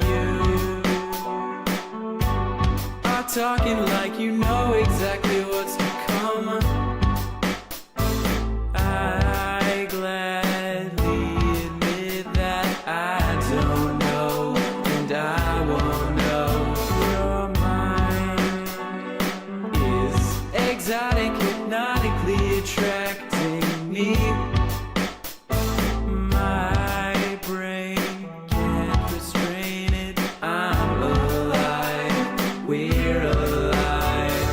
You are talking like you know exactly what's to come. I gladly admit that I don't know, and I won't know. Your mind is exotic, hypnotically attracting me. My brain can't restrain it. I'm alive, we're alive.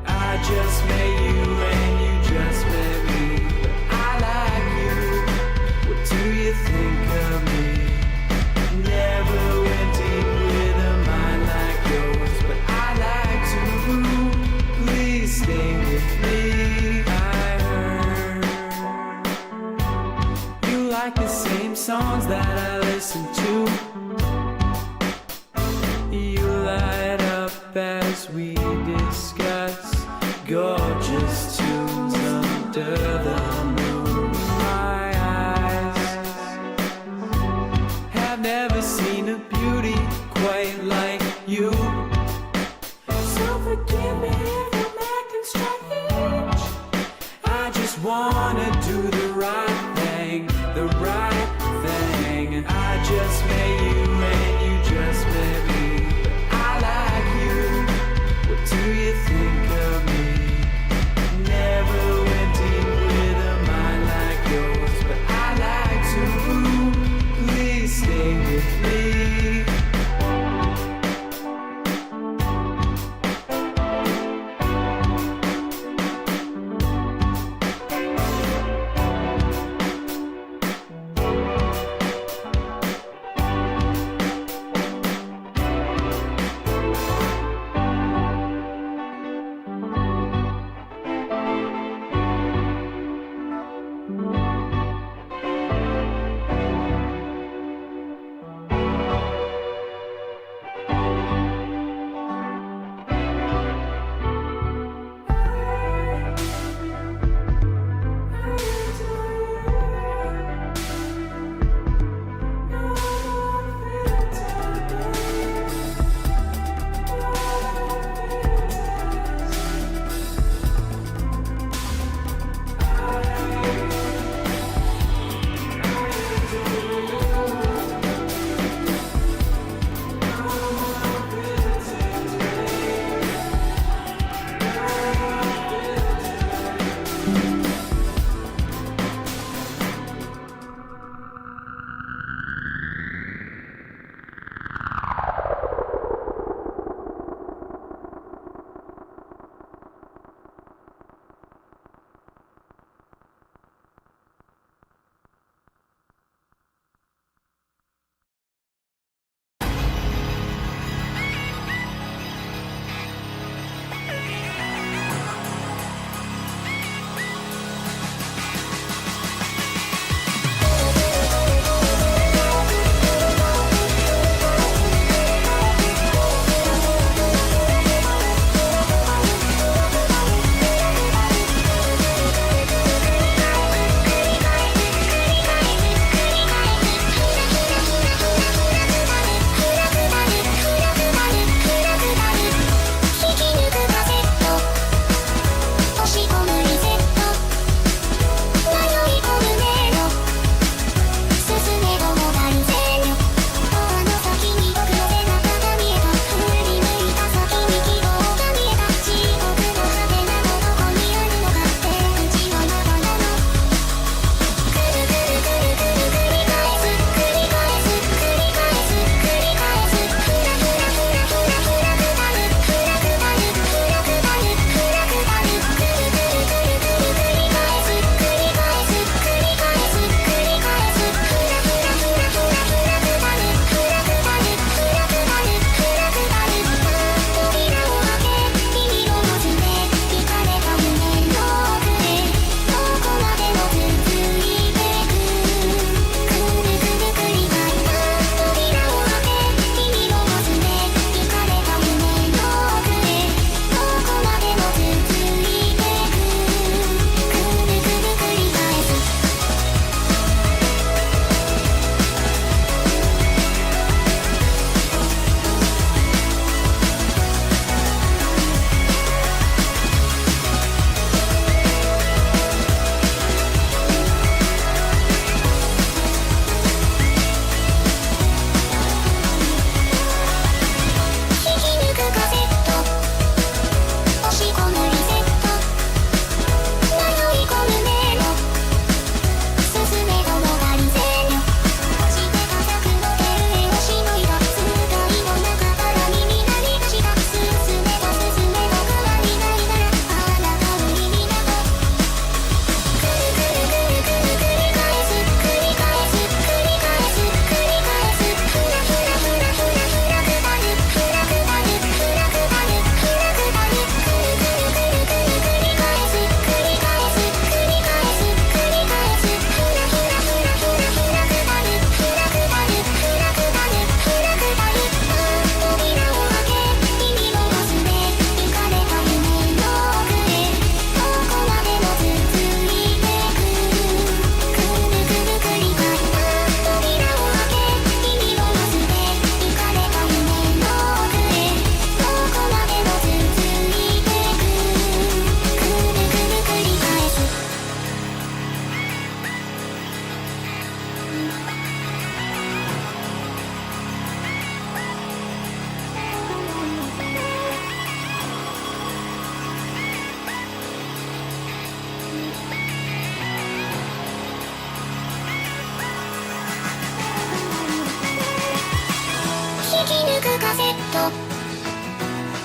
I just met you and you just met me. I like you, what do you think of me? Never went deep with a mind like yours, but I like to. Please stay with me. I heard you like the same songs that I listen to. You light up as we discuss gorgeous tunes under the moon. My eyes have never seen a beauty quite like you. So forgive me if I'm acting strange. I just wanna do the right thing, the right thing. I just met you and you just met me. I like you, what do you think of me? Never went deep with a mind like yours, but I like to. Please stay with me.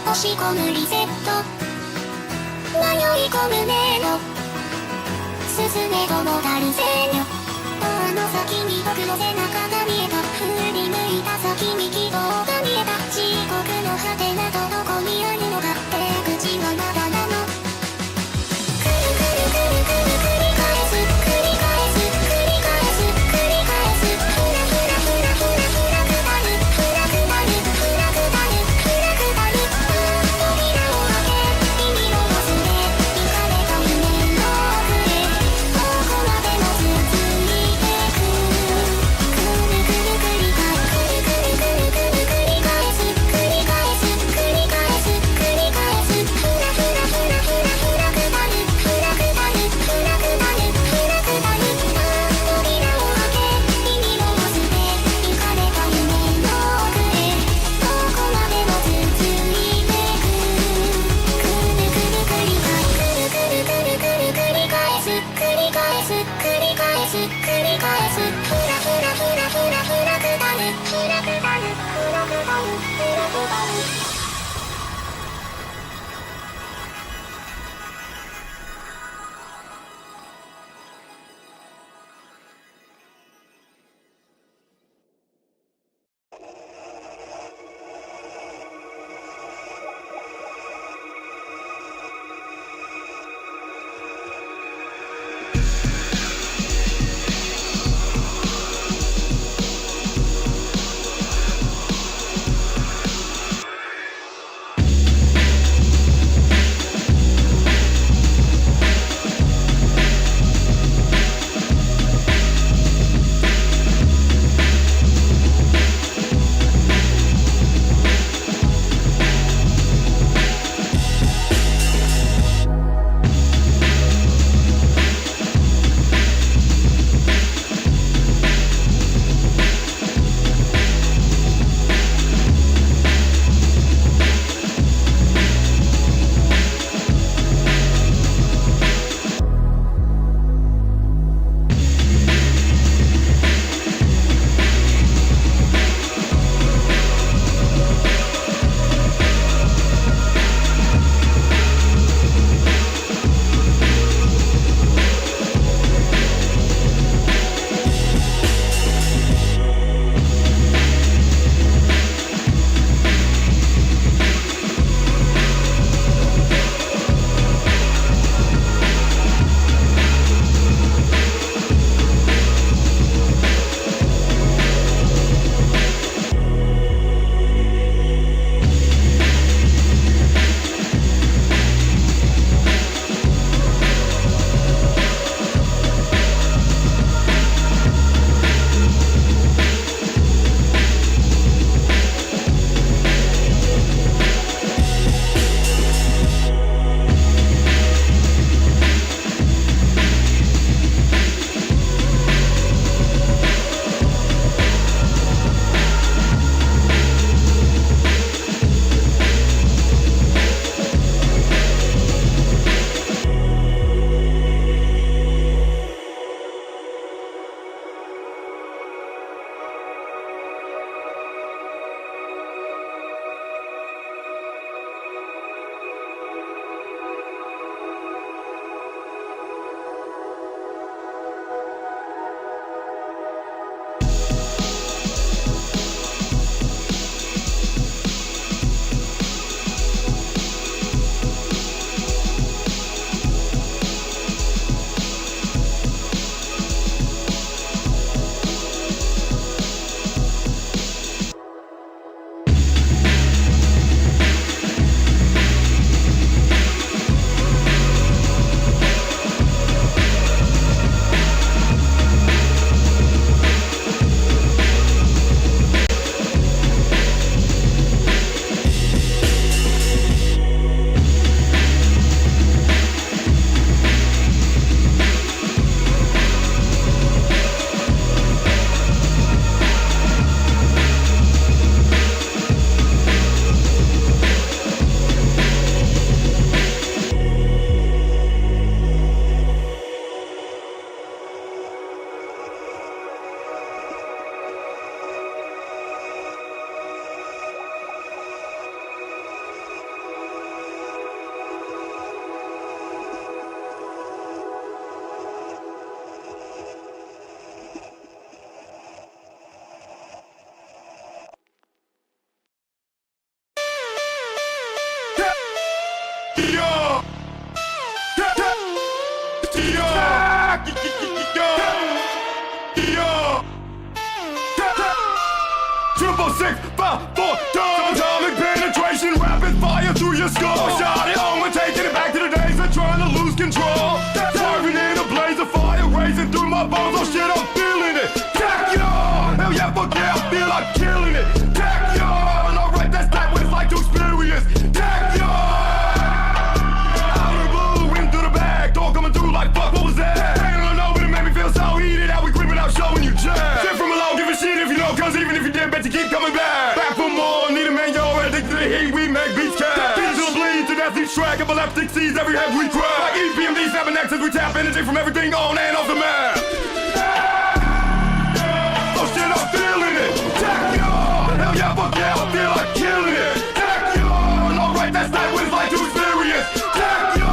押し込むリセット迷い込む迷路進めどもだる制御ドアの先に僕の背中が見えた振り向いた先に希望が見えた地獄の果てなどどこにあるのか出口はまだなのくるくるくるくる繰り返す繰り返す繰り返す繰り返すふらふらふらふらふらくだるふらくだるふらくだるふらくだる扉を開け耳を忘れ行かれた夢の奥へどこまでも続いてくくるくる繰り返すくるくるくる繰り返す繰り返す繰り返す繰り返すふらふらふらふらふらくだるふらくだるふらくだるふらくだる扉を開け耳を忘れ行かれた夢の奥へどこまでも続いてくくるくる繰り返すくるくるくる繰り返す繰り返す繰り返す繰り返すふらふらふらふらふらくだるふらくだるふらくだるふらくだる about 4 times. Atomic penetration, rapid fire through your skull. Shot it on, we're taking it back to the days of trying to lose control. Swerving in a blaze of fire, racing through my bones. Oh shit, I'm feeling it. Tachyon, hell yeah, fuck yeah, I feel like killing it. Tachyon, alright, that's not what it's like to experience. Tachyon, out of the blue, wind through the bag, door coming through like fuck, what was that? I don't know, but it made me feel so heated. How we creeping out, showing you jazz. Shit from below, give a shit if you know, cause even if you did, bet you keep coming back. Back for more, need a man, yo, addicted to the heat, we make beats cash. Digital bleed to death, each track, epileptic sees every head we crack. Like EPMD snapping necks as we tap energy from everything on and off the map. Oh shit, I'm feeling it. Tachyon, hell yeah, fuck yeah, I feel like killing it. Tachyon, alright, that's not what it's like to experience. Tachyon,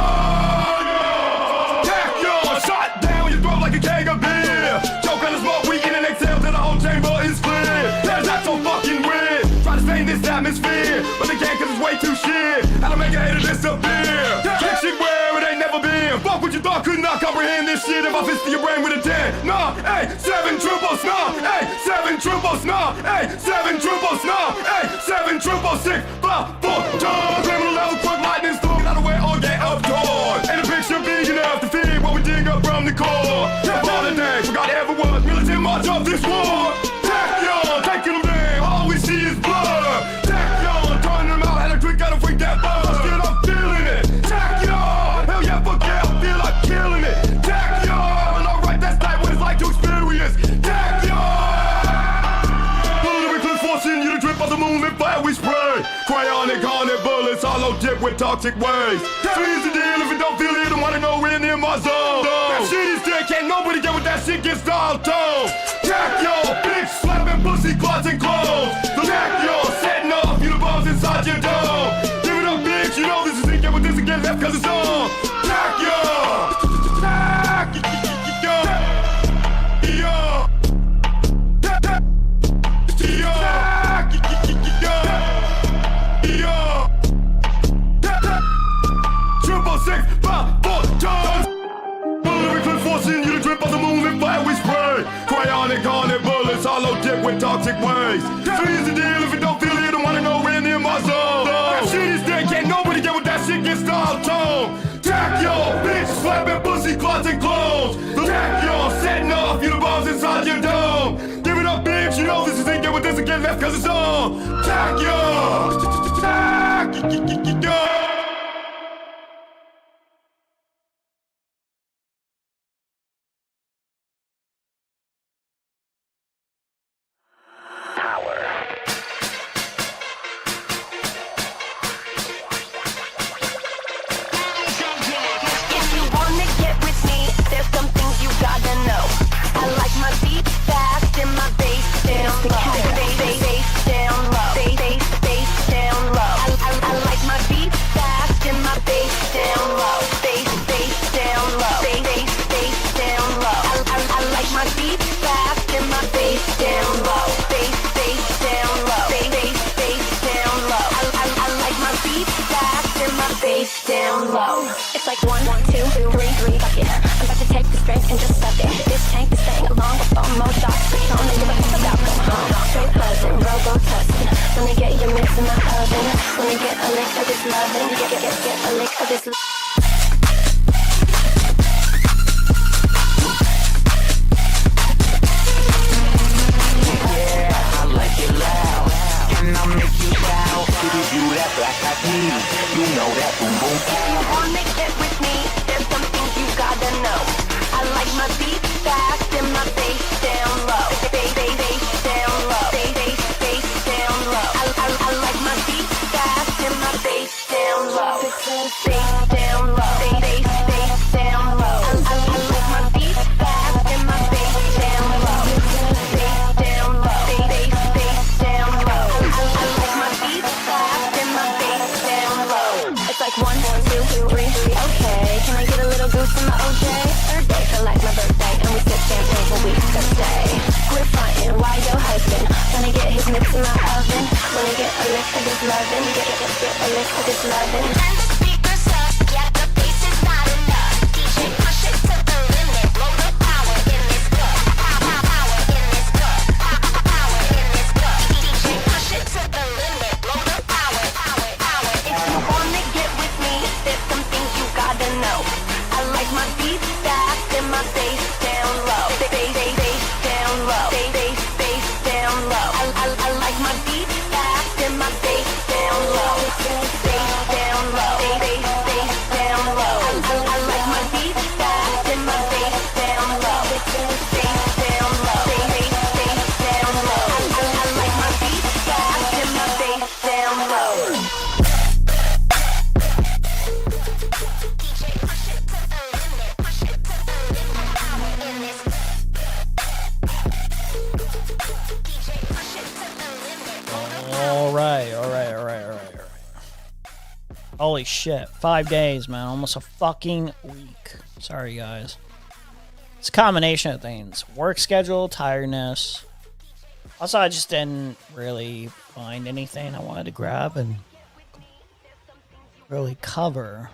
Tachyon, shot down your throat like a keg of beer. Choke on the smoke, we in and exhale till the whole chamber is clear. That's not so fucking weird. Try to stay in this atmosphere, but they can't cause it's way too shit. How to make a hater disappear. Take shit where it ain't never been. Fuck what you thought, could not comprehend this shit if I fist your brain with a 10. Nah, hey, 7 triple snarl, hey, 7 triple snarl, hey, 7 triple snarl, hey, 7 triple 6, 5, 4 times. Criminal level, quick lightning storm, get out of the way or get up torn. Ain't a picture big enough to fit what we dig up from the core. Holiday, forgot ever was militant march of this war. Tachyon, taking them down, all we see is blood. Tachyon, turning them out, had a trick, gotta freak that buzz. Still I'm feeling it. Tachyon, hell yeah, fuck yeah, I feel like killing it. Tachyon, alright, that's not what it's like to experience. Tachyon, bullet eclipse forcing you to drip on the moon and fire we spray. Cryonic haunted bullets, hollow dip with toxic waste. Squeeze the deal if you don't feel it, don't wanna know we're near my zone. That shit is dead, can't nobody get with that shit, gets dialed tone. Tachyon, bitch slapping pussy, clots and clothes. Tachyon, setting off you the bombs inside your dome. Give it up, bitch, you know this is it, get with this and get left cause it's on. Tachyon, Triple 6, 5, 4 times. Bullet eclipse forcing you to drip on the moon and fire we spray. Cryonic haunted bullets, hollow dip with toxic waste. Squeeze the deal if you don't feel it, don't wanna know we're near my zone. That shit is dead, can't nobody get with that shit, gets dialed tone. Tachyon, bitch slapping pussy, clots and clones. Tachyon, setting off you the bombs inside your dome. Give it up, bitch, you know this is it, get with this and get left cause it's on. Tachyon, Tachyon. Down low. It's like 1, 2, 3, fuck it. I'm about to take this drink and just suck it. This tank is staying along with all more shots. Switch on and give a fuck about go home. Straight buzzing, robo-tussin'. Let me get your mix in my oven. Let me get a lick of this lovin'. Get a lick of this Yeah, I like it loud. And I'll make you shout. You that black eyed peas, you know that boom boom pow. You wanna get with me? There's some things you gotta know. I like my beat fast and my bass down low. Bass down low. Bass down low. I like my beat fast and my bass down low. Bass down low. Bass down low. I like my beat fast and my bass down low. Bass down low. Bass down low. I like my beat fast and my bass down low. It's like 1, 2, 3, okay. Can I get a little goose from my OJ? Thursday, feel like my birthday, and we sip champagne for weeks to stay. Quit frontin', why your husband? Gonna get his mix in my oven. Gonna get a lick of this lovin'. Get a lick of this lovin'. Turn the speakers up, yeah, the bass is not enough. DJ, push it to the limit. Blow the power in this club. Power in this club. Power in this club. DJ, push it to the right. Holy shit. 5 days, man. Almost a fucking week. Sorry, guys. It's a combination of things. Work schedule, tiredness. Also, I just didn't really find anything I wanted to grab and really cover.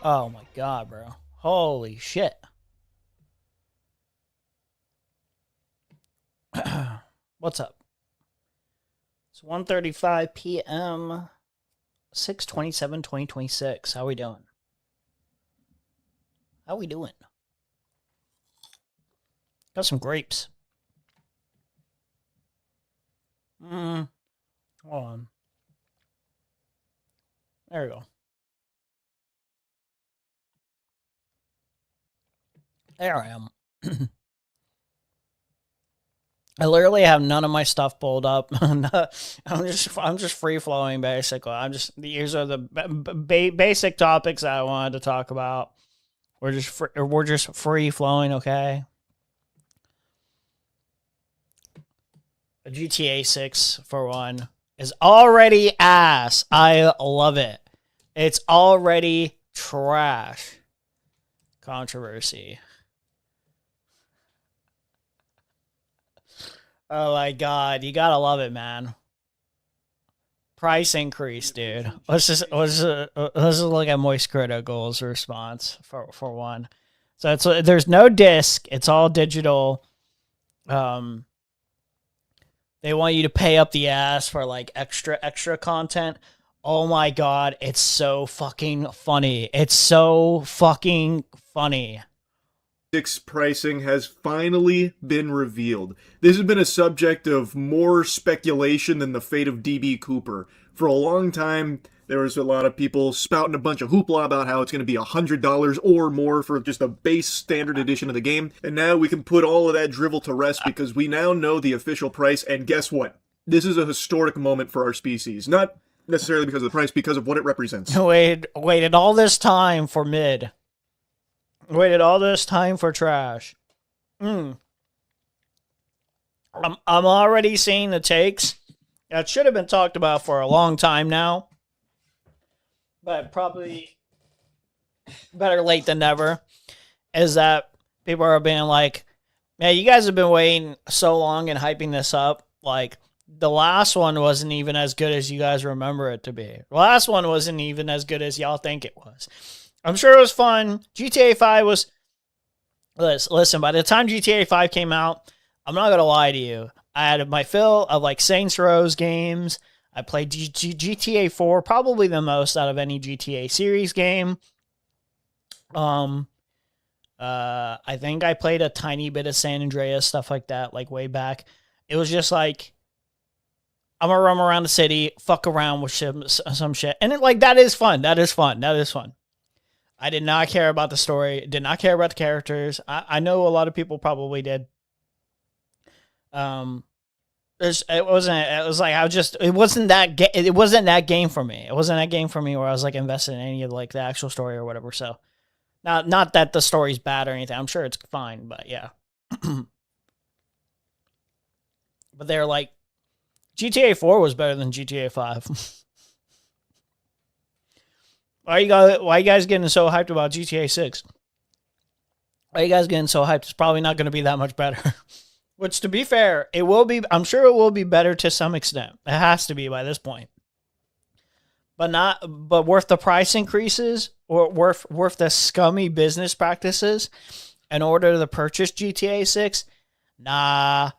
Oh my god, bro. Holy shit. What's up? It's 1:35 p.m. 6/27/2026. How we doing? How we doing? Got some grapes. Hold on. There we go. There I am. I literally have none of my stuff pulled up. I'm just free flowing basically. These are the basic topics that I wanted to talk about. We're just free flowing, okay? GTA 6 for one is already ass. I love it. It's already trash. Controversy. Oh my god, you gotta love it, man. Price increase, dude. Let's just look at Moist Critical's response for one. So there's no disc. It's all digital. They want you to pay up the ass for like extra content. Oh my god, it's so fucking funny. It's so fucking funny. Pricing has finally been revealed. This has been a subject of more speculation than the fate of DB Cooper. For a long time, there was a lot of people spouting a bunch of hoopla about how it's going to be $100 or more for just a base standard edition of the game. And now we can put all of that drivel to rest because we now know the official price. And guess what? This is a historic moment for our species. Not necessarily because of the price, because of what it represents. Waited all this time for mid. Waited all this time for trash. I'm already seeing the takes. That should have been talked about for a long time now. But probably better late than never. Is that people are being like, man, you guys have been waiting so long and hyping this up. Like, the last one wasn't even as good as you guys remember it to be. The last one wasn't even as good as y'all think it was. I'm sure it was fun. GTA 5 was... Listen, by the time GTA 5 came out, I'm not going to lie to you. I had my fill of like Saints Row's games. I played GTA 4 probably the most out of any GTA series game. I think I played a tiny bit of San Andreas, stuff like that, like way back. It was just like, I'm going to roam around the city, fuck around with some shit. And that is fun. That is fun. I did not care about the story. Did not care about the characters. I know a lot of people probably did. It wasn't that game for me. It wasn't that game for me where I was like invested in any of like the actual story or whatever. So, not that the story's bad or anything. I'm sure it's fine, but yeah. But they're like, GTA 4 was better than GTA 5. Why you guys getting so hyped about GTA 6? Why are you guys getting so hyped? It's probably not going to be that much better. Which, to be fair, it will be. I'm sure it will be better to some extent. It has to be by this point. But worth the price increases or worth the scummy business practices in order to purchase GTA 6? Nah.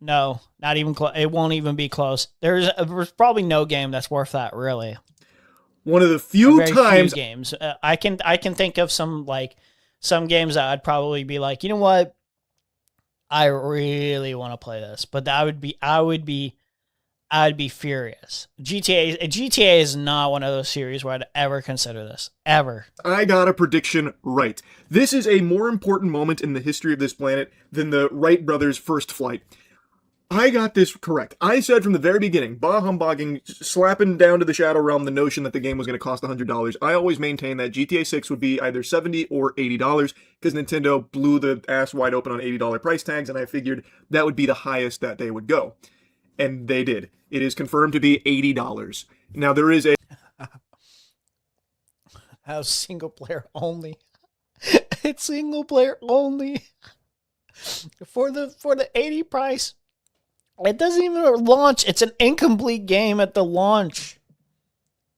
No, not even close. It won't even be close. There's probably no game that's worth that, really. One of the few times games I can think of some games that I'd probably be like, you know what, I really want to play this, but I would be furious. GTA is not one of those series where I'd ever consider this ever. I got a prediction right. This is a more important moment in the history of this planet than the Wright brothers' first flight. I got this correct. I said from the very beginning, bah humbugging, slapping down to the Shadow Realm the notion that the game was going to cost $100. I always maintained that GTA 6 would be either $70 or $80 because Nintendo blew the ass wide open on $80 price tags, and I figured that would be the highest that they would go. And they did. It is confirmed to be $80. Now, there is a... How single player only. It's single player only. For the 80 price. It doesn't even launch. It's an incomplete game at the launch.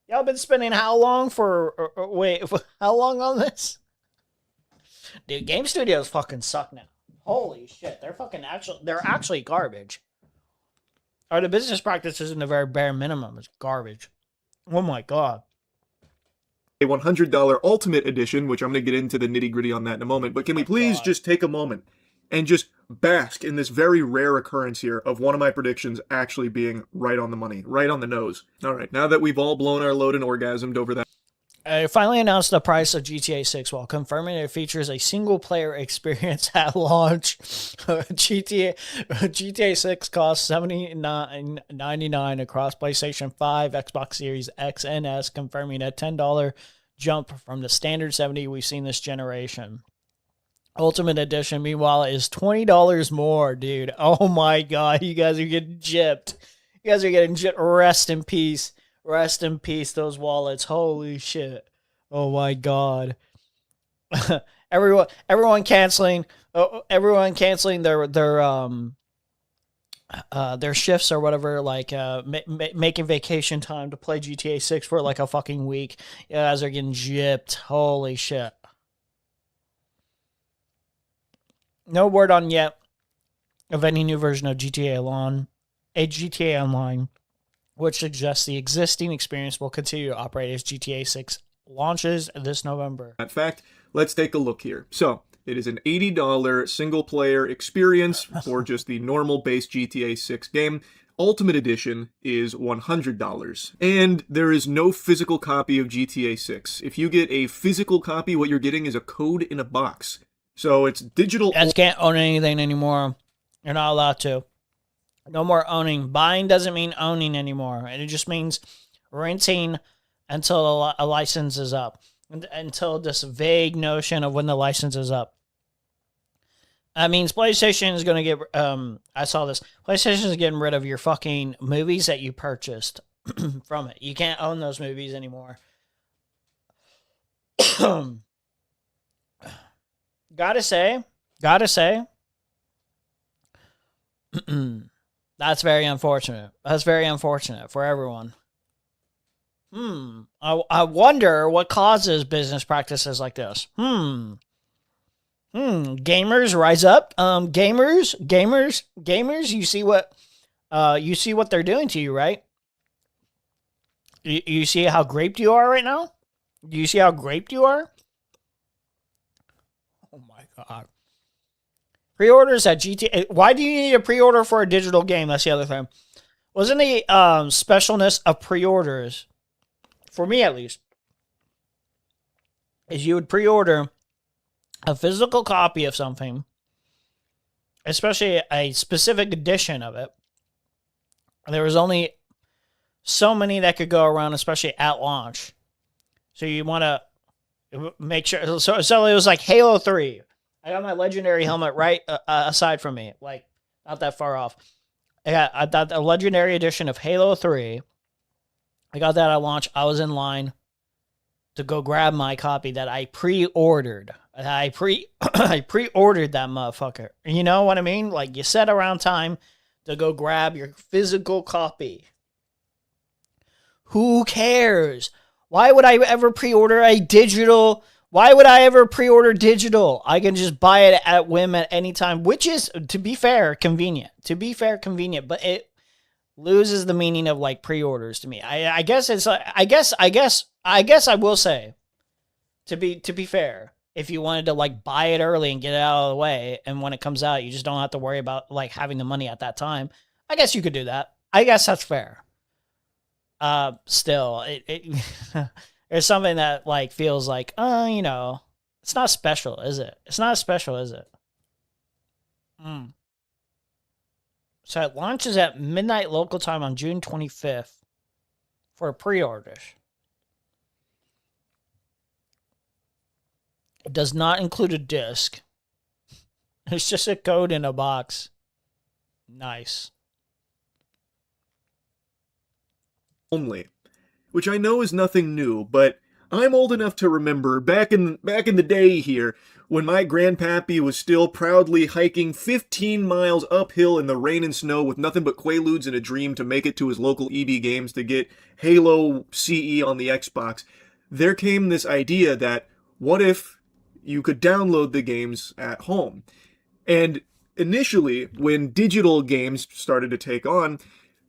Y'all been spending how long for... wait, how long on this? Dude, game studios fucking suck now. Holy shit, they're actually garbage. Or the business practices in the very bare minimum is garbage. Oh my god. A $100 Ultimate Edition, which I'm going to get into the nitty-gritty on that in a moment, but can we please just take a moment and just bask in this very rare occurrence here of one of my predictions actually being right on the money, right on the nose. All right, now that we've all blown our load and orgasmed over that. It finally announced the price of GTA 6 while confirming it features a single-player experience at launch. GTA 6 costs $79.99 across PlayStation 5, Xbox Series X and S, confirming a $10 jump from the standard $70 we've seen this generation. Ultimate Edition, meanwhile, is $20 more, dude. Oh my god, you guys are getting gypped. You guys are getting gypped. Rest in peace. Rest in peace, those wallets. Holy shit. Oh my god. everyone canceling their shifts or whatever, like making vacation time to play GTA 6 for like a fucking week. You guys are getting gypped. Holy shit. No word on yet of any new version of GTA Online, which suggests the existing experience will continue to operate as GTA 6 launches this November. In fact, let's take a look here. So, it is an $80 single-player experience for just the normal base GTA 6 game. Ultimate Edition is $100. And there is no physical copy of GTA 6. If you get a physical copy, what you're getting is a code in a box. So it's digital. You guys can't own anything anymore. You're not allowed to. No more owning. Buying doesn't mean owning anymore. It just means renting until a license is up. Until this vague notion of when the license is up. That means PlayStation is going to get... I saw this. PlayStation is getting rid of your fucking movies that you purchased from it. You can't own those movies anymore. Gotta say, that's very unfortunate. That's very unfortunate for everyone. I wonder what causes business practices like this. Gamers, rise up. Gamers, you see what they're doing to you, right? You see how graped you are right now? Do you see how graped you are? Oh my god. Pre-orders at GTA. Why do you need a pre-order for a digital game? That's the other thing. Wasn't the specialness of pre-orders, for me at least, is you would pre-order a physical copy of something, especially a specific edition of it. There was only so many that could go around, especially at launch. So you want to make sure. So it was like Halo 3. I got my legendary helmet right aside from me, like not that far off. I got a legendary edition of Halo 3. I got that at launch. I was in line to go grab my copy that I pre-ordered. I pre-ordered that motherfucker. You know what I mean? Like you set around time to go grab your physical copy. Who cares? Why would I ever pre-order a digital? Why would I ever pre-order digital? I can just buy it at whim at any time, which is, to be fair, convenient. But it loses the meaning of like pre-orders to me. I guess it's like, I guess I will say, to be fair, if you wanted to like buy it early and get it out of the way, and when it comes out, you just don't have to worry about like having the money at that time. I guess you could do that. I guess that's fair. Still, there's something that like feels like, it's not special, is it? It's not special, is it? So it launches at midnight local time on June 25th for pre-orders. It does not include a disc. It's just a code in a box. Nice. Only, which I know is nothing new, but I'm old enough to remember back in the day here when my grandpappy was still proudly hiking 15 miles uphill in the rain and snow with nothing but Quaaludes and a dream to make it to his local EB Games to get Halo CE on the Xbox. There came this idea that what if you could download the games at home? And initially, when digital games started to take on,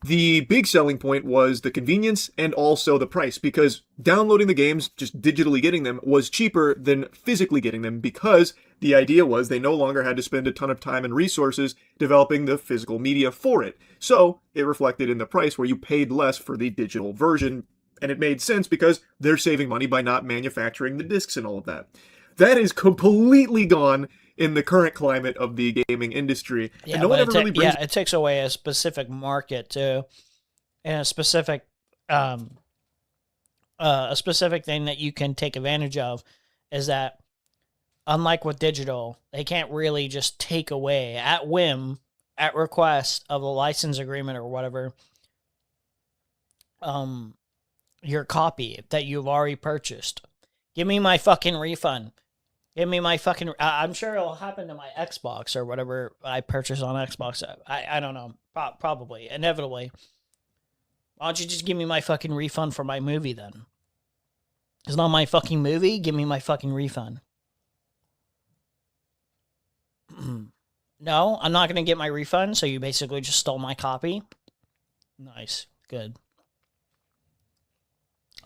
the big selling point was the convenience and also the price, because downloading the games, just digitally getting them, was cheaper than physically getting them, because the idea was they no longer had to spend a ton of time and resources developing the physical media for it. So it reflected in the price where you paid less for the digital version, and it made sense because they're saving money by not manufacturing the discs and all of that. That is completely gone in the current climate of the gaming industry. Yeah, and no one ever really brings it takes away a specific market too, and a specific thing that you can take advantage of is that, unlike with digital, they can't really just take away at whim, at request of a license agreement or whatever, your copy that you've already purchased. Give me my fucking refund. Give me my fucking... I'm sure it'll happen to my Xbox or whatever I purchase on Xbox. I don't know. Probably. Inevitably. Why don't you just give me my fucking refund for my movie then? It's not my fucking movie. Give me my fucking refund. No, I'm not going to get my refund, so you basically just stole my copy. Nice. Good.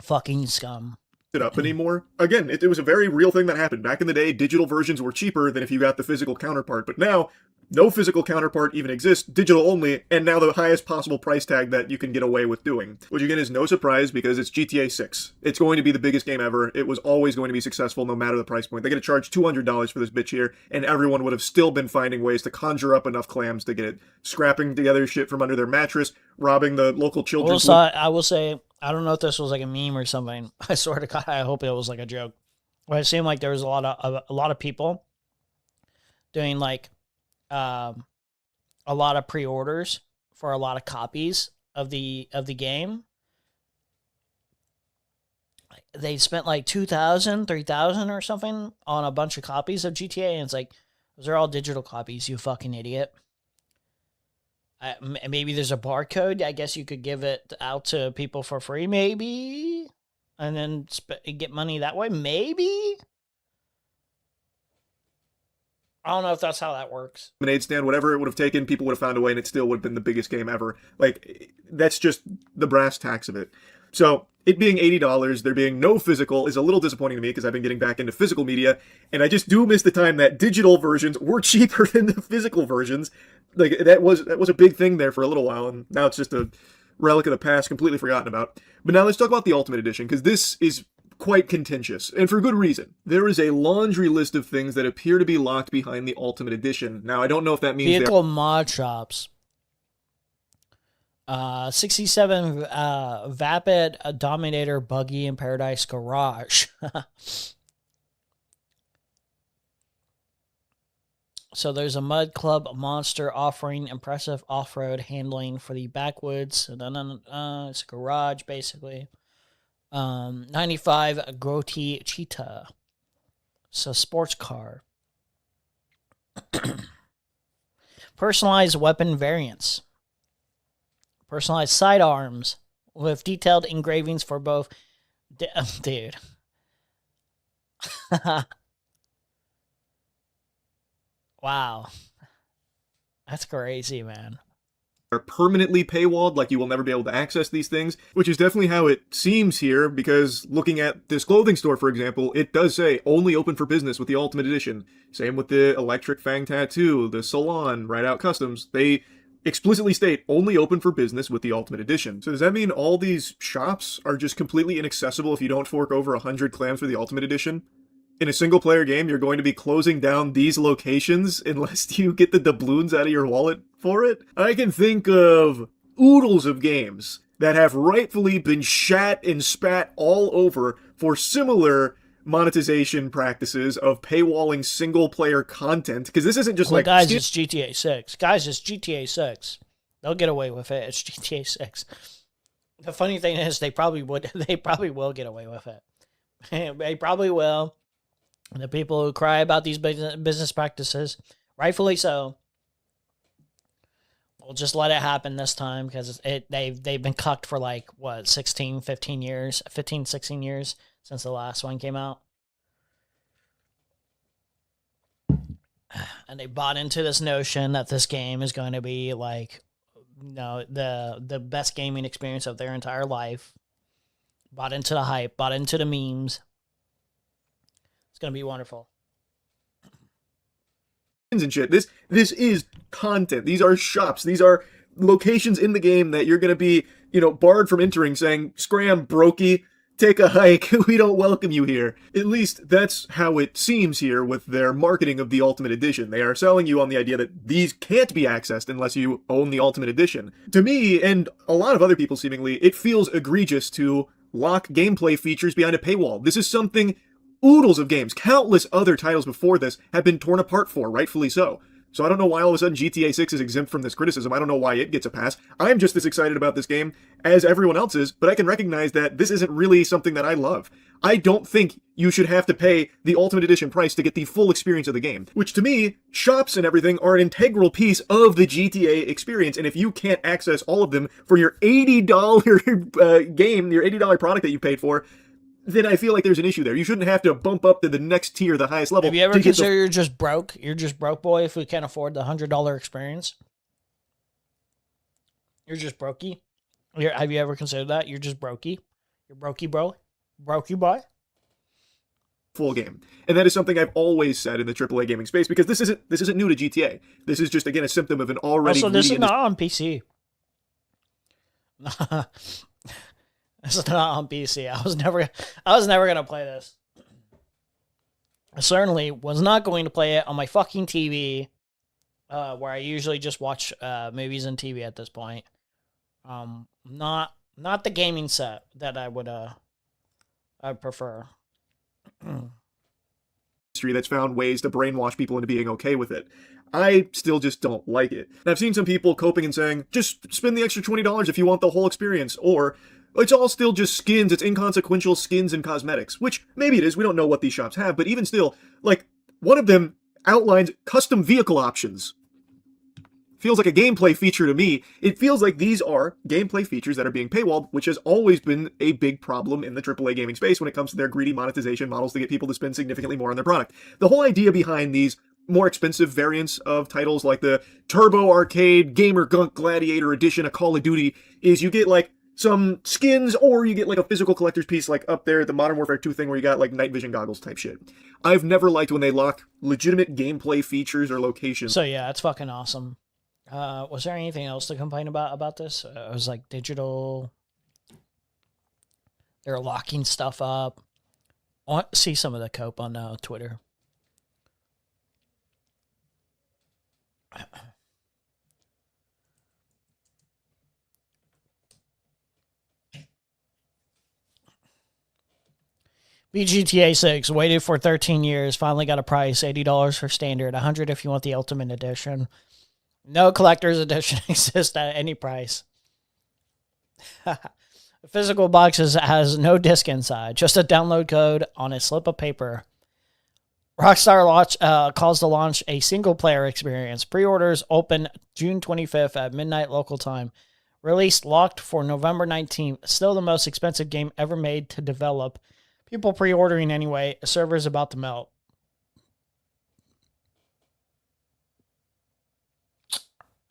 Fucking scum. It up anymore. Again, it was a very real thing that happened. Back in the day, digital versions were cheaper than if you got the physical counterpart, but now, no physical counterpart even exists, digital only, and now the highest possible price tag that you can get away with doing. Which again is no surprise because it's GTA 6. It's going to be the biggest game ever. It was always going to be successful no matter the price point. They're going to charge $200 for this bitch here, and everyone would have still been finding ways to conjure up enough clams to get it. Scrapping together shit from under their mattress, robbing the local children's... I will say, I don't know if this was like a meme or something. I swear to God, I hope it was like a joke. But it seemed like there was a lot of people doing like a lot of pre-orders for a lot of copies of the game. They spent like $2,000, $3,000 or something on a bunch of copies of GTA, and it's like, those are all digital copies, you fucking idiot. Maybe there's a barcode. I guess you could give it out to people for free, maybe, and then get money that way, maybe. I don't know if that's how that works. Lemonade stand, whatever it would have taken, people would have found a way, and it still would have been the biggest game ever. Like, that's just the brass tacks of it. So, it being $80, there being no physical, is a little disappointing to me because I've been getting back into physical media, and I just do miss the time that digital versions were cheaper than the physical versions. Like, that was a big thing there for a little while, and now it's just a relic of the past, completely forgotten about. But now let's talk about the Ultimate Edition, because this is quite contentious, and for good reason. There is a laundry list of things that appear to be locked behind the Ultimate Edition. Now, I don't know if that means vehicle mod shops. 67 Vapid Dominator Buggy in Paradise Garage. So there's a Mud Club monster offering impressive off-road handling for the backwoods. It's a garage, basically. 95 Groti Cheetah. So sports car. Personalized weapon variants. Personalized sidearms with detailed engravings for both. Dude. Wow. That's crazy, man. Are permanently paywalled, like you will never be able to access these things, which is definitely how it seems here, because looking at this clothing store, for example, it does say only open for business with the Ultimate Edition. Same with the Electric Fang Tattoo, the Salon, Ride Out Customs. They explicitly state only open for business with the Ultimate Edition. So does that mean all these shops are just completely inaccessible if you don't fork over 100 clams for the Ultimate Edition? in a single player game, you're going to be closing down these locations unless you get the doubloons out of your wallet for it. I can think of oodles of games that have rightfully been shat and spat all over for similar monetization practices of paywalling single player content, because this isn't just Well, like guys, it's GTA 6. Guys, it's GTA 6. They'll get away with it. It's GTA 6. The funny thing is, they probably would. They probably will get away with it. They probably will. The people who cry about these business practices, rightfully so, we'll just let it happen this time, because they've been cucked for like, what, 16 years since the last one came out. And they bought into this notion that this game is going to be like, the best gaming experience of their entire life. Bought into the hype, bought into the memes. It's going to be wonderful. and shit. This is content. These are shops. These are locations in the game that you're going to be, barred from entering, saying, "Scram, brokey, take a hike. We don't welcome you here." At least that's how it seems here with their marketing of the Ultimate Edition. They are selling you on the idea that these can't be accessed unless you own the Ultimate Edition. To me, and a lot of other people seemingly, it feels egregious to lock gameplay features behind a paywall. This is something oodles of games, countless other titles before this, have been torn apart for, rightfully so. So I don't know why all of a sudden GTA 6 is exempt from this criticism. I don't know why it gets a pass. I'm just as excited about this game as everyone else is, but I can recognize that this isn't really something that I love. I don't think you should have to pay the Ultimate Edition price to get the full experience of the game, which to me, shops and everything are an integral piece of the GTA experience, and if you can't access all of them for your $80 game, your $80 product that you paid for, then I feel like there's an issue there. You shouldn't have to bump up to the next tier, the highest level. Have you ever considered you're just broke? You're just broke, boy, if we can't afford the $100 experience? You're just brokey? Have you ever considered that? You're just brokey? You're brokey, bro? Brokey, boy? Full game. And that is something I've always said in the AAA gaming space, because this isn't new to GTA. This is just, again, a symptom of an already... Also, this is not on PC. This is not on PC. I was never gonna play this. I certainly was not going to play it on my fucking TV, where I usually just watch movies and TV at this point. Not the gaming set that I'd prefer. That's found ways to brainwash people into being okay with it. I still just don't like it. And I've seen some people coping and saying, just spend the extra $20 if you want the whole experience, or it's all still just skins, it's inconsequential skins and cosmetics, which maybe it is, we don't know what these shops have, but even still, like, one of them outlines custom vehicle options. Feels like a gameplay feature to me. It feels like these are gameplay features that are being paywalled, which has always been a big problem in the AAA gaming space when it comes to their greedy monetization models to get people to spend significantly more on their product. The whole idea behind these more expensive variants of titles like the Turbo Arcade Gamer Gunk Gladiator Edition of Call of Duty is you get like some skins, or you get like a physical collector's piece like up there, the Modern Warfare 2 thing where you got like night vision goggles type shit. I've never liked when they lock legitimate gameplay features or locations. So yeah, it's fucking awesome. Was there anything else to complain about this? It was like digital. They're locking stuff up. I want to see some of the cope on Twitter. BGTA 6 waited for 13 years, finally got a price, $80 for standard, $100 if you want the Ultimate Edition. No collector's edition exists at any price. The physical box has no disc inside, just a download code on a slip of paper. Rockstar calls to launch a single-player experience. Pre-orders open June 25th at midnight local time. Released locked for November 19th. Still the most expensive game ever made to develop. People pre-ordering anyway. A server is about to melt.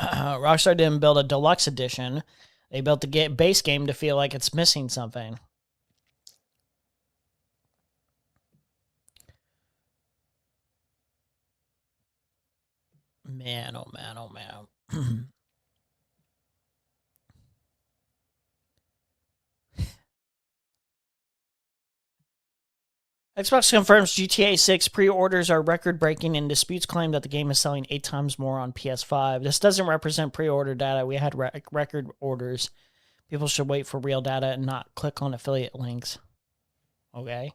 Rockstar didn't build a deluxe edition. They built the base game to feel like it's missing something. Man, oh man, oh man. Xbox confirms GTA 6 pre-orders are record-breaking and disputes claim that the game is selling 8 times more on PS5. This doesn't represent pre-order data. We had record orders. People should wait for real data and not click on affiliate links. Okay.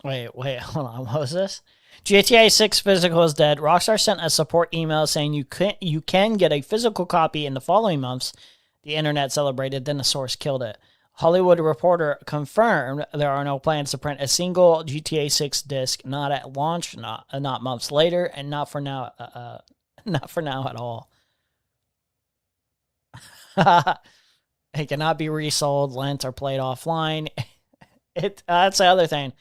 Wait, hold on. What was this? GTA 6 physical is dead. Rockstar sent a support email saying you can get a physical copy in the following months. The internet celebrated, then the source killed it. Hollywood Reporter confirmed there are no plans to print a single GTA 6 disc, not at launch, not months later, and not for now. Not for now at all. It cannot be resold, lent, or played offline. That's the other thing.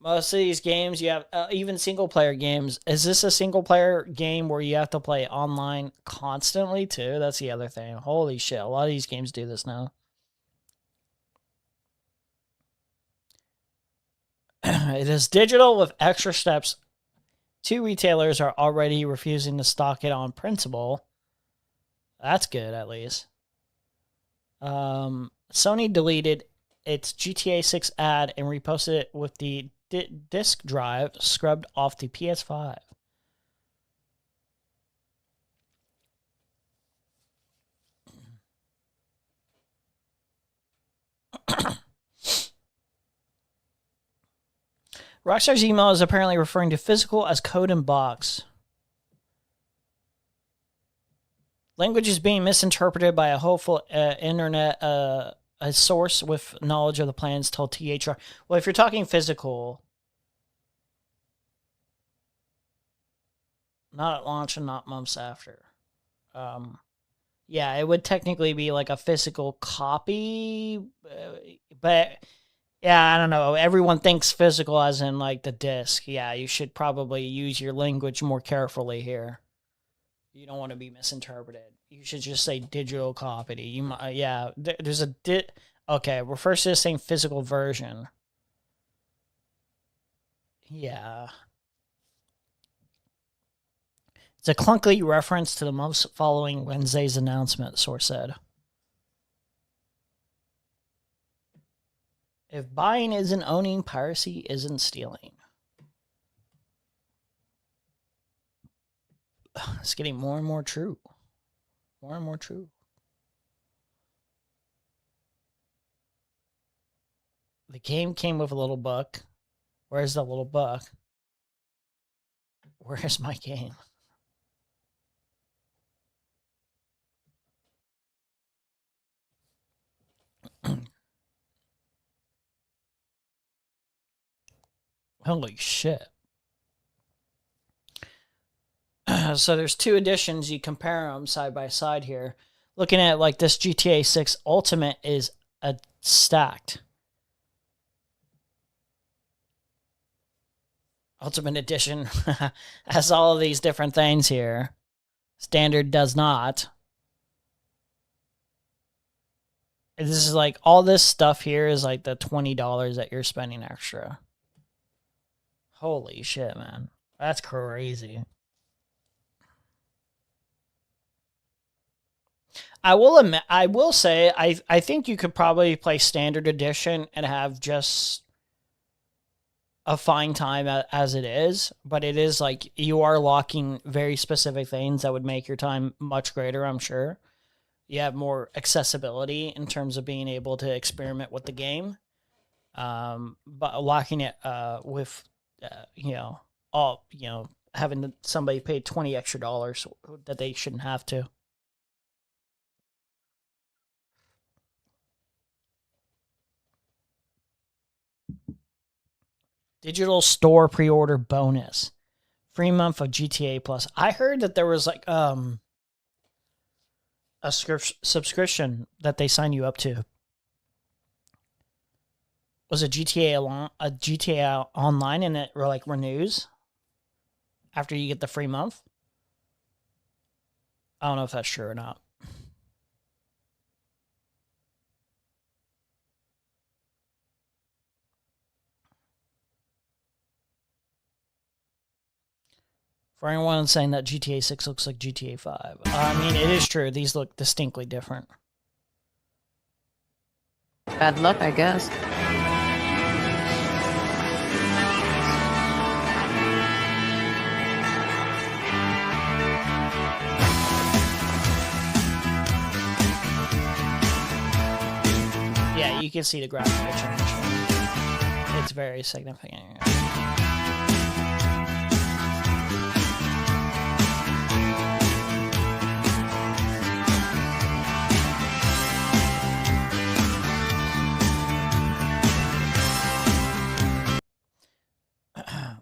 Most of these games, you have even single player games. Is this a single player game where you have to play online constantly too? That's the other thing. Holy shit! A lot of these games do this now. It is digital with extra steps. 2 retailers are already refusing to stock it on principle. That's good, at least. Sony deleted its GTA 6 ad and reposted it with the disk drive scrubbed off the PS5. Rockstar's email is apparently referring to physical as code in box. Language is being misinterpreted by a hopeful internet a source with knowledge of the plans told THR. Well, if you're talking physical, not at launch and not months after. Yeah, it would technically be like a physical copy, but yeah, I don't know. Everyone thinks physical as in like the disc. Yeah, you should probably use your language more carefully here. You don't want to be misinterpreted. You should just say digital copy. You might, yeah. There's a Okay, refers to the same physical version. Yeah. It's a clunky reference to the months following Wednesday's announcement, source said. If buying isn't owning, piracy isn't stealing. It's getting more and more true. More and more true. The game came with a little book. Where's the little book? Where's my game? Holy shit. So there's 2 editions. You compare them side by side here. Looking at like this GTA 6 Ultimate is a stacked. Ultimate Edition has all of these different things here. Standard does not. This is like all this stuff here is like the $20 that you're spending extra. Holy shit, man. That's crazy. I will say I think you could probably play Standard Edition and have just a fine time as it is, but it is like you are locking very specific things that would make your time much greater, I'm sure. You have more accessibility in terms of being able to experiment with the game. But locking it with having somebody pay $20 extra that they shouldn't have to. Digital store pre-order bonus. Free month of GTA Plus. I heard that there was like a subscription that they sign you up to. Was a GTA Online and it like renews after you get the free month? I don't know if that's true or not. For anyone saying that GTA 6 looks like GTA 5. I mean, it is true. These look distinctly different. Bad luck, I guess. Yeah, you can see the graphical change. It's very significant.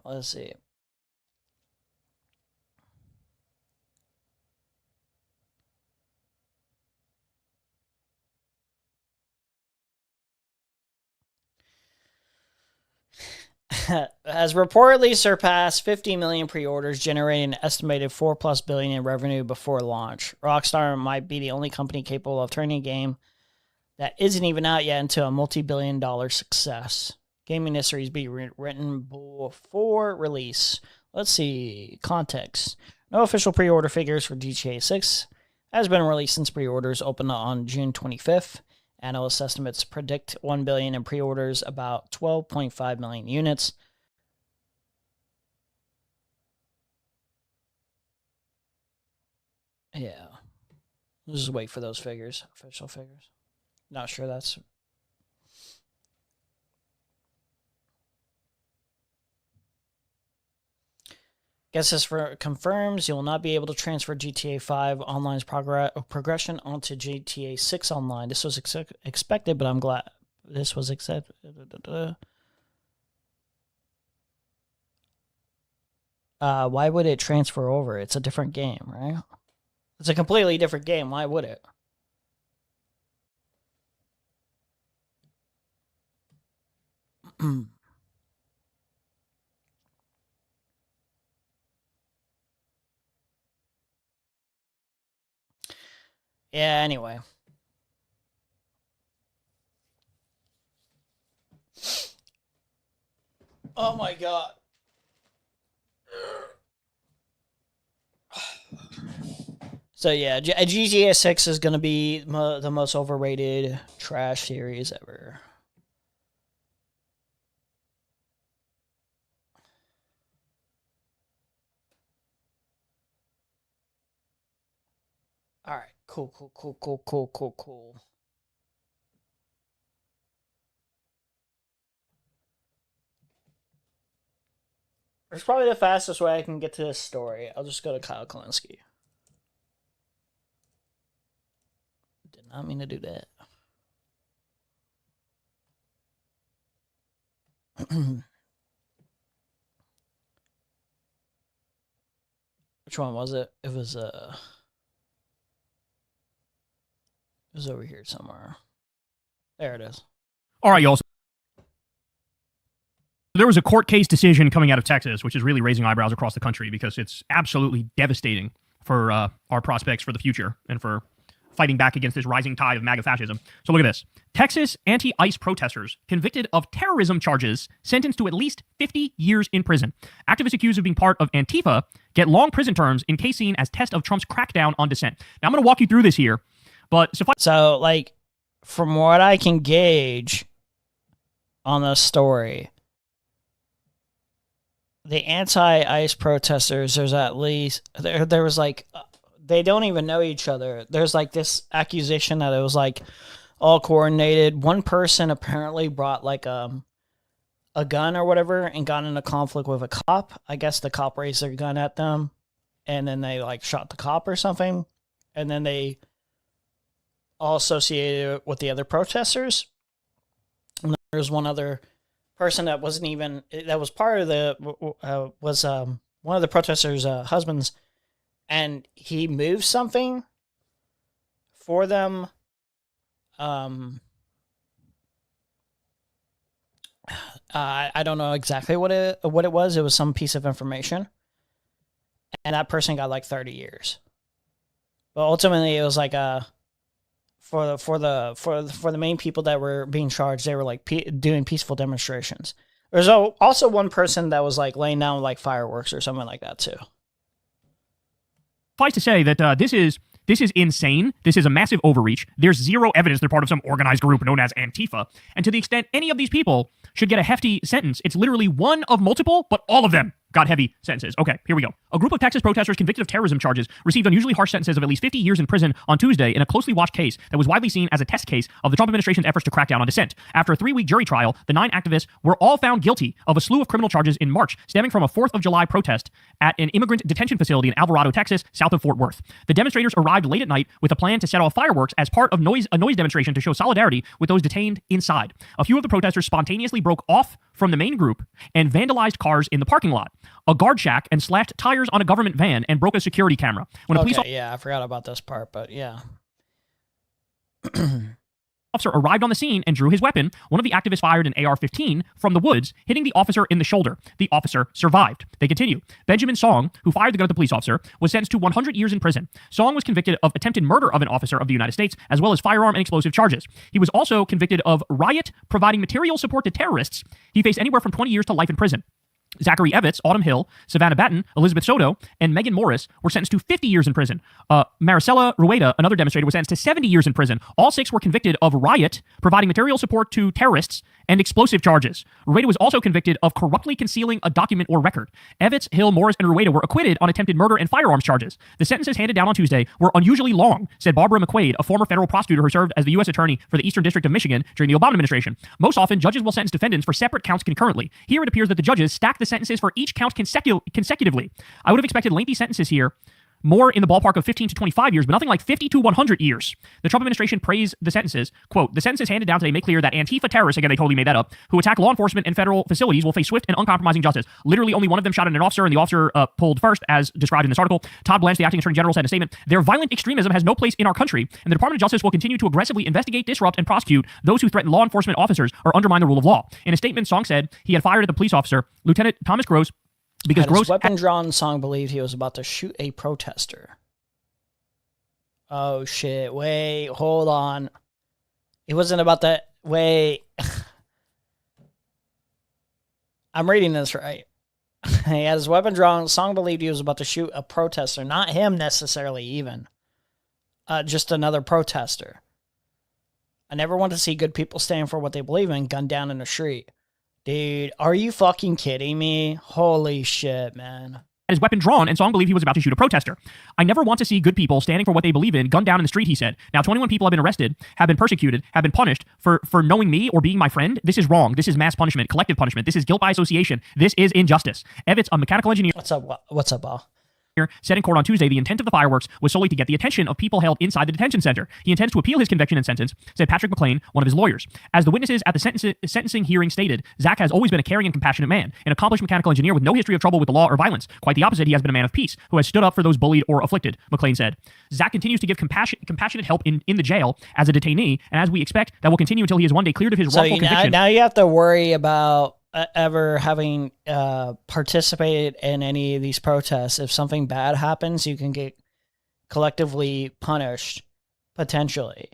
Let's see. Has reportedly surpassed 50 million pre-orders, generating an estimated 4+ billion in revenue before launch. Rockstar might be the only company capable of turning a game that isn't even out yet into a multi-billion-dollar success. Gaming history is being written before release. Let's see. Context. No official pre-order figures for GTA 6 has been released since pre-orders opened on June 25th. Analyst estimates predict 1 billion in pre-orders, about 12.5 million units. Yeah. Let's just wait for those figures, official figures. Not sure that's... Guess this confirms you will not be able to transfer GTA 5 Online's progression onto GTA 6 Online. This was expected, but I'm glad this was accepted. Why would it transfer over? It's a different game, right? It's a completely different game. Why would it? Yeah, anyway. Oh my god. So yeah, GTA 6 is going to be the most overrated trash series ever. All right, cool. It's probably the fastest way I can get to this story. I'll just go to Kyle Kalinske. Did not mean to do that. Which one was it? It was over here somewhere. There it is. All right, y'all. There was a court case decision coming out of Texas, which is really raising eyebrows across the country because it's absolutely devastating for our prospects for the future and for fighting back against this rising tide of MAGA fascism. So look at this. Texas anti-ICE protesters convicted of terrorism charges sentenced to at least 50 years in prison. Activists accused of being part of Antifa get long prison terms in case seen as test of Trump's crackdown on dissent. Now, I'm going to walk you through this here, but so, like, from what I can gauge on the story, the anti-ICE protesters, there's at least, there was like, they don't even know each other. There's like this accusation that it was like all coordinated. One person apparently brought like a gun or whatever and got in a conflict with a cop. I guess the cop raised their gun at them and then they like shot the cop or something. And then they all associated with the other protesters. And there's one other person that wasn't even, that was part of the, was one of the protesters' husbands, and he moved something for them. I don't know exactly what it was. It was some piece of information, and that person got like 30 years. But ultimately, it was like for the main people that were being charged, they were like doing peaceful demonstrations. There's also one person that was like laying down like fireworks or something like that too. Suffice to say that this is insane. This is a massive overreach. There's zero evidence they're part of some organized group known as Antifa. And to the extent any of these people should get a hefty sentence, it's literally one of multiple, but all of them got heavy sentences. Okay, here we go. A group of Texas protesters convicted of terrorism charges received unusually harsh sentences of at least 50 years in prison on Tuesday in a closely watched case that was widely seen as a test case of the Trump administration's efforts to crack down on dissent. After a 3-week jury trial, the 9 activists were all found guilty of a slew of criminal charges in March, stemming from a 4th of July protest at an immigrant detention facility in Alvarado, Texas, south of Fort Worth. The demonstrators arrived late at night with a plan to set off fireworks as part of a noise demonstration to show solidarity with those detained inside. A few of the protesters spontaneously broke off from the main group and vandalized cars in the parking lot, a guard shack, and slashed tires on a government van and broke a security camera. When a police yeah, I forgot about this part, but yeah. officer arrived on the scene and drew his weapon, one of the activists fired an AR-15 from the woods, hitting the officer in the shoulder. The officer survived. They continue. Benjamin Song, who fired the gun at the police officer, was sentenced to 100 years in prison. Song was convicted of attempted murder of an officer of the United States, as well as firearm and explosive charges. He was also convicted of riot, providing material support to terrorists. He faced anywhere from 20 years to life in prison. Zachary Evans, Autumn Hill, Savannah Batten, Elizabeth Soto, and Megan Morris were sentenced to 50 years in prison. Maricela Rueda, another demonstrator, was sentenced to 70 years in prison. All 6 were convicted of riot, providing material support to terrorists, and explosive charges. Rueda was also convicted of corruptly concealing a document or record. Evans, Hill, Morris, and Rueda were acquitted on attempted murder and firearms charges. The sentences handed down on Tuesday were unusually long, said Barbara McQuaid, a former federal prosecutor who served as the U.S. Attorney for the Eastern District of Michigan during the Obama administration. Most often, judges will sentence defendants for separate counts concurrently. Here, it appears that the judges stack the sentences for each count consecutively. I would have expected lengthy sentences here, more in the ballpark of 15 to 25 years, but nothing like 50 to 100 years. The Trump administration praised the sentences. Quote, the sentences handed down today make clear that Antifa terrorists, again, they totally made that up, who attack law enforcement and federal facilities will face swift and uncompromising justice. Literally, only one of them shot at an officer, and the officer pulled first, as described in this article. Todd Blanche, the acting attorney general, said in a statement, their violent extremism has no place in our country, and the Department of Justice will continue to aggressively investigate, disrupt, and prosecute those who threaten law enforcement officers or undermine the rule of law. In a statement, Song said he had fired at the police officer, Lieutenant Thomas Gross, because Had his Gross weapon drawn. Song believed he was about to shoot a protester. Oh shit, wait, hold on. He wasn't about that. Wait. I'm reading this right. He had his weapon drawn. Song believed he was about to shoot a protester. Not him necessarily, even. Just another protester. I never want to see good people stand for what they believe in gunned down in the street. Dude, are you fucking kidding me? Holy shit, man. His weapon drawn, and Song believed he was about to shoot a protester. I never want to see good people standing for what they believe in gunned down in the street, he said. Now, 21 people have been arrested, have been persecuted, have been punished for knowing me or being my friend. This is wrong. This is mass punishment, collective punishment. This is guilt by association. This is injustice. Evans, a mechanical engineer. What's up, Al? Said in court on Tuesday the intent of the fireworks was solely to get the attention of people held inside the detention center. He intends to appeal his conviction and sentence, said Patrick McLean, one of his lawyers. As the witnesses at the sentencing hearing stated, Zach has always been a caring and compassionate man, an accomplished mechanical engineer with no history of trouble with the law or violence. Quite the opposite, he has been a man of peace, who has stood up for those bullied or afflicted, McLean said. Zach continues to give compassionate help in the jail as a detainee, and as we expect, that will continue until he is one day cleared of his wrongful conviction. Now you have to worry about ever having participated in any of these protests. If something bad happens, you can get collectively punished, potentially,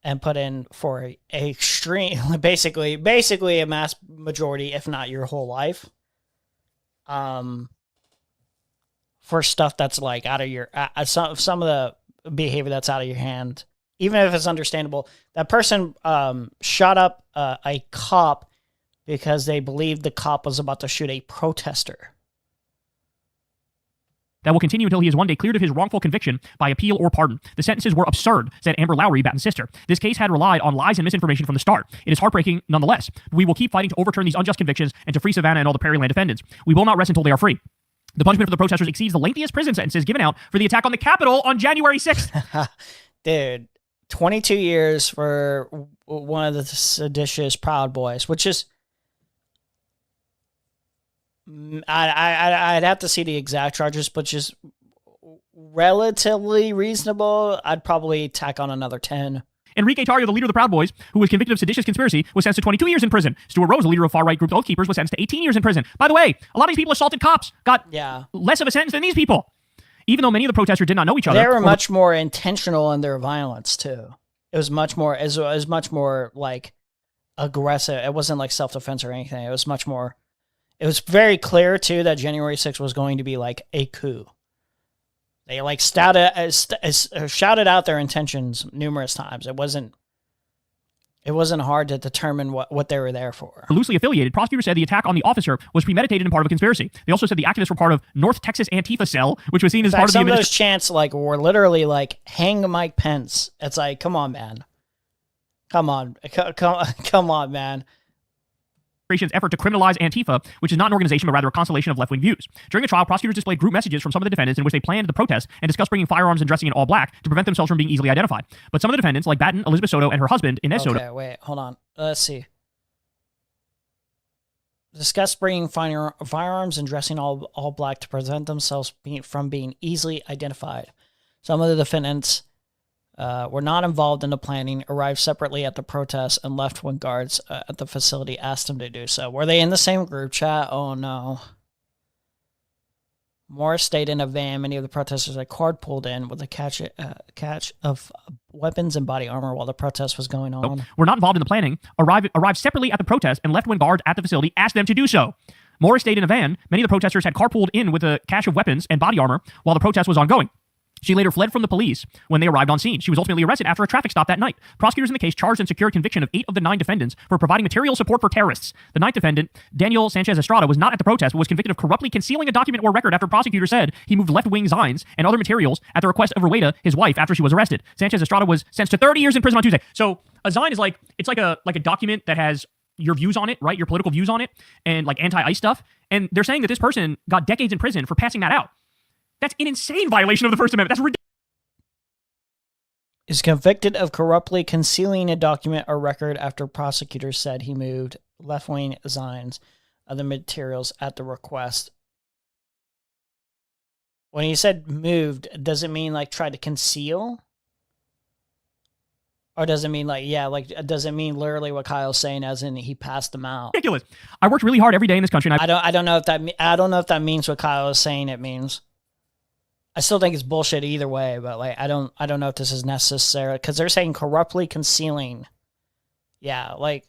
and put in for a extreme, basically a mass majority, if not your whole life, for stuff that's like out of your some of the behavior that's out of your hand, even if it's understandable. That person shot up a cop because they believed the cop was about to shoot a protester. That will continue until he is one day cleared of his wrongful conviction by appeal or pardon. The sentences were absurd, said Amber Lowry, Batten's sister. This case had relied on lies and misinformation from the start. It is heartbreaking nonetheless. We will keep fighting to overturn these unjust convictions and to free Savannah and all the Prairieland defendants. We will not rest until they are free. The punishment for the protesters exceeds the lengthiest prison sentences given out for the attack on the Capitol on January 6th. Dude, 22 years for one of the seditious Proud Boys, which is... I'd have to see the exact charges, but just relatively reasonable. I'd probably tack on another 10. Enrique Tarrio, the leader of the Proud Boys, who was convicted of seditious conspiracy, was sentenced to 22 years in prison. Stuart Rose, the leader of far-right group The Oath Keepers, was sentenced to 18 years in prison. By the way, a lot of these people assaulted cops got less of a sentence than these people, even though many of the protesters did not know each other. They were much more intentional in their violence, too. It was much more like aggressive. It wasn't like self-defense or anything. It was much more... It was very clear, too, that January 6th was going to be like a coup. They like shouted out their intentions numerous times. It wasn't hard to determine what they were there for. Loosely affiliated, prosecutors said the attack on the officer was premeditated and part of a conspiracy. They also said the activists were part of North Texas Antifa cell, which was seen as part of the some of those chants like were literally like hang Mike Pence. It's like, come on, man. Come on, man. Effort to criminalize Antifa, which is not an organization but rather a constellation of left-wing views. During the trial, prosecutors displayed group messages from some of the defendants in which they planned the protest and discussed bringing firearms and dressing in all black to prevent themselves from being easily identified. But some of the defendants, like Batten, Elizabeth Soto, and her husband, Inez Soto... Okay, wait, hold on. Let's see. Discussed bringing firearms and dressing all black to prevent themselves from being easily identified. Some of the defendants were not involved in the planning, arrived separately at the protest, and left when guards at the facility asked them to do so. Were they in the same group chat? Oh, no. Morris stayed in a van. Many of the protesters had carpooled in with a catch of weapons and body armor while the protest was going on. Were not involved in the planning, arrived separately at the protest, and left when guards at the facility asked them to do so. Morris stayed in a van. Many of the protesters had carpooled in with a cache of weapons and body armor while the protest was ongoing. She later fled from the police when they arrived on scene. She was ultimately arrested after a traffic stop that night. Prosecutors in the case charged and secured conviction of 8 of the 9 defendants for providing material support for terrorists. The 9th defendant, Daniel Sanchez Estrada, was not at the protest but was convicted of corruptly concealing a document or record after prosecutors said he moved left-wing signs and other materials at the request of Rueda, his wife, after she was arrested. Sanchez Estrada was sentenced to 30 years in prison on Tuesday. So a sign is like a document that has your views on it, right? Your political views on it, and like anti-ICE stuff. And they're saying that this person got decades in prison for passing that out. That's an insane violation of the First Amendment. That's ridiculous. Is convicted of corruptly concealing a document or record after prosecutors said he moved left-wing signs of the materials at the request. When he said moved, does it mean like tried to conceal? Or does it mean does it mean literally what Kyle's saying as in he passed them out? Ridiculous. I worked really hard every day in this country. And I don't know if that means what Kyle is saying it means. I still think it's bullshit either way, but like I don't know if this is necessary because they're saying corruptly concealing. Yeah, like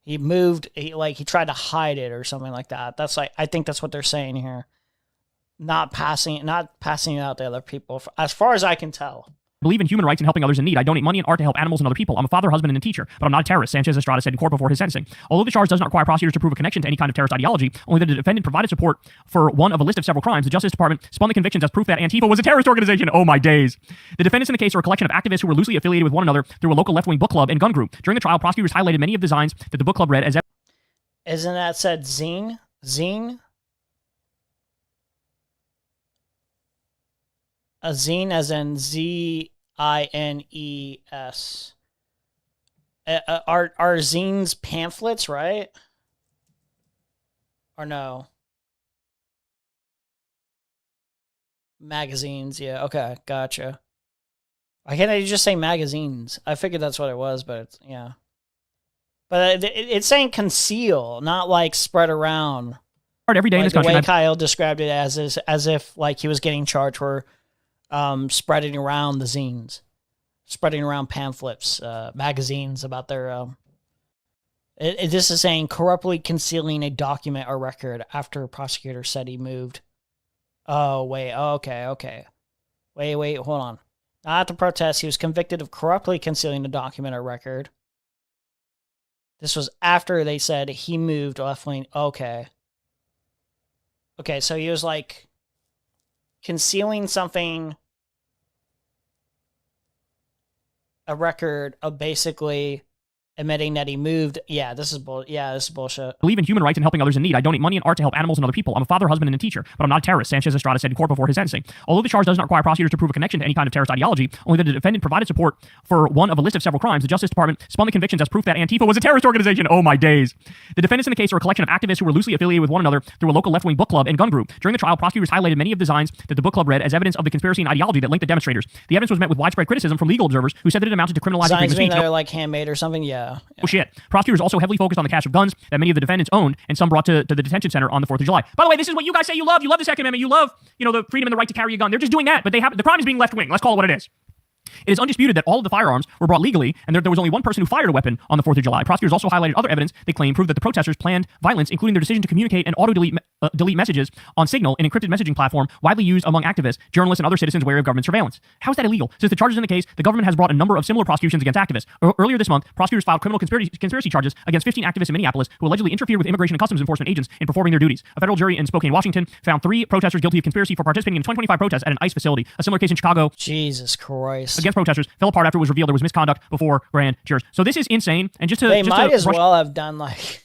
he moved, he tried to hide it or something like that. That's like I think that's what they're saying here. Not passing it out to other people, as far as I can tell. Believe in human rights and helping others in need. I donate money and art to help animals and other people. I'm a father, husband, and a teacher, but I'm not a terrorist, Sanchez Estrada said in court before his sentencing. Although the charge does not require prosecutors to prove a connection to any kind of terrorist ideology, only that the defendant provided support for one of a list of several crimes, the Justice Department spun the convictions as proof that Antifa was a terrorist organization. Oh my days. The defendants in the case are a collection of activists who were loosely affiliated with one another through a local left-wing book club and gun group. During the trial, prosecutors highlighted many of the designs that the book club read as... Isn't that said zine? Zine? A zine as in Z-I-N-E-S. Are zines pamphlets, right? Or no? Magazines, yeah. Okay, gotcha. Why can't I just say magazines? I figured that's what it was, but it's, yeah. But it's saying conceal, not like spread around. Every day in this country. The way Kyle described it as if like he was getting charged for spreading around the zines, spreading around pamphlets, magazines about their. This is saying corruptly concealing a document or record after a prosecutor said he moved. Oh wait, okay. Wait, hold on. Not at the protest. He was convicted of corruptly concealing a document or record. This was after they said he moved left-wing. Okay, so he was like concealing something, a record of basically admitting that he moved. Yeah, this is bullshit. Believe in human rights and helping others in need. I donate money and art to help animals and other people. I'm a father, husband, and a teacher, but I'm not a terrorist, Sanchez Estrada said in court before his sentencing. Although the charge does not require prosecutors to prove a connection to any kind of terrorist ideology, only that the defendant provided support for one of a list of several crimes, the Justice Department spun the convictions as proof that Antifa was a terrorist organization. Oh my days. The defendants in the case are a collection of activists who were loosely affiliated with one another through a local left-wing book club and gun group. During the trial, prosecutors highlighted many of the designs that the book club read as evidence of the conspiracy and ideology that linked the demonstrators. The evidence was met with widespread criticism from legal observers who said that it amounted to criminalizing freedom of speech. They're like handmade or something, yeah. Oh shit. Prosecutors also heavily focused on the cache of guns that many of the defendants owned and some brought to the detention center on the 4th of July. By the way, this is what you guys say you love. You love the Second Amendment. You love, the freedom and the right to carry a gun. They're just doing that, but the crime is being left-wing. Let's call it what it is. It is undisputed that all of the firearms were brought legally, and there was only one person who fired a weapon on the 4th of July. Prosecutors also highlighted other evidence they claim proved that the protesters planned violence, including their decision to communicate and auto-delete messages on Signal, an encrypted messaging platform widely used among activists, journalists, and other citizens wary of government surveillance. How is that illegal? Since the charges in the case, the government has brought a number of similar prosecutions against activists. Earlier this month, prosecutors filed criminal conspiracy charges against 15 activists in Minneapolis who allegedly interfered with immigration and customs enforcement agents in performing their duties. A federal jury in Spokane, Washington, found 3 protesters guilty of conspiracy for participating in a 2025 protest at an ICE facility. A similar case in Chicago Jesus Christ. against protesters fell apart after it was revealed there was misconduct before grand jurors. So this is insane. And just to They just might to as brush- well have done like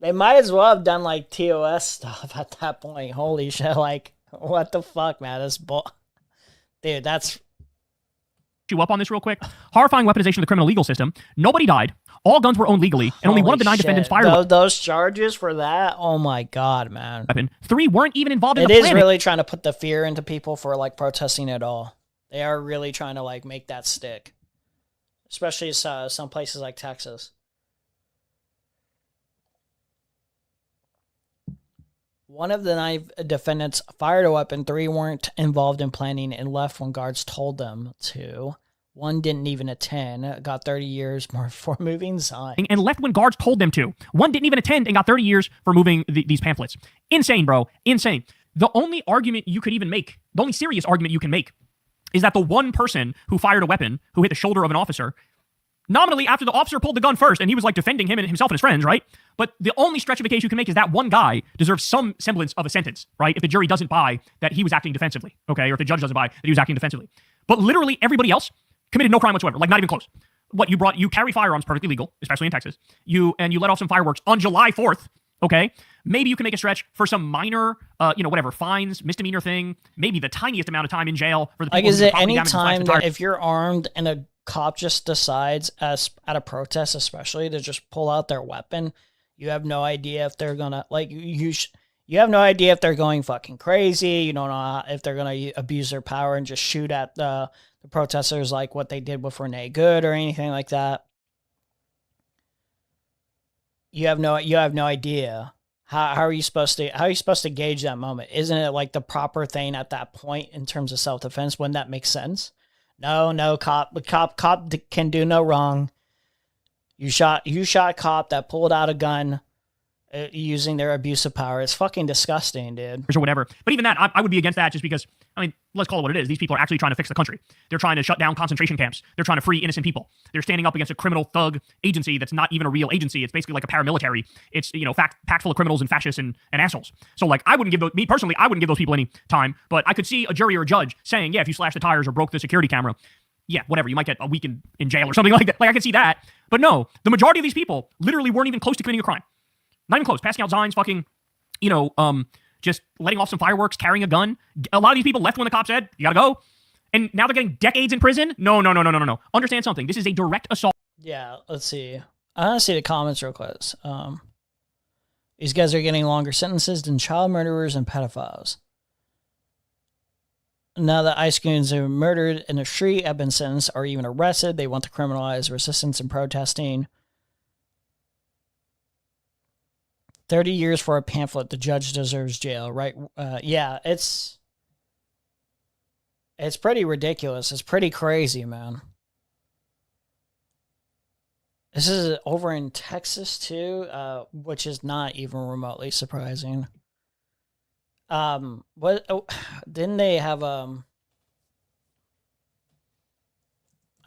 they might as well have done like TOS stuff at that point. Holy shit! Like, what the fuck, man? Dude, that's you up on this real quick. Horrifying weaponization of the criminal legal system. Nobody died. All guns were owned legally, and only one of the 9 holy defendants shit. fired a Those charges for that. Oh my god, man! weapon. 3 weren't even involved in It the is planning. really trying to put the fear into people for like protesting at all. They are really trying to like make that stick, especially some places like Texas. One of the 9 defendants fired a weapon. 3 weren't involved in planning and left when guards told them to. 1 didn't even attend, got 30 years more for moving signs. And left when guards told them to. 1 didn't even attend and got 30 years for moving these pamphlets. Insane, bro. Insane. The only argument you could even make, the only serious argument you can make, is that the one person who fired a weapon, who hit the shoulder of an officer, nominally after the officer pulled the gun first, and he was like defending him and himself and his friends, right? But the only stretch of the case you can make is that one guy deserves some semblance of a sentence, right? If the jury doesn't buy that he was acting defensively, okay? Or if the judge doesn't buy that he was acting defensively. But literally everybody else committed no crime whatsoever, like not even close. What, you carry firearms perfectly legal, especially in Texas. You let off some fireworks on July 4th, okay? Maybe you can make a stretch for some minor, whatever, fines, misdemeanor thing, maybe the tiniest amount of time in jail for the people Like, is who it property any damage and time slash that if you're armed and a cop just decides at a protest, especially, to just pull out their weapon, you have no idea if they're gonna like you have no idea if they're going fucking crazy. You don't know if they're gonna abuse their power and just shoot at the protesters like what they did with Renee Good or anything like that. You have no idea. How are you supposed to gauge that moment? Isn't it like the proper thing at that point in terms of self-defense? Wouldn't that make sense? No, cop can do no wrong. You shot a cop that pulled out a gun using their abuse of power. It's fucking disgusting, dude. or whatever. But even that, I would be against that just because, I mean, let's call it what it is. These people are actually trying to fix the country. They're trying to shut down concentration camps. They're trying to free innocent people. They're standing up against a criminal thug agency that's not even a real agency. It's basically like a paramilitary. It's, packed full of criminals and fascists and assholes. So, like, I wouldn't give those people any time, but I could see a jury or a judge saying, yeah, if you slashed the tires or broke the security camera, yeah, whatever, you might get a week in jail or something like that. Like, I could see that. But no, the majority of these people literally weren't even close to committing a crime. Not even close. Passing out signs, fucking, just letting off some fireworks, carrying a gun. A lot of these people left when the cops said, you gotta go. And now they're getting decades in prison? No. Understand something. This is a direct assault. Yeah, let's see. I want to see the comments real quick. These guys are getting longer sentences than child murderers and pedophiles. Now that ice goons are murdered in the street, have been sentenced or even arrested, they want to criminalize resistance and protesting. 30 years for a pamphlet. The judge deserves jail, right? Yeah, it's pretty ridiculous. It's pretty crazy, man. This is over in Texas too, which is not even remotely surprising. Didn't they have a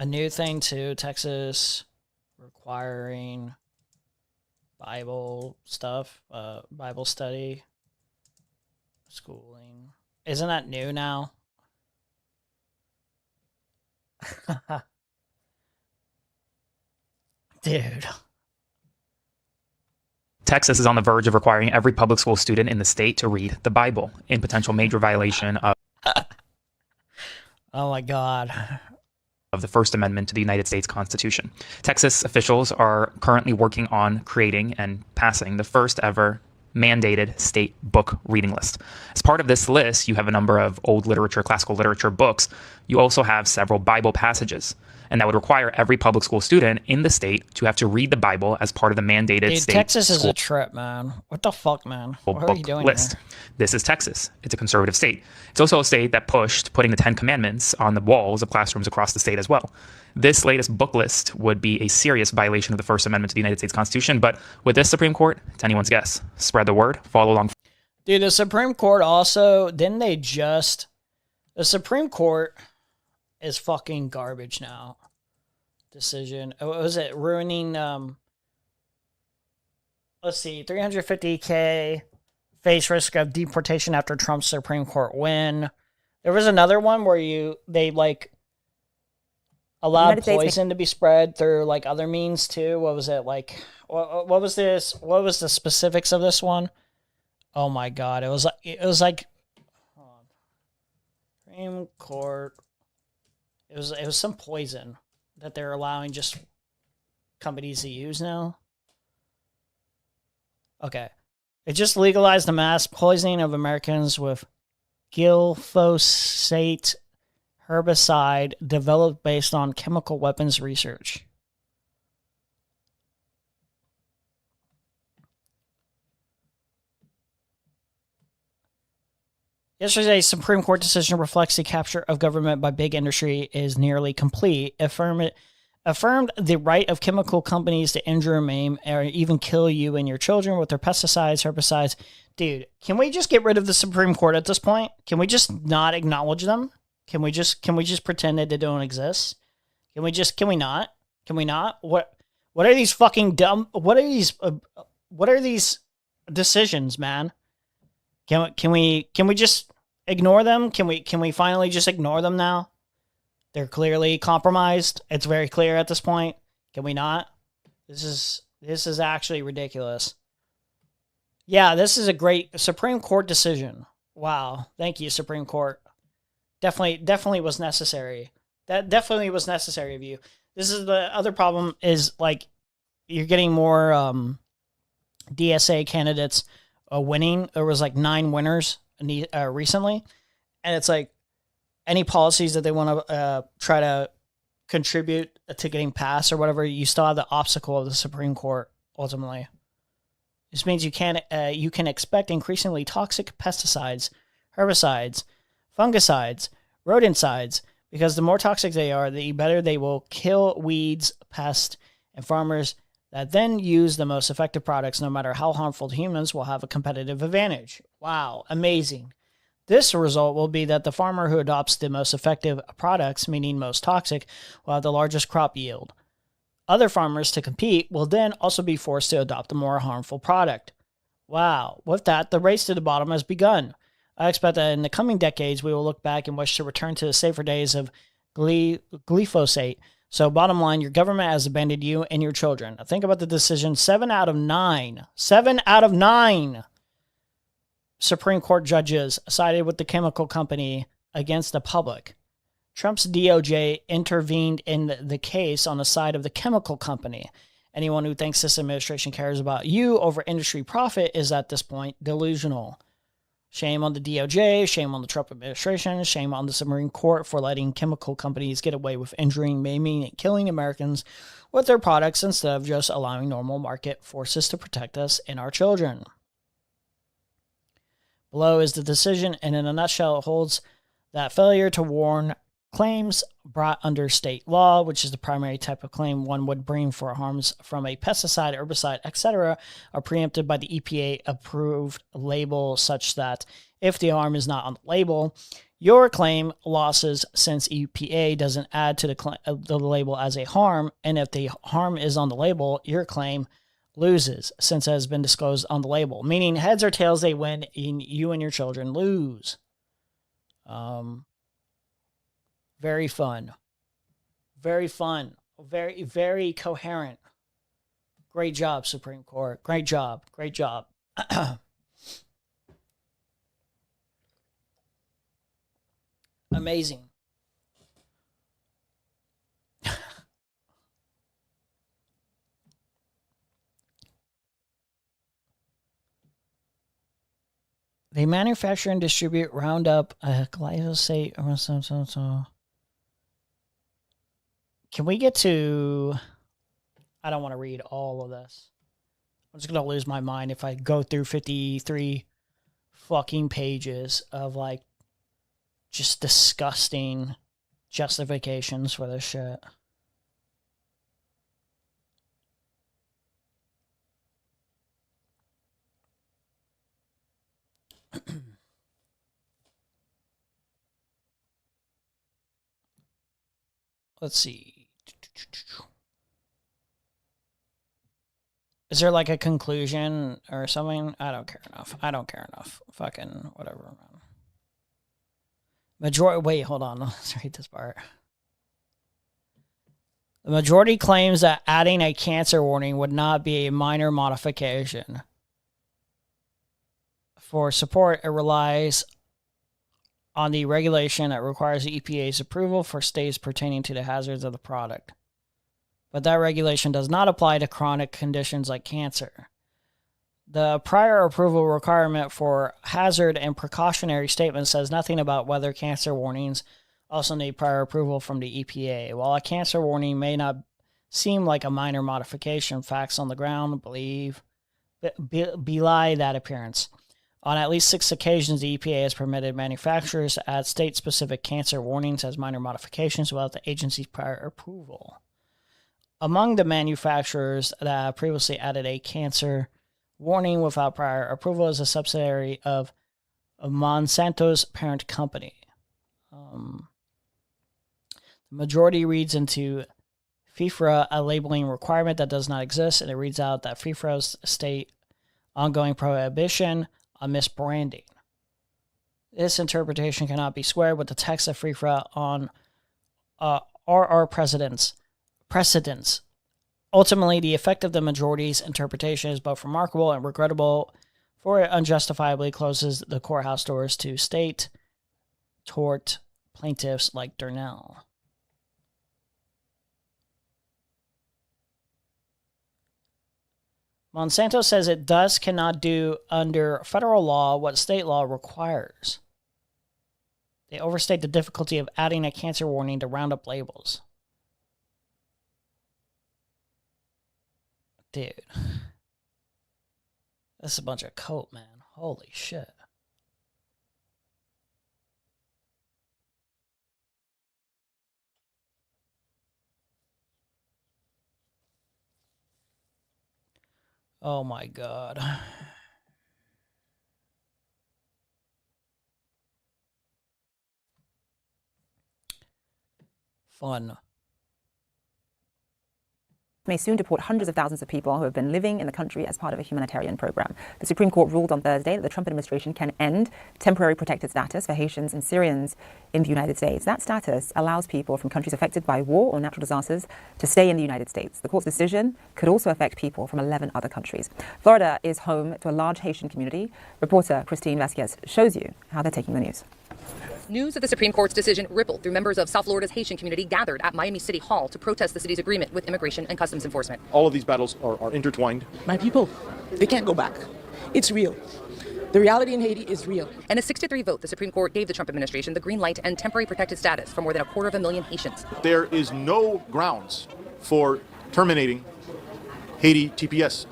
new thing too? Texas requiring Bible stuff, Bible study, schooling. Isn't that new now? Dude. Texas is on the verge of requiring every public school student in the state to read the Bible in potential major violation of Oh my God. the First Amendment to the United States Constitution. Texas officials are currently working on creating and passing the first ever mandated state book reading list. As part of this list, you have a number of old literature, classical literature books. You also have several Bible passages. and that would require every public school student in the state to have to read the Bible as part of the mandated Dude, state Texas is school a trip, man. What the fuck, man? What are book you doing list. here? This is Texas. It's a conservative state. It's also a state that pushed putting the 10 Commandments on the walls of classrooms across the state as well. This latest book list would be a serious violation of the First Amendment to the United States Constitution, but with this Supreme Court, it's anyone's guess. Spread the word, follow along. Dude, the Supreme Court also, didn't they just... The Supreme Court is fucking garbage now. Decision. Was it ruining, let's see, 350K face risk of deportation after Trump's Supreme Court win. There was another one where they like allowed poison to be spread through like other means too. What was it like? What was this? What was the specifics of this one? Oh my God. It was like, hold on. Supreme Court. It was some poison that they're allowing just companies to use now. Okay. It just legalized the mass poisoning of Americans with glyphosate herbicide developed based on chemical weapons research. Yesterday's Supreme Court decision reflects the capture of government by big industry is nearly complete. Affirmed the right of chemical companies to injure, maim, or even kill you and your children with their pesticides, herbicides. Dude, can we just get rid of the Supreme Court at this point? Can we just not acknowledge them? Can we just pretend that they don't exist? Can we not? Can we not? What are these fucking dumb? What are these decisions, man? Can we just ignore them? Can we finally just ignore them now? They're clearly compromised. It's very clear at this point. Can we not? This is actually ridiculous. Yeah, this is a great Supreme Court decision. Wow. Thank you, Supreme Court. Definitely was necessary. That definitely was necessary of you. This is the other problem is like you're getting more DSA candidates winning. There was like 9 winners recently. And it's like any policies that they want to try to contribute to getting passed or whatever, you still have the obstacle of the Supreme Court ultimately. This means you can expect increasingly toxic pesticides, herbicides, fungicides, rodenticides, because the more toxic they are, the better they will kill weeds, pests, and farmers that then use the most effective products, no matter how harmful to humans, will have a competitive advantage. Wow, amazing. This result will be that the farmer who adopts the most effective products, meaning most toxic, will have the largest crop yield. Other farmers to compete will then also be forced to adopt a more harmful product. Wow, with that, the race to the bottom has begun. I expect that in the coming decades, we will look back and wish to return to the safer days of glyphosate. So bottom line, your government has abandoned you and your children. Now think about the decision. 7 out of 9 Supreme Court judges sided with the chemical company against the public. Trump's DOJ intervened in the case on the side of the chemical company. Anyone who thinks this administration cares about you over industry profit is at this point delusional. Shame on the DOJ, shame on the Trump administration, shame on the Supreme Court for letting chemical companies get away with injuring, maiming, and killing Americans with their products instead of just allowing normal market forces to protect us and our children. Below is the decision, and in a nutshell, it holds that failure to warn claims brought under state law, which is the primary type of claim one would bring for harms from a pesticide, herbicide, etc., are preempted by the EPA-approved label such that if the harm is not on the label, your claim losses since EPA doesn't add to the label as a harm, and if the harm is on the label, your claim loses since it has been disclosed on the label. Meaning heads or tails, they win, and you and your children lose. Very fun. Very fun. Very, very coherent. Great job, Supreme Court. Great job. Great job. Amazing. They manufacture and distribute Roundup, glyphosate, Can we get to... I don't want to read all of this. I'm just going to lose my mind if I go through 53 fucking pages of, like, just disgusting justifications for this shit. Let's see. Is there like a conclusion or something? I don't care enough. I don't care enough. Fucking whatever, man. Wait, hold on. Let's read this part. The majority claims that adding a cancer warning would not be a minor modification. For support, it relies on the regulation that requires the EPA's approval for states pertaining to the hazards of the product. But that regulation does not apply to chronic conditions like cancer. The prior approval requirement for hazard and precautionary statements says nothing about whether cancer warnings also need prior approval from the EPA. While a cancer warning may not seem like a minor modification, facts on the ground belie that appearance. On at least 6 occasions, the EPA has permitted manufacturers to add state-specific cancer warnings as minor modifications without the agency's prior approval. Among the manufacturers that have previously added a cancer warning without prior approval is a subsidiary of Monsanto's parent company. The majority reads into FIFRA a labeling requirement that does not exist, and it reads out that FIFRA's state ongoing prohibition on misbranding. This interpretation cannot be squared with the text of FIFRA on RR precedents. Ultimately, the effect of the majority's interpretation is both remarkable and regrettable, for it unjustifiably closes the courthouse doors to state tort plaintiffs like Durnell. Monsanto says it thus cannot do under federal law what state law requires. They overstate the difficulty of adding a cancer warning to Roundup labels. Dude. This is a bunch of coke, man. Holy shit. Oh my god. Fun. May soon deport hundreds of thousands of people who have been living in the country as part of a humanitarian program. The Supreme Court ruled on Thursday that the Trump administration can end temporary protected status for Haitians and Syrians in the United States. That status allows people from countries affected by war or natural disasters to stay in the United States. The court's decision could also affect people from 11 other countries. Florida is home to a large Haitian community. Reporter Christine Vasquez shows you how they're taking the news. News of the Supreme Court's decision rippled through members of South Florida's Haitian community gathered at Miami City Hall to protest the city's agreement with Immigration and Customs Enforcement. All of these battles are intertwined. My people, they can't go back. It's real. The reality in Haiti is real. In a 6-3 vote, the Supreme Court gave the Trump administration the green light and temporary protected status for more than 250,000 Haitians. There is no grounds for terminating Haiti TPS.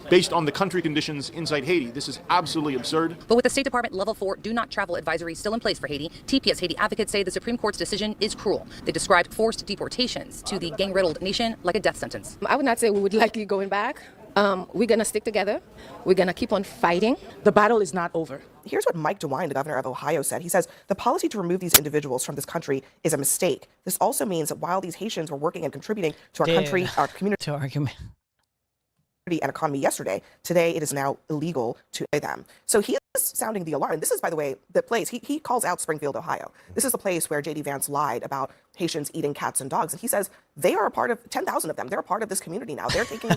Based on the country conditions inside Haiti, this is absolutely absurd. But with the State Department Level 4 do not travel advisory still in place for Haiti, TPS Haiti advocates say the Supreme Court's decision is cruel. They described forced deportations to the gang-riddled nation like a death sentence. I would not say we would likely going back. We're going to stick together. We're going to keep on fighting. The battle is not over. Here's what Mike DeWine, the governor of Ohio, said. He says the policy to remove these individuals from this country is a mistake. This also means that while these Haitians were working and contributing to our country, our community, to argument. And economy yesterday, today it is now illegal to pay them. So he is sounding the alarm. And this is, by the way, the place, he calls out Springfield, Ohio. This is the place where J.D. Vance lied about Haitians eating cats and dogs. And he says they are a part of 10,000 of them. They're a part of this community now. They're taking...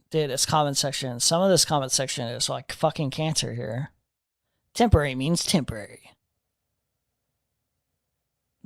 Dude, it's comment section. Some of this comment section is like fucking cancer here. Temporary means temporary.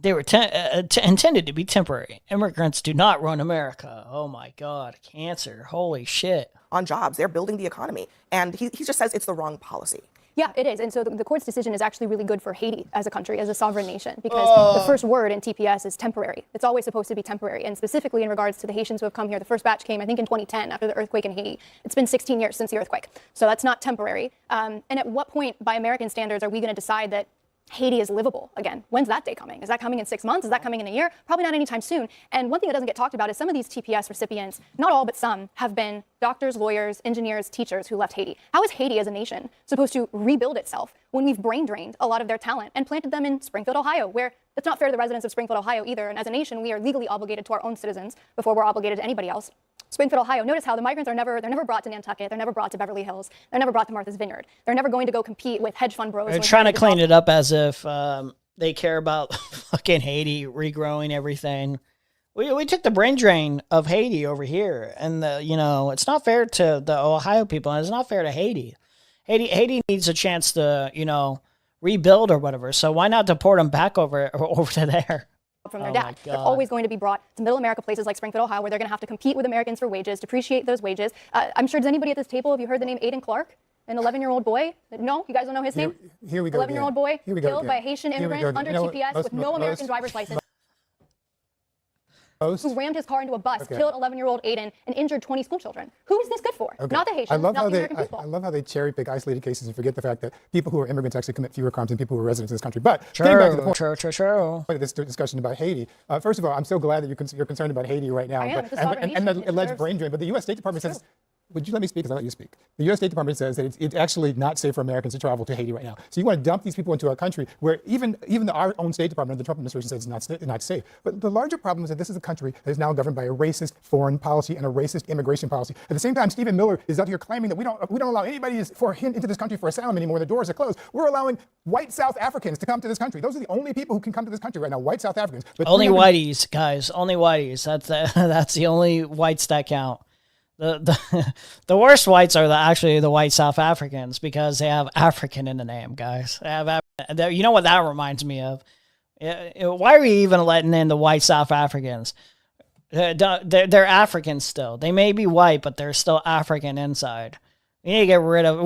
They were intended to be temporary. Immigrants do not run America. Oh my God, cancer. Holy shit. On jobs, they're building the economy. And he just says it's the wrong policy. Yeah, it is. And so the court's decision is actually really good for Haiti as a country, as a sovereign nation, because the first word in TPS is temporary. It's always supposed to be temporary. And specifically in regards to the Haitians who have come here, the first batch came, I think, in 2010 after the earthquake in Haiti. It's been 16 years since the earthquake. So that's not temporary. And at what point, by American standards, are we going to decide that Haiti is livable again? When's that day coming? Is that coming in 6 months? Is that coming in a year? Probably not anytime soon. And one thing that doesn't get talked about is some of these TPS recipients, not all but some, have been doctors, lawyers, engineers, teachers who left Haiti. How is Haiti as a nation supposed to rebuild itself when we've brain drained a lot of their talent and planted them in Springfield, Ohio, where it's not fair to the residents of Springfield, Ohio either. And as a nation, we are legally obligated to our own citizens before we're obligated to anybody else. Springfield, Ohio, notice how the migrants are never brought to Nantucket, they're never brought to Beverly Hills, they're never brought to Martha's Vineyard. They're never going to go compete with hedge fund bros. They're trying to clean it up as if they care about fucking Haiti regrowing everything. We took the brain drain of Haiti over here, and it's not fair to the Ohio people, and it's not fair to Haiti. Haiti needs a chance to rebuild or whatever. So why not deport them back over to there? From their dad. They're always going to be brought to middle America, places like Springfield, Ohio, where they're going to have to compete with Americans for wages, depreciate those wages. I'm sure, does anybody at this table, have you heard the name Aiden Clark? An 11-year-old boy? No? You guys don't know his name? Here we go. 11-year-old boy Here we go killed by a Haitian immigrant under TPS with no American driver's license. Who rammed his car into a bus, killed 11-year-old Aiden, and injured 20 school children. Who is this good for? Not the Haitians, not the American people. I love how they cherry pick isolated cases and forget the fact that people who are immigrants actually commit fewer crimes than people who are residents of this country. But getting back to the point of this discussion about Haiti, first of all, I'm so glad that you're concerned about Haiti right now. And the alleged brain drain. But the U.S. State Department says, would you let me speak? Because I let you speak. The U.S. State Department says that it's actually not safe for Americans to travel to Haiti right now. So you want to dump these people into a country where even our own State Department, the Trump administration, says it's not safe. But the larger problem is that this is a country that is now governed by a racist foreign policy and a racist immigration policy. At the same time, Stephen Miller is out here claiming that we don't allow anybody into this country for asylum anymore. The doors are closed. We're allowing white South Africans to come to this country. Those are the only people who can come to this country right now. White South Africans. But only whiteys, guys. Only whiteys. That's the only whites that count. The worst whites are actually the white South Africans because they have African in the name, guys. They have you know what that reminds me of? Why are we even letting in the white South Africans? They're Africans still. They may be white, but they're still African inside. We need to get rid of.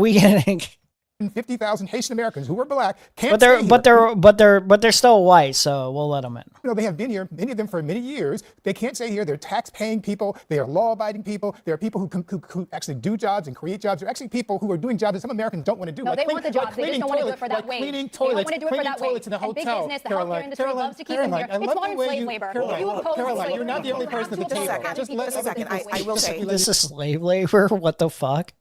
50,000 Haitian Americans who are black but they're still white, so we'll let them in. They have been here, many of them for many years. They can't stay here. They're tax-paying people. They are law-abiding people. There are people who actually do jobs and create jobs. There are actually people who are doing jobs that some Americans don't want to do. No, they want the jobs. They just don't want to do it for that wage. Cleaning toilets. They don't want to do it for that wage. In a hotel. Big business, the healthcare industry loves to keep them here. It's modern slave labor. Caroline, you're not the only person at the table. Just a second. I will say. This is slave labor? What the fuck?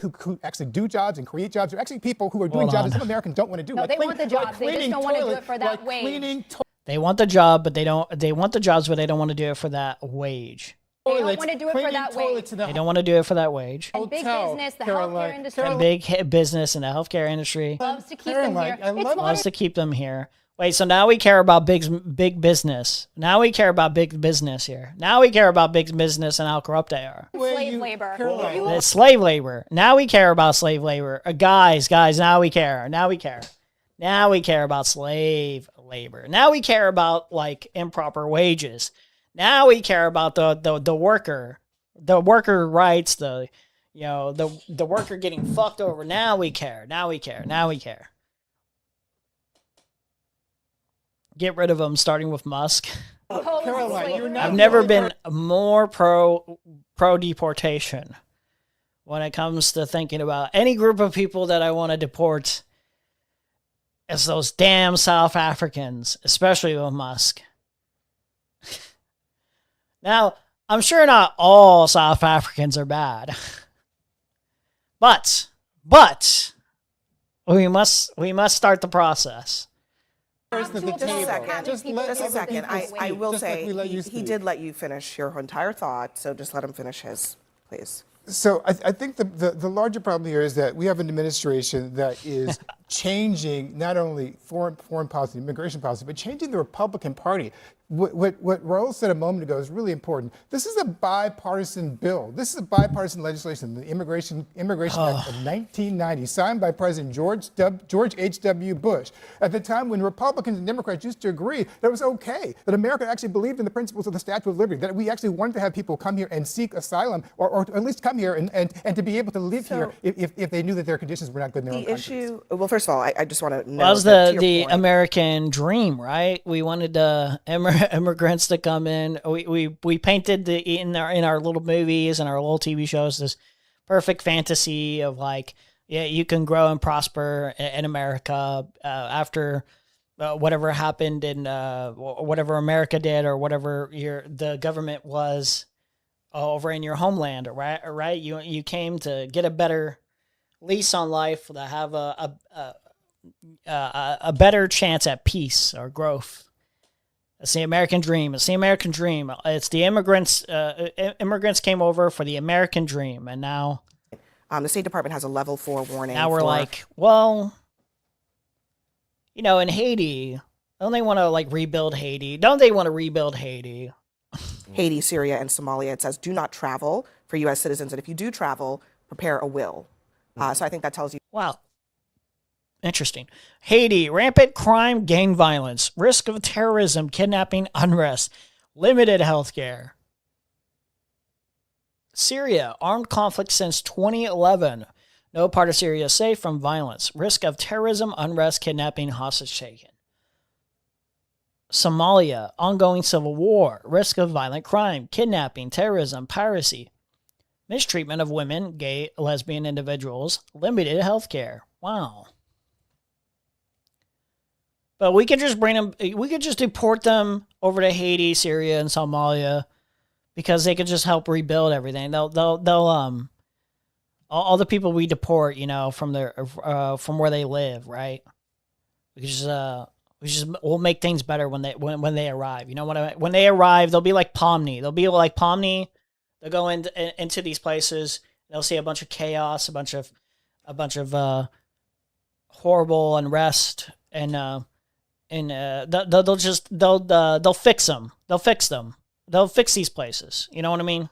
Who actually do jobs and create jobs. There are actually people who are doing jobs that some Americans don't want to do. No, they want the jobs. They just don't want to do it for that wage. They want the job, but they want the jobs, but they don't want to do it for that wage. They don't want to do it for that wage. They don't want to do it for that wage. And big business, the healthcare industry. And big business and the healthcare industry loves to keep them here. Loves to keep them here. Wait, so now we care about big business. Now we care about big business here. Now we care about big business and how corrupt they are. Slave labor. It's slave labor. Now we care about slave labor. Guys, now we care. Now we care. Now we care about slave labor. Now we care about improper wages. Now we care about the worker rights, the worker getting fucked over. Now we care. Now we care. Get rid of them, starting with Musk. Caroline, I've never been more pro deportation when it comes to thinking about any group of people that I want to deport as those damn South Africans, especially with Musk. Now, I'm sure not all South Africans are bad. But we must start the process. Just a second. I will say he did let you finish your entire thought, so just let him finish his, please. So I think the larger problem here is that we have an administration that is changing not only foreign policy, immigration policy, but changing the Republican Party. what Raul said a moment ago is really important. This is a bipartisan bill. This is a bipartisan legislation, the Immigration Act of 1990, signed by President George H.W. Bush, at the time when Republicans and Democrats used to agree that it was okay, that America actually believed in the principles of the Statue of Liberty, that we actually wanted to have people come here and seek asylum, or at least come here and to be able to live here if they knew that their conditions were not good in their own countries. Issue, well, first of all, I just want to know. That was the American dream, right? We wanted immigrants to come in. We painted in our little movies and our little TV shows this perfect fantasy of like, yeah, you can grow and prosper in America after whatever happened in whatever America did or whatever the government was over in your homeland, right? You came to get a better lease on life, to have a better chance at peace or growth. It's the American dream. It's the American dream. It's the immigrants. Immigrants came over for the American dream, and now the State Department has a level 4 warning. Now we're like, well, in Haiti, don't they want to like rebuild Haiti? Don't they want to rebuild Haiti? Haiti, Syria, and Somalia. It says do not travel for U.S. citizens, and if you do travel, prepare a will. So I think that tells you. Wow. Interesting. Haiti, rampant crime, gang violence, risk of terrorism, kidnapping, unrest, limited health care. Syria, armed conflict since 2011. No part of Syria is safe from violence. Risk of terrorism, unrest, kidnapping, hostage taken. Somalia, ongoing civil war, risk of violent crime, kidnapping, terrorism, piracy, mistreatment of women, gay, lesbian individuals, limited health care. Wow. But we could just bring them, we could just deport them over to Haiti, Syria, and Somalia because they could just help rebuild everything. They'll all the people we deport, from where they live, right? We'll make things better when they arrive. When they arrive, they'll be like Pomni. They'll go into these places. They'll see a bunch of chaos, a bunch of horrible unrest, and they'll fix them. They'll fix these places. You know what I mean?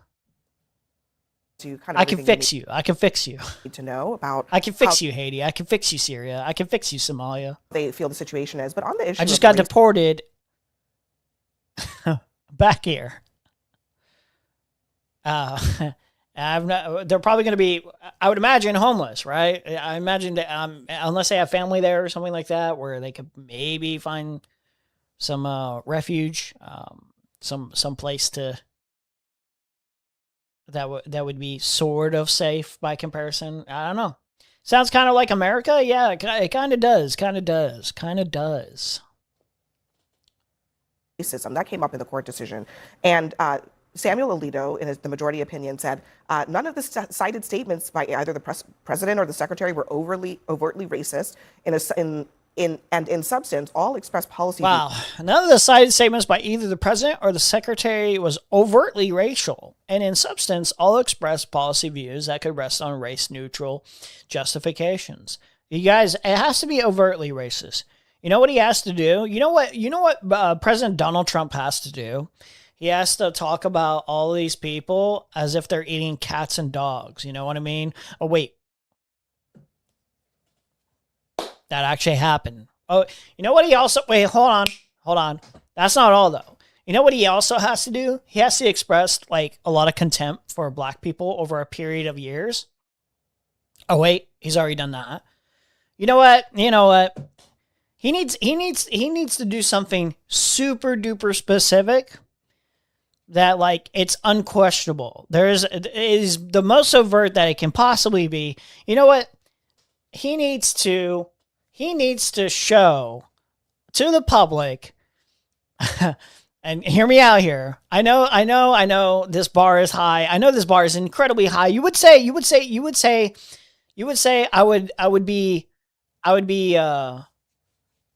I can fix you. I can fix you. Need to know about. I can fix you, Haiti. I can fix you, Syria. I can fix you, Somalia. They feel the situation is, but on the issue, I just got deported back here. They're probably going to be, I would imagine, homeless, right? I imagine that unless they have family there or something like that, where they could maybe find some refuge, some place that would be sort of safe by comparison. I don't know. Sounds kind of like America. Yeah, it kind of does. Racism that came up in the court decision, and Samuel Alito, in the majority opinion, said none of the cited statements by either the president or the secretary were overtly racist. In substance, all expressed policy. Wow, none of the cited statements by either the president or the secretary was overtly racial, and in substance, all expressed policy views that could rest on race-neutral justifications. You guys, it has to be overtly racist. You know what he has to do? You know what President Donald Trump has to do? He has to talk about all these people as if they're eating cats and dogs. You know what I mean? Oh, wait. That actually happened. Oh, you know what he also... Wait, hold on. That's not all, though. You know what he also has to do? He has to express, like, a lot of contempt for black people over a period of years. Oh, wait. He's already done that. You know what? He needs to do something super duper specific that, like, it's unquestionable. It is the most overt that it can possibly be. You know what? He needs to show to the public, and hear me out here. I know this bar is high. I know this bar is incredibly high. You would say I would be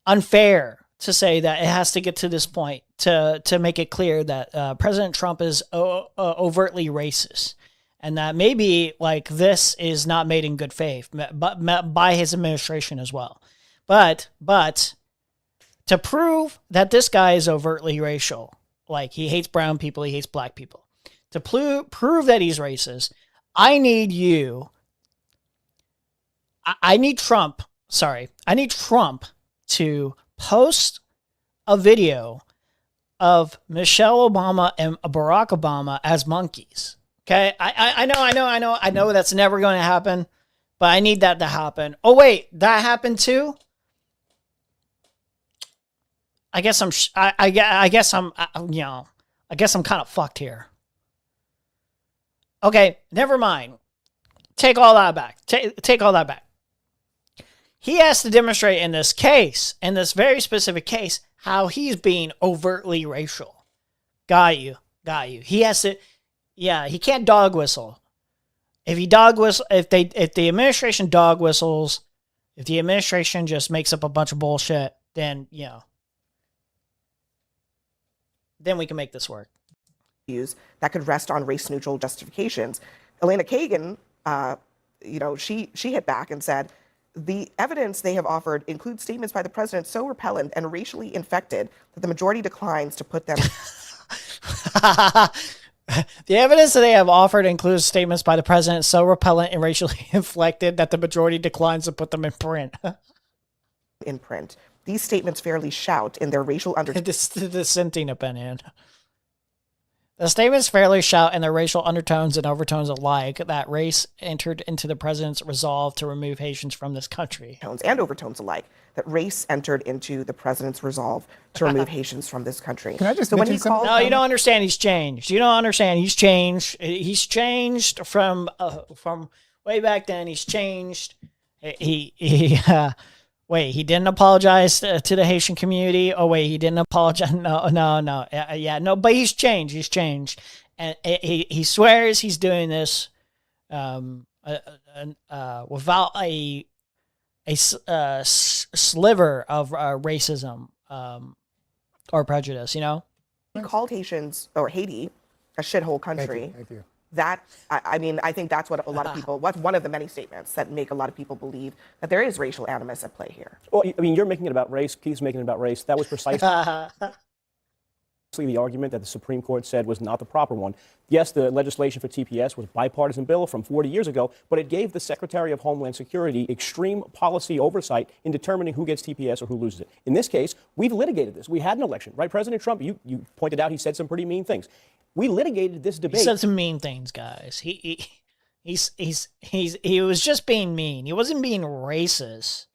unfair to say that it has to get to this point to make it clear that President Trump is overtly racist. And that maybe, like, this is not made in good faith, but by his administration as well. But to prove that this guy is overtly racial, like he hates brown people, he hates black people, to prove that he's racist, I need Trump to post a video of Michelle Obama and Barack Obama as monkeys. Okay, I know that's never going to happen, but I need that to happen. Oh wait, that happened too. I guess I'm kind of fucked here. Okay, never mind. Take all that back. Take all that back. He has to demonstrate in this case, in this very specific case, how he's being overtly racial. Got you. He has to. Yeah, he can't dog whistle. If the administration dog whistles, if the administration just makes up a bunch of bullshit, then then we can make this work. That could rest on race-neutral justifications. Elena Kagan, she hit back and said, the evidence they have offered includes statements by the president so repellent and racially infected that the majority declines to put them. The evidence that they have offered includes statements by the president so repellent and racially inflected that the majority declines to put them in print. In print. These statements fairly shout in their racial undertones. The dissenting opinion. The statements fairly shout in their racial undertones and overtones alike that race entered into the president's resolve to remove Haitians from this country. And overtones alike that race entered into the president's resolve to remove Haitians from this country. Can I just mention something? No, you don't understand. He's changed. You don't understand. He's changed. He's changed from way back then. He's changed. Wait, he didn't apologize to the Haitian community. Oh, wait, he didn't apologize. No, but he's changed. He's changed. And he swears he's doing this without a sliver of racism or prejudice, He called Haitians, or Haiti, a shithole country. Thank you. That, I think that's what a lot of people, what's one of the many statements that make a lot of people believe that there is racial animus at play here. Well, you're making it about race. Keith's making it about race. That was precisely the argument that the Supreme Court said was not the proper one. Yes, the legislation for TPS was a bipartisan bill from 40 years ago, but it gave the Secretary of Homeland Security extreme policy oversight in determining who gets TPS or who loses it. In this case, we've litigated this. We had an election, right? President Trump, you pointed out he said some pretty mean things. We litigated this debate. He said some mean things, guys. He was just being mean. He wasn't being racist.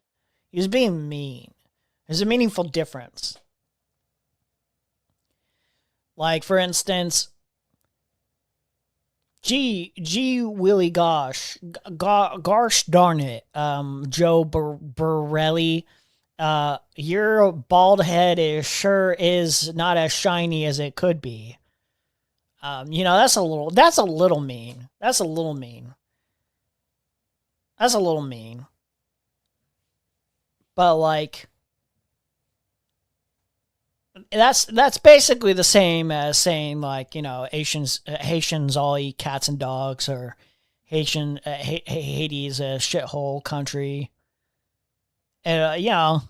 He was being mean. There's a meaningful difference. Like, for instance, Willie gosh darn it, Joe Borelli, your bald head sure is not as shiny as it could be. That's a little mean. That's a little mean. But like, that's basically the same as saying like, Haitians all eat cats and dogs, or Haiti's a shithole country. And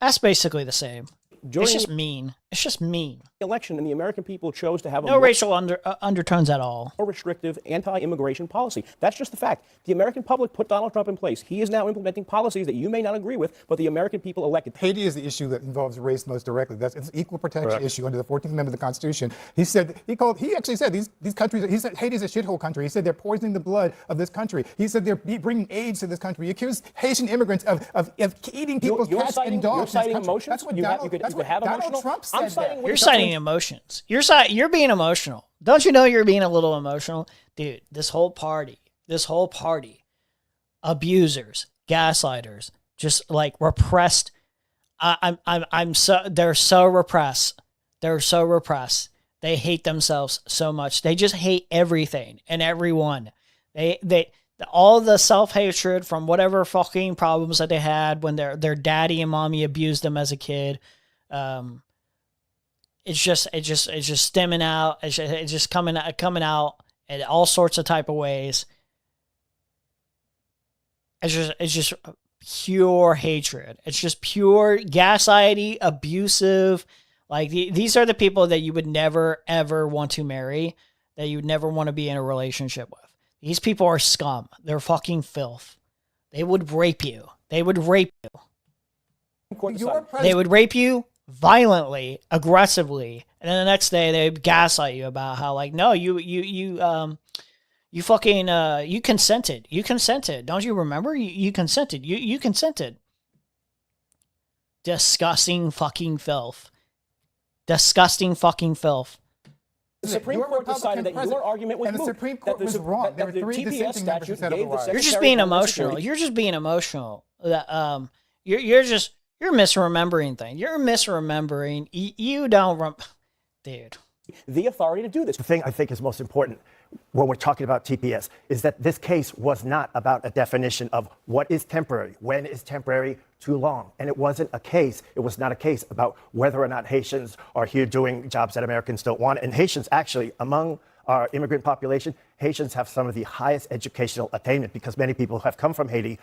that's basically the same. It's just mean. It's just mean. Election, and the American people chose to have no racial undertones at all. More restrictive anti-immigration policy. That's just the fact. The American public put Donald Trump in place. He is now implementing policies that you may not agree with, but the American people elected. Haiti is the issue that involves race most directly. It's an equal protection issue under the 14th Amendment of the Constitution. He actually said these countries. He said Haiti's a shithole country. He said they're poisoning the blood of this country. He said they're bringing AIDS to this country. He accused Haitian immigrants of eating people's cats and dogs. You're citing emotions. That's what Donald Trump said. You're citing emotions. You're being emotional. Don't you know you're being a little emotional? Dude, this whole party, abusers, gaslighters, just like repressed. They're so repressed. They hate themselves so much. They just hate everything and everyone. All the self-hatred from whatever fucking problems that they had when their daddy and mommy abused them as a kid. It's just stemming out. It's just coming out in all sorts of type of ways. It's just pure hatred. It's just pure gaslighty, abusive. Like these are the people that you would never ever want to marry, that you would never want to be in a relationship with. These people are scum. They're fucking filth. They would rape you. They would rape you. They would rape you violently, aggressively, and then the next day they gaslight you about how like, no, you fucking you consented. You consented. Don't you remember? You consented. You consented. Disgusting fucking filth. Disgusting fucking filth. The Supreme Court decided that your argument was and the moot, Supreme Court that was wrong. There were three TPS dissenting members who statute said gave the otherwise. You're just Secretary being of Homeland emotional. Security- You're just being emotional. You're misremembering things. You're misremembering. You don't dude. The authority to do this. The thing I think is most important when we're talking about TPS is that this case was not about a definition of what is temporary, when is temporary too long. And it was not a case about whether or not Haitians are here doing jobs that Americans don't want. And Haitians actually, among our immigrant population, Haitians have some of the highest educational attainment because many people who have come from Haiti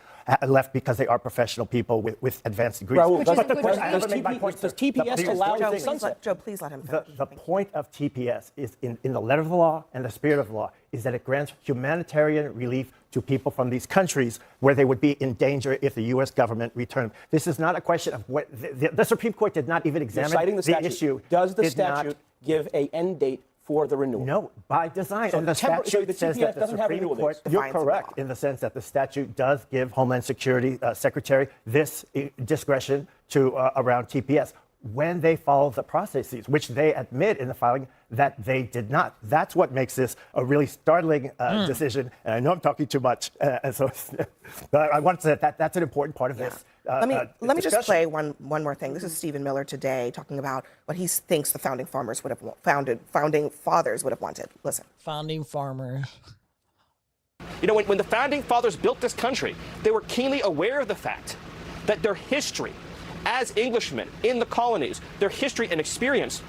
left because they are professional people with advanced degrees. Raul, does TPS allow the sunset? Joe, please let him finish. The point of TPS is in the letter of the law and the spirit of the law is that it grants humanitarian relief to people from these countries where they would be in danger if the U.S. government returned. This is not a question of what the Supreme Court did not even examine You're citing the statute. Issue. Does the statute give an end date for the renewal? No, by design. So and the statute says that the Supreme Court, you're correct in the sense that the statute does give Homeland Security Secretary this discretion to around TPS when they follow the processes, which they admit in the filing that they did not. That's what makes this a really startling decision. And I know I'm talking too much, and so I want to say that that's an important part of this. Let me just play one more thing. This is Stephen Miller today talking about what he thinks the founding fathers would have wanted. Listen. Founding farmers. You know, when the founding fathers built this country, they were keenly aware of the fact that their history as Englishmen in the colonies, their history and experience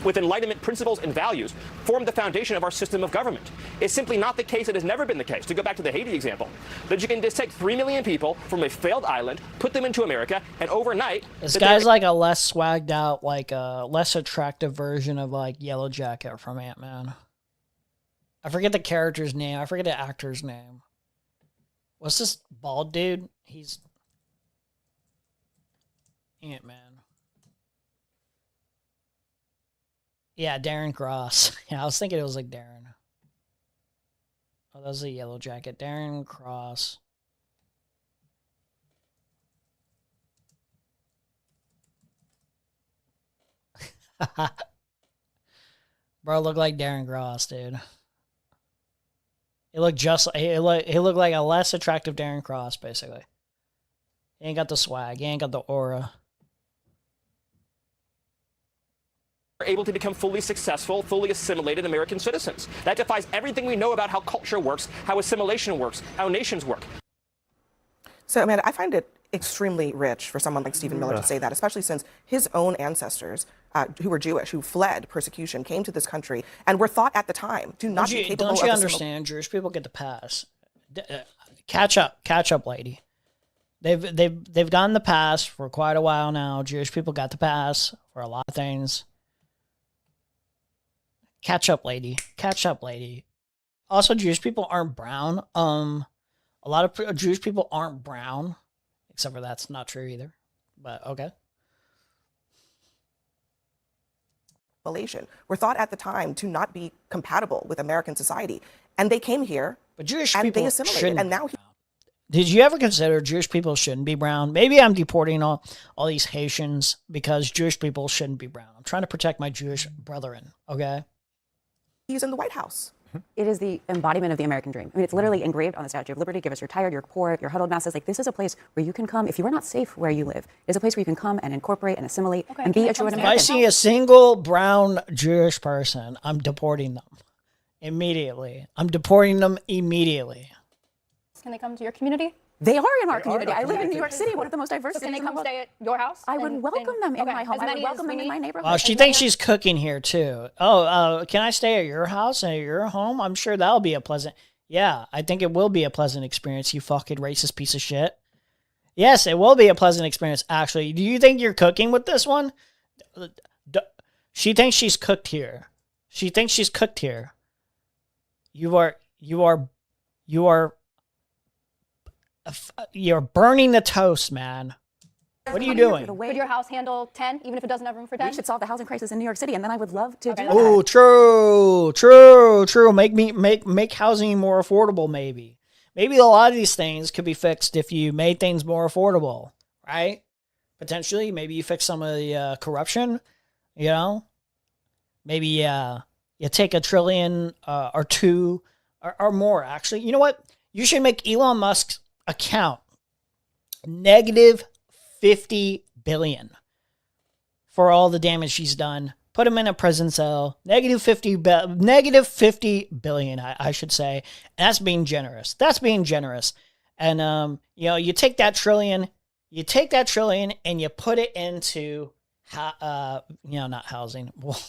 with Enlightenment principles and values formed the foundation of our system of government. It's simply not the case. It has never been the case. To go back to the Haiti example, that you can just take 3 million people from a failed island, put them into America, and overnight... This guy's like a less swagged out, like a less attractive version of like Yellow Jacket from Ant-Man. I forget the character's name. I forget the actor's name. What's this bald dude? He's... Ant-Man. Yeah, Darren Cross. Yeah, I was thinking it was like Darren. Oh, that was a Yellow Jacket. Darren Cross. Bro, looked like Darren Cross, dude. He looked just like he looked like a less attractive Darren Cross, basically. He ain't got the swag. He ain't got the aura. able to become fully successful, fully assimilated American citizens. That defies everything we know about how culture works, how assimilation works, how nations work. So, Amanda, I find it extremely rich for someone like Stephen Miller to say that, especially since his own ancestors, who were Jewish, who fled persecution, came to this country, and were thought at the time to not be capable of... Don't you understand? Jewish people get the pass. Catch up, lady. They've gotten the pass for quite a while now. Jewish people got the pass for a lot of things. Catch up, lady. Catch up, lady. Also, Jewish people aren't brown. A lot of Jewish people aren't brown, except for that's not true either. But okay. Were thought at the time to not be compatible with American society, and they came here. But Jewish and people they assimilated, and now. Did you ever consider Jewish people shouldn't be brown? Maybe I'm deporting all these Haitians because Jewish people shouldn't be brown. I'm trying to protect my Jewish brethren, okay? He's in the White House. It is the embodiment of the American dream. I mean, it's literally engraved on the Statue of Liberty. Give us your tired, your poor, your huddled masses. Like, this is a place where you can come, if you are not safe where you live, it's a place where you can come and incorporate and assimilate and be a true American. If I see a single brown Jewish person, I'm deporting them immediately. I'm deporting them immediately. Can they come to your community? They are in our community. I live in New York City, one of the most diverse cities. Can they come stay at your house? I would welcome them in my home. I would welcome them in my neighborhood. Well, she thinks she's cooking here too. Oh, can I stay at your house and at your home? I'm sure that'll be a pleasant. Yeah, I think it will be a pleasant experience. You fucking racist piece of shit. Yes, it will be a pleasant experience, actually. Do you think you're cooking with this one? She thinks she's cooked here. She thinks she's cooked here. You're burning the toast, man. What are you doing? Could your house handle 10, even if it doesn't have room for 10? We should solve the housing crisis in New York City, and then I would love to do that. Oh, true. Make housing more affordable, maybe. Maybe a lot of these things could be fixed if you made things more affordable, right? Potentially, maybe you fix some of the corruption, you know? Maybe you take $1 trillion or $2 trillion or more, actually. You know what? You should make Elon Musk's account negative $50 billion for all the damage he's done. Put him in a prison cell. Negative 50 billion, I should say. And that's being generous. And you take that trillion, and you put it into not housing. Well,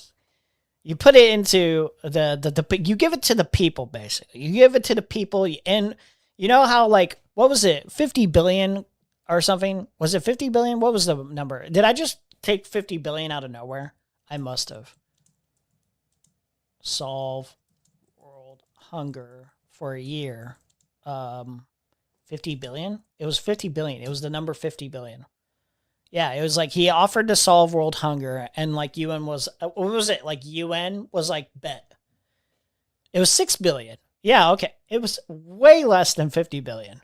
you put it into you give it to the people, basically. You give it to the people, and you know how, like, what was it? 50 billion or something? Was it 50 billion? What was the number? Did I just take 50 billion out of nowhere? I must have. Solve world hunger for a year. 50 billion? It was 50 billion. It was the number 50 billion. Yeah, it was like he offered to solve world hunger, and like UN was, what was it? Like UN was like, bet. It was 6 billion. Yeah, okay. It was way less than 50 billion.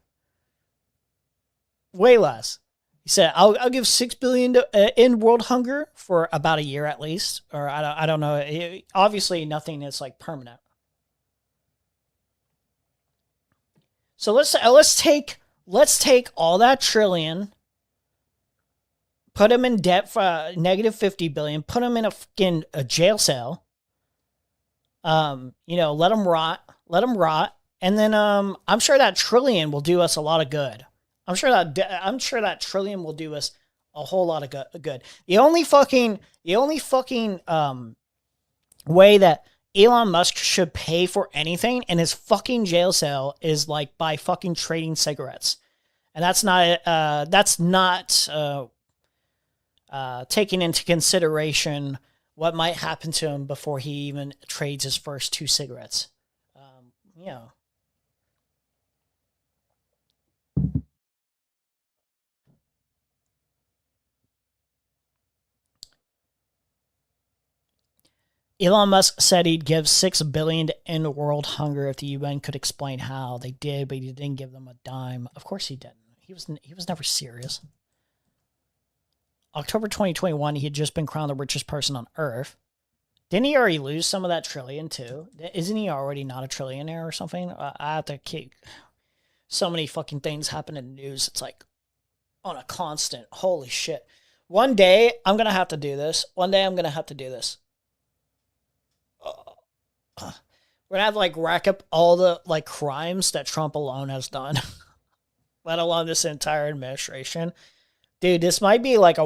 Way less. He said, "I'll give 6 billion to end world hunger for about a year at least, or I don't know. Obviously, nothing is like permanent. So let's take all that trillion, put them in debt for negative 50 billion, put them in a jail cell. Let them rot, and then I'm sure that trillion will do us a lot of good. I'm sure that trillion will do us a whole lot of good. The only fucking way that Elon Musk should pay for anything in his fucking jail cell is like by fucking trading cigarettes, and that's not taking into consideration what might happen to him before he even trades his first 2 cigarettes. Elon Musk said he'd give $6 billion to end world hunger if the UN could explain how. They did, but he didn't give them a dime. Of course he didn't. He was never serious. October 2021, he had just been crowned the richest person on Earth. Didn't he already lose some of that trillion too? Isn't he already not a trillionaire or something? I have to keep... So many fucking things happen in the news. It's like on a constant. Holy shit. One day, I'm going to have to do this. We're gonna have to like rack up all the like crimes that Trump alone has done, let alone this entire administration. Dude, this might be like a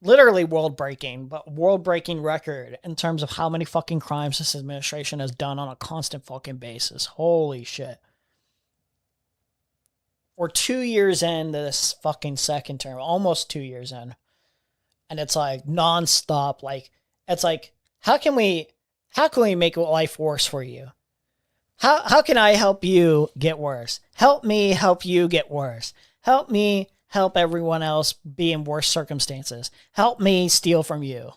literally world-breaking record in terms of how many fucking crimes this administration has done on a constant fucking basis. Holy shit. We're 2 years into this fucking second term, almost 2 years in. And it's like nonstop. Like, it's like, how can we make life worse for you? How can I help you get worse? Help me help you get worse. Help me help everyone else be in worse circumstances. Help me steal from you.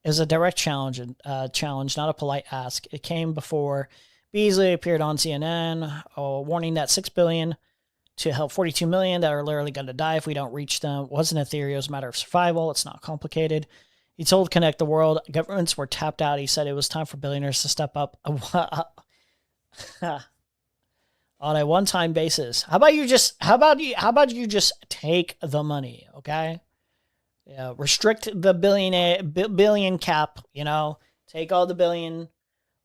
It was a direct challenge, not a polite ask. It came before Beasley appeared on CNN, warning that $6 billion to help 42 million that are literally going to die if we don't reach them. It wasn't a theory, it was a matter of survival. It's not complicated. He told Connect the World governments were tapped out. He said it was time for billionaires to step up on a one-time basis. How about you just take the money, okay? Yeah, restrict the billion cap, take all the billion,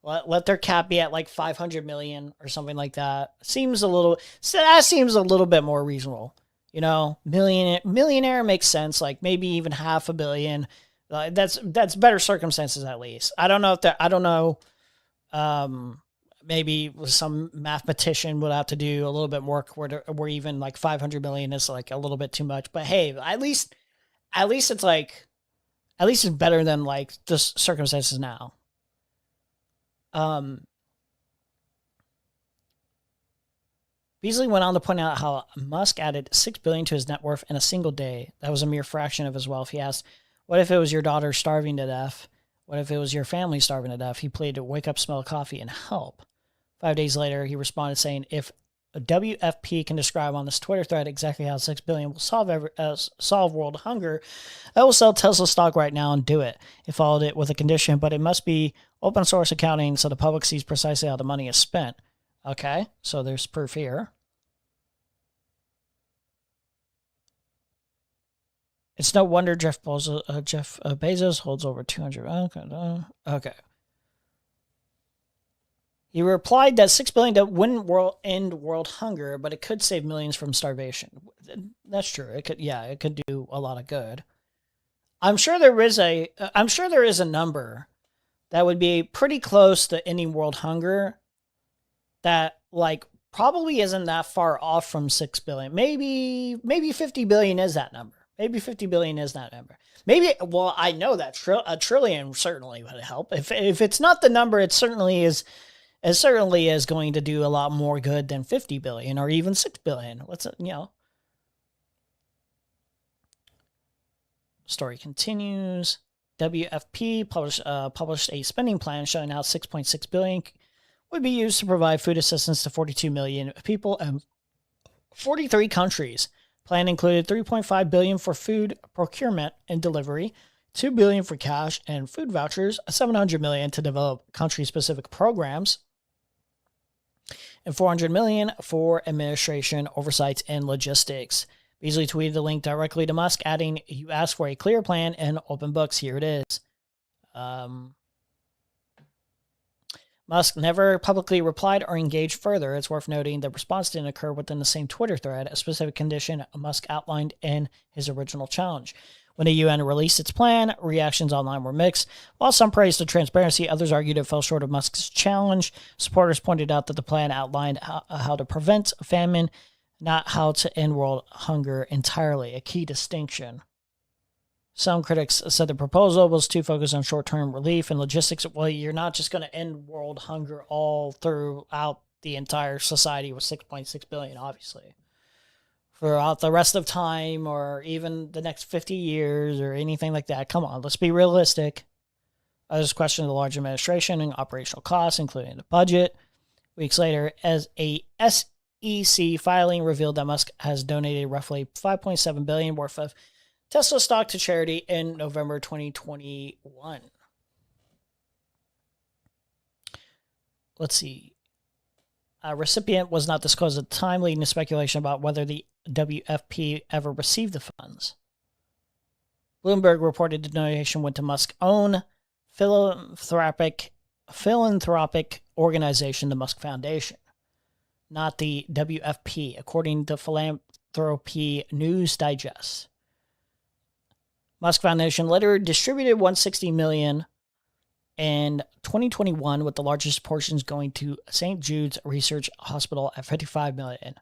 let their cap be at like 500 million or something like that. That seems a little bit more reasonable. Millionaire makes sense, like maybe even $500 million. That's better circumstances at least. I don't know. maybe some mathematician would have to do a little bit more work where even like 500 million is like a little bit too much. But hey, at least it's like, at least it's better than like the circumstances now. Beasley went on to point out how Musk added $6 billion to his net worth in a single day. That was a mere fraction of his wealth. He asked, what if it was your daughter starving to death? What if it was your family starving to death? He pleaded to wake up, smell coffee, and help. 5 days later, he responded saying, if a WFP can describe on this Twitter thread exactly how $6 billion will solve world hunger, I will sell Tesla stock right now and do it. He followed it with a condition, but it must be open source accounting so the public sees precisely how the money is spent. Okay, so there's proof here. It's no wonder Jeff Bezos holds over 200. Okay. He replied that $6 billion wouldn't end world hunger, but it could save millions from starvation. That's true. It could do a lot of good. I'm sure there is a number that would be pretty close to ending world hunger that like probably isn't that far off from 6 billion. Maybe 50 billion is that number. Maybe 50 billion is that number. Maybe, well, I know that a trillion certainly would help. If it's not the number, it certainly is going to do a lot more good than 50 billion or even 6 billion. Story continues. WFP published a spending plan showing how 6.6 billion would be used to provide food assistance to 42 million people in 43 countries. Plan included $3.5 billion for food procurement and delivery, $2 billion for cash and food vouchers, $700 million to develop country-specific programs, and $400 million for administration, oversight, and logistics. Beasley tweeted the link directly to Musk, adding, "You asked for a clear plan and open books. Here it is." Musk never publicly replied or engaged further. It's worth noting the response didn't occur within the same Twitter thread, a specific condition Musk outlined in his original challenge. When the UN released its plan, reactions online were mixed. While some praised the transparency, others argued it fell short of Musk's challenge. Supporters pointed out that the plan outlined how to prevent famine, not how to end world hunger entirely, a key distinction. Some critics said the proposal was too focused on short-term relief and logistics. Well, you're not just going to end world hunger all throughout the entire society with 6.6 billion, obviously. Throughout the rest of time or even the next 50 years or anything like that. Come on, let's be realistic. Others questioned the large administration and operational costs, including the budget. Weeks later, as a SEC filing revealed that Musk has donated roughly $5.7 billion worth of Tesla stock to charity in November 2021. Let's see. A recipient was not disclosed at the time, leading to speculation about whether the WFP ever received the funds. Bloomberg reported the donation went to Musk's own philanthropic organization, the Musk Foundation, not the WFP, according to Philanthropy News Digest. Musk Foundation later distributed $160 million in 2021, with the largest portions going to St. Jude's Research Hospital at $55 million.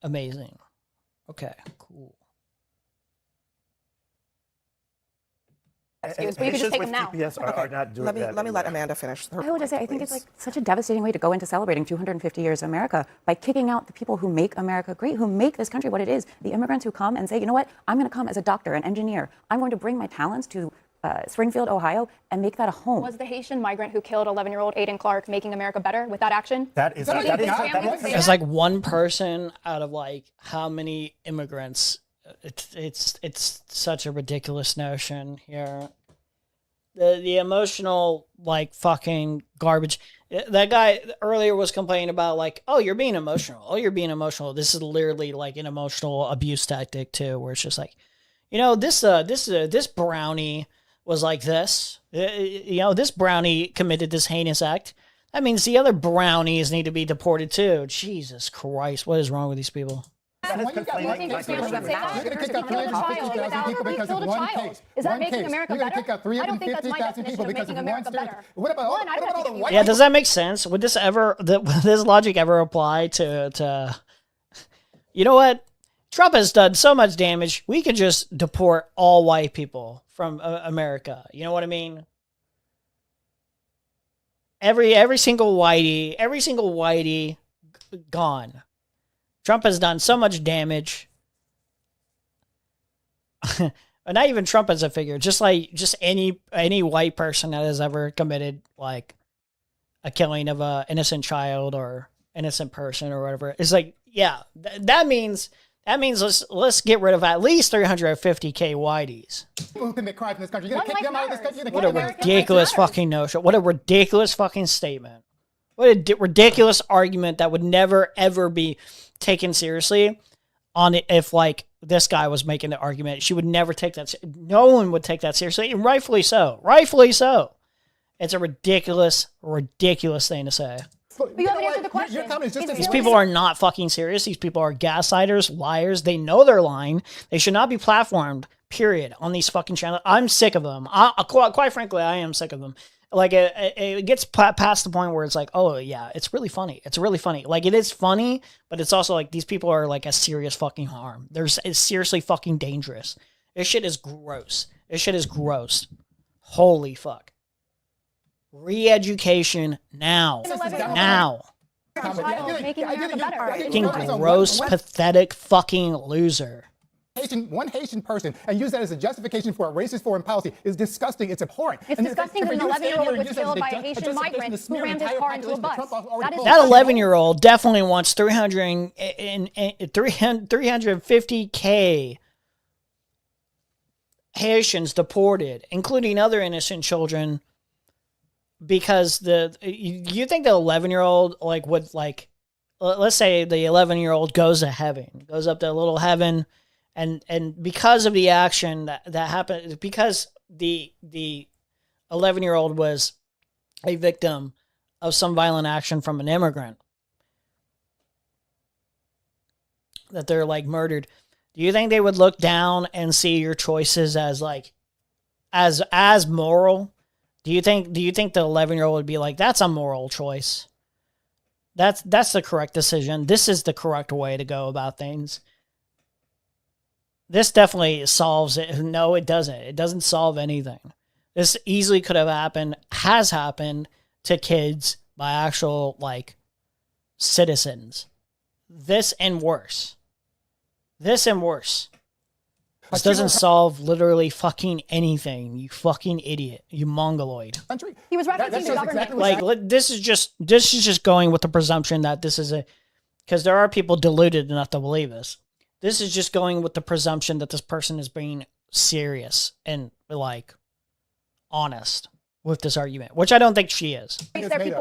Amazing. Okay, cool. But you can just take them now. Are not doing Let me let Amanda finish. I would just say, I think it's like such a devastating way to go into celebrating 250 years of America by kicking out the people who make America great, who make this country what it is. The immigrants who come and say, you know what, I'm going to come as a doctor, an engineer. I'm going to bring my talents to Springfield, Ohio, and make that a home. Was the Haitian migrant who killed 11-year-old Aiden Clark making America better with that action? It's like one person out of like how many immigrants? It's such a ridiculous notion here. The emotional like fucking garbage. That guy earlier was complaining about like, oh, you're being emotional. Oh, you're being emotional. This is literally like an emotional abuse tactic too, where it's just like, you know, this brownie was like this. You know, this brownie committed this heinous act. That means the other brownies need to be deported too. Jesus Christ, what is wrong with these people? So when you got You think it's fair to say that? you're going to kick out Kill the child 350,000 people because of Kill the one child. case. Is that One making case. America You're going to kick better? out I don't think that's my 350,000 people definition of because making of one America state. better. What about One, I don't have to all the get white Yeah, does that make sense? Would this ever, would this logic ever apply to, you know what? Trump has done so much damage. We could just deport all white people from America. You know what I mean? Every single whitey gone. Trump has done so much damage. Not even Trump as a figure, just any white person that has ever committed like a killing of a innocent child or innocent person or whatever. It's like, yeah, that means let's get rid of at least 350K whiteys. People who commit crimes in this country. You're going to kick them out of this country. What a ridiculous fucking notion. What a ridiculous fucking statement. What a ridiculous argument that would never ever be taken seriously on it if like this guy was making the argument. She would never take that. No one would take that seriously, and rightfully so. Rightfully so. It's a ridiculous thing to say. But you haven't answered the question. These people are not fucking serious. These people are gaslighters, liars. They know they're lying. They should not be platformed, period, on these fucking channels. I'm sick of them. Quite frankly, I am sick of them. Like, it gets past the point where it's like, oh, yeah, it's really funny. It's really funny. Like, it is funny, but it's also like these people are like a serious fucking harm. It's seriously fucking dangerous. This shit is gross. This shit is gross. Holy fuck. Re-education now. Now. Fucking gross, pathetic fucking loser. One Haitian person and use that as a justification for a racist foreign policy is disgusting. It's abhorrent. It's disgusting that an 11-year-old was killed by a Haitian migrant who rammed his car into a bus. That 11-year-old definitely wants 350K Haitians deported, including other innocent children, because you think the 11-year-old like would like, let's say the 11-year-old goes to heaven, goes up to a little heaven. And because of the action that happened, because the 11-year-old was a victim of some violent action from an immigrant, that they're like murdered, do you think they would look down and see your choices as like as moral? Do you think the 11-year-old would be like, that's a moral choice? That's the correct decision. This is the correct way to go about things. This definitely solves it. No, it doesn't. It doesn't solve anything. This easily could have happened, has happened to kids by actual, like, citizens. This and worse. This and worse. This doesn't solve literally fucking anything, you fucking idiot. You mongoloid. He was referencing the government. This is just going with the presumption that this is because there are people deluded enough to believe this. This is just going with the presumption that this person is being serious and, like, honest with this argument, which I don't think she is. It's made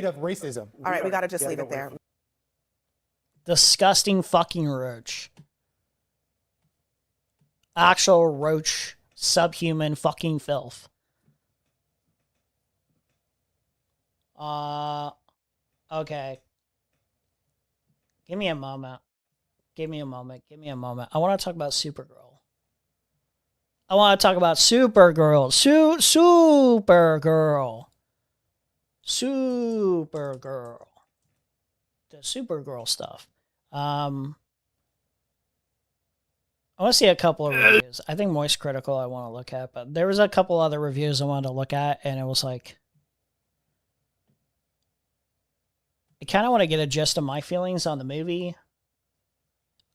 of racism. All right, we got to just leave it there. Disgusting fucking roach. Actual roach, subhuman fucking filth. Okay. Give me a moment. I want to talk about Supergirl. Supergirl. The Supergirl stuff. I want to see a couple of reviews. I think Moist Critical I want to look at, but there was a couple other reviews I wanted to look at, and it was like, I kind of want to get a gist of my feelings on the movie.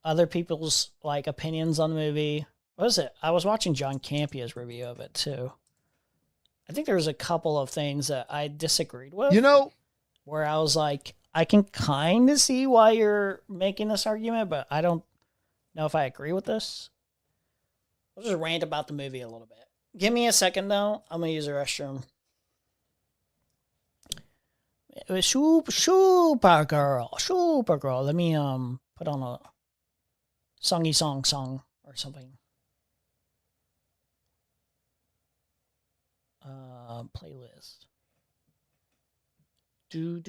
Other people's like opinions on the movie. What is it? I was watching John Campia's review of it too. I think there was a couple of things that I disagreed with. You know, where I was like, I can kind of see why you're making this argument, but I don't know if I agree with this. I'll just rant about the movie a little bit. Give me a second though. I'm gonna use the restroom. It was Supergirl. Let me put on a songy song or something. Playlist. Do.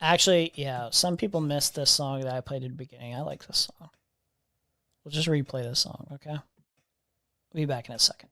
Actually, yeah, some people missed this song that I played at the beginning. I like this song. We'll just replay this song, okay? We'll be back in a second.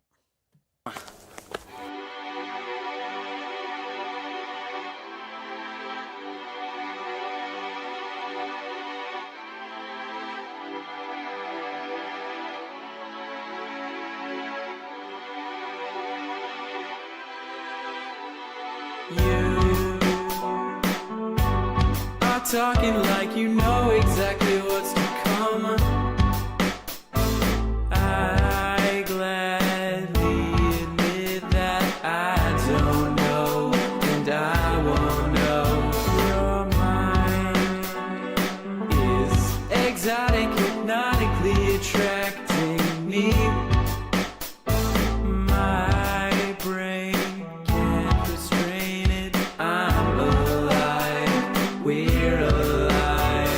Talking like you know exactly what's to come. I gladly admit that I don't know, and I won't know. Your mind is exotic, hypnotically attracting me. My brain can't restrain it. I'm alive. We're alive.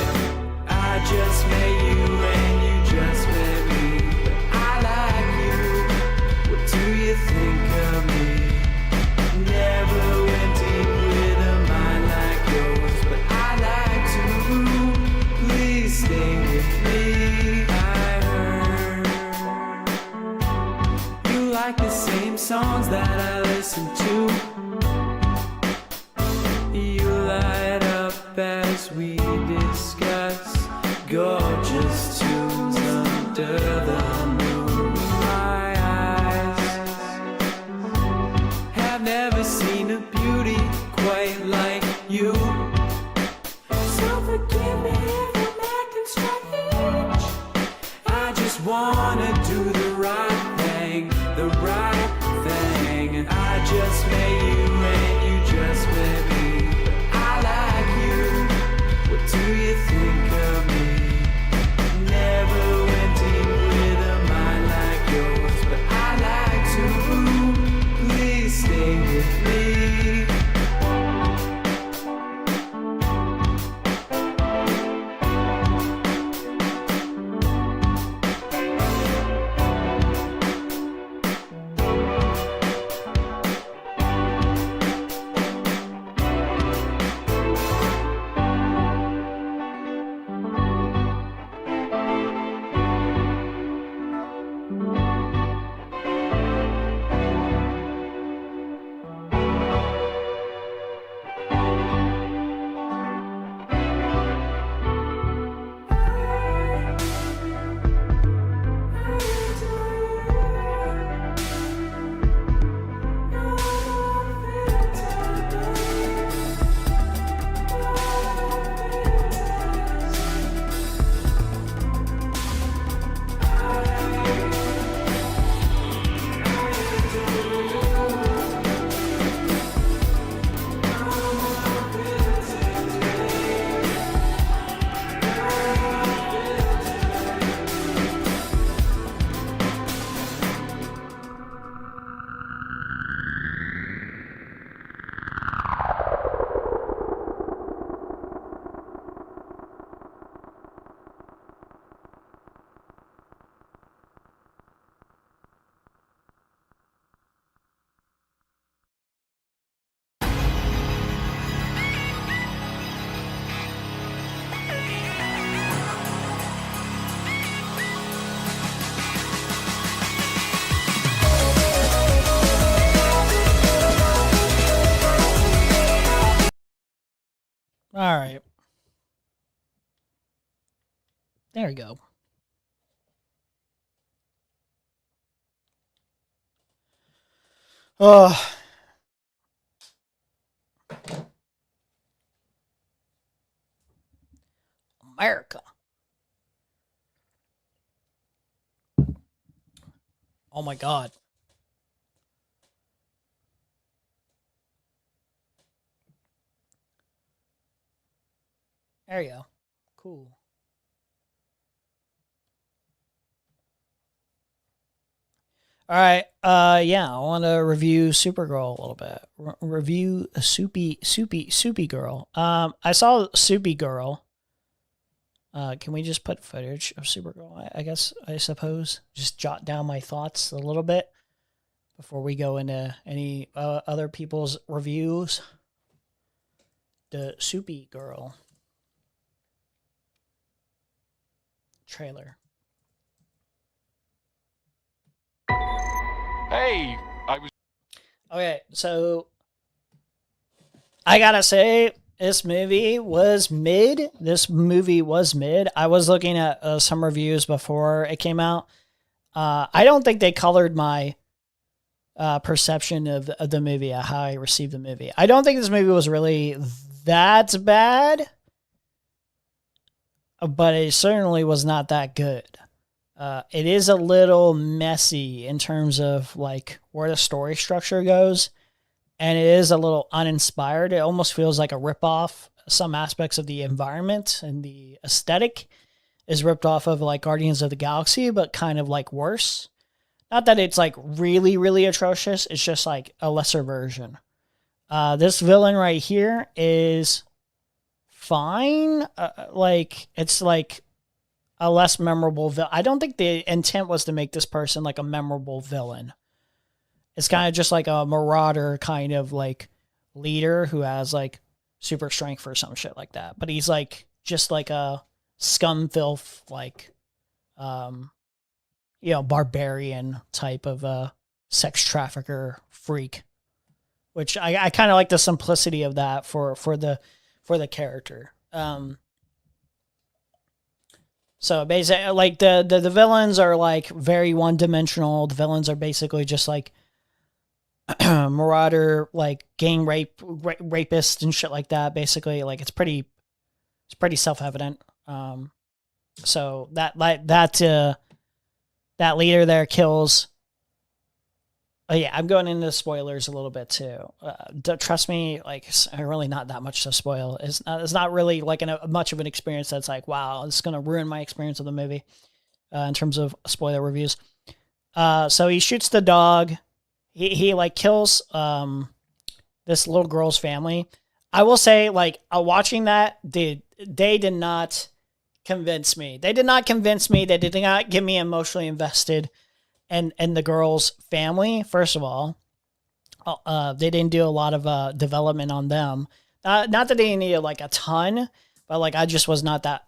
I just met you and you just met me. But I like you. What do you think of me? Never went deep with a mind like yours, but I like to. Please stay with me. I heard you like the same songs that I listen to. You light up as we discuss gorgeous tunes under the moon. My eyes have never seen a beauty quite like you. So forgive me if I'm acting strange. I just wanna do the right thing, the right thing. I just met you and you just met me. I like you. What do you think of me? Never went deep with a mind like yours, but I like to. Please stay with me. All right. There we go. America. Oh my God. There you go. Cool. All right. Yeah, I want to review Supergirl a little bit. Review Soupy Girl. I saw Soupy Girl. Can we just put footage of Supergirl? I suppose. Just jot down my thoughts a little bit before we go into any other people's reviews. the Supergirl trailer. Hey, I was. Okay, so I gotta say, this movie was mid. I was looking at some reviews before it came out. I don't think they colored my perception of the movie, how I received the movie. I don't think this movie was really that bad, but it certainly was not that good. It is a little messy in terms of like where the story structure goes, and it is a little uninspired. It almost feels like a ripoff. Some aspects of the environment and the aesthetic is ripped off of like Guardians of the Galaxy, but kind of like worse. Not that it's like really, really atrocious. It's just like a lesser version. This villain right here is fine. Like it's like a less memorable villain. I don't think the intent was to make this person like a memorable villain. It's kind of just like a marauder kind of like leader who has like super strength or some shit like that. But he's like just like a scum filth like barbarian type of sex trafficker freak, which I kind of like the simplicity of that for the character. So basically, like the villains are like very one dimensional. The villains are basically just like marauder, like gang rapists and shit like that. Basically, like it's pretty self evident. So that leader there kills. Oh yeah, I'm going into spoilers a little bit too. Trust me, like it's really not that much to spoil. It's not really like much of an experience that's like, wow, it's gonna ruin my experience of the movie in terms of spoiler reviews. So he shoots the dog. He like kills this little girl's family. I will say, like, watching that, they did not convince me. They did not convince me. They did not get me emotionally invested in the girl's family. First of all, they didn't do a lot of development on them. Not that they needed like a ton, but like I just was not that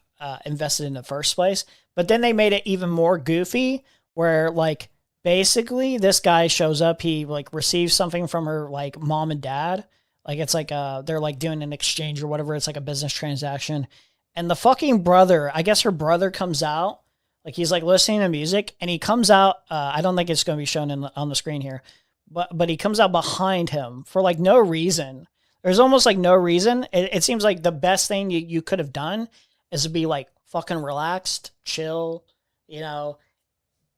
invested in the first place. But then they made it even more goofy, where like basically this guy shows up. He like receives something from her like mom and dad. Like it's like they're like doing an exchange or whatever. It's like a business transaction. And the fucking brother, I guess her brother comes out, like he's like listening to music, and he comes out. I don't think it's going to be shown on the screen here, but he comes out behind him for like no reason. There's almost like no reason. It seems like the best thing you could have done is to be like fucking relaxed, chill. You know,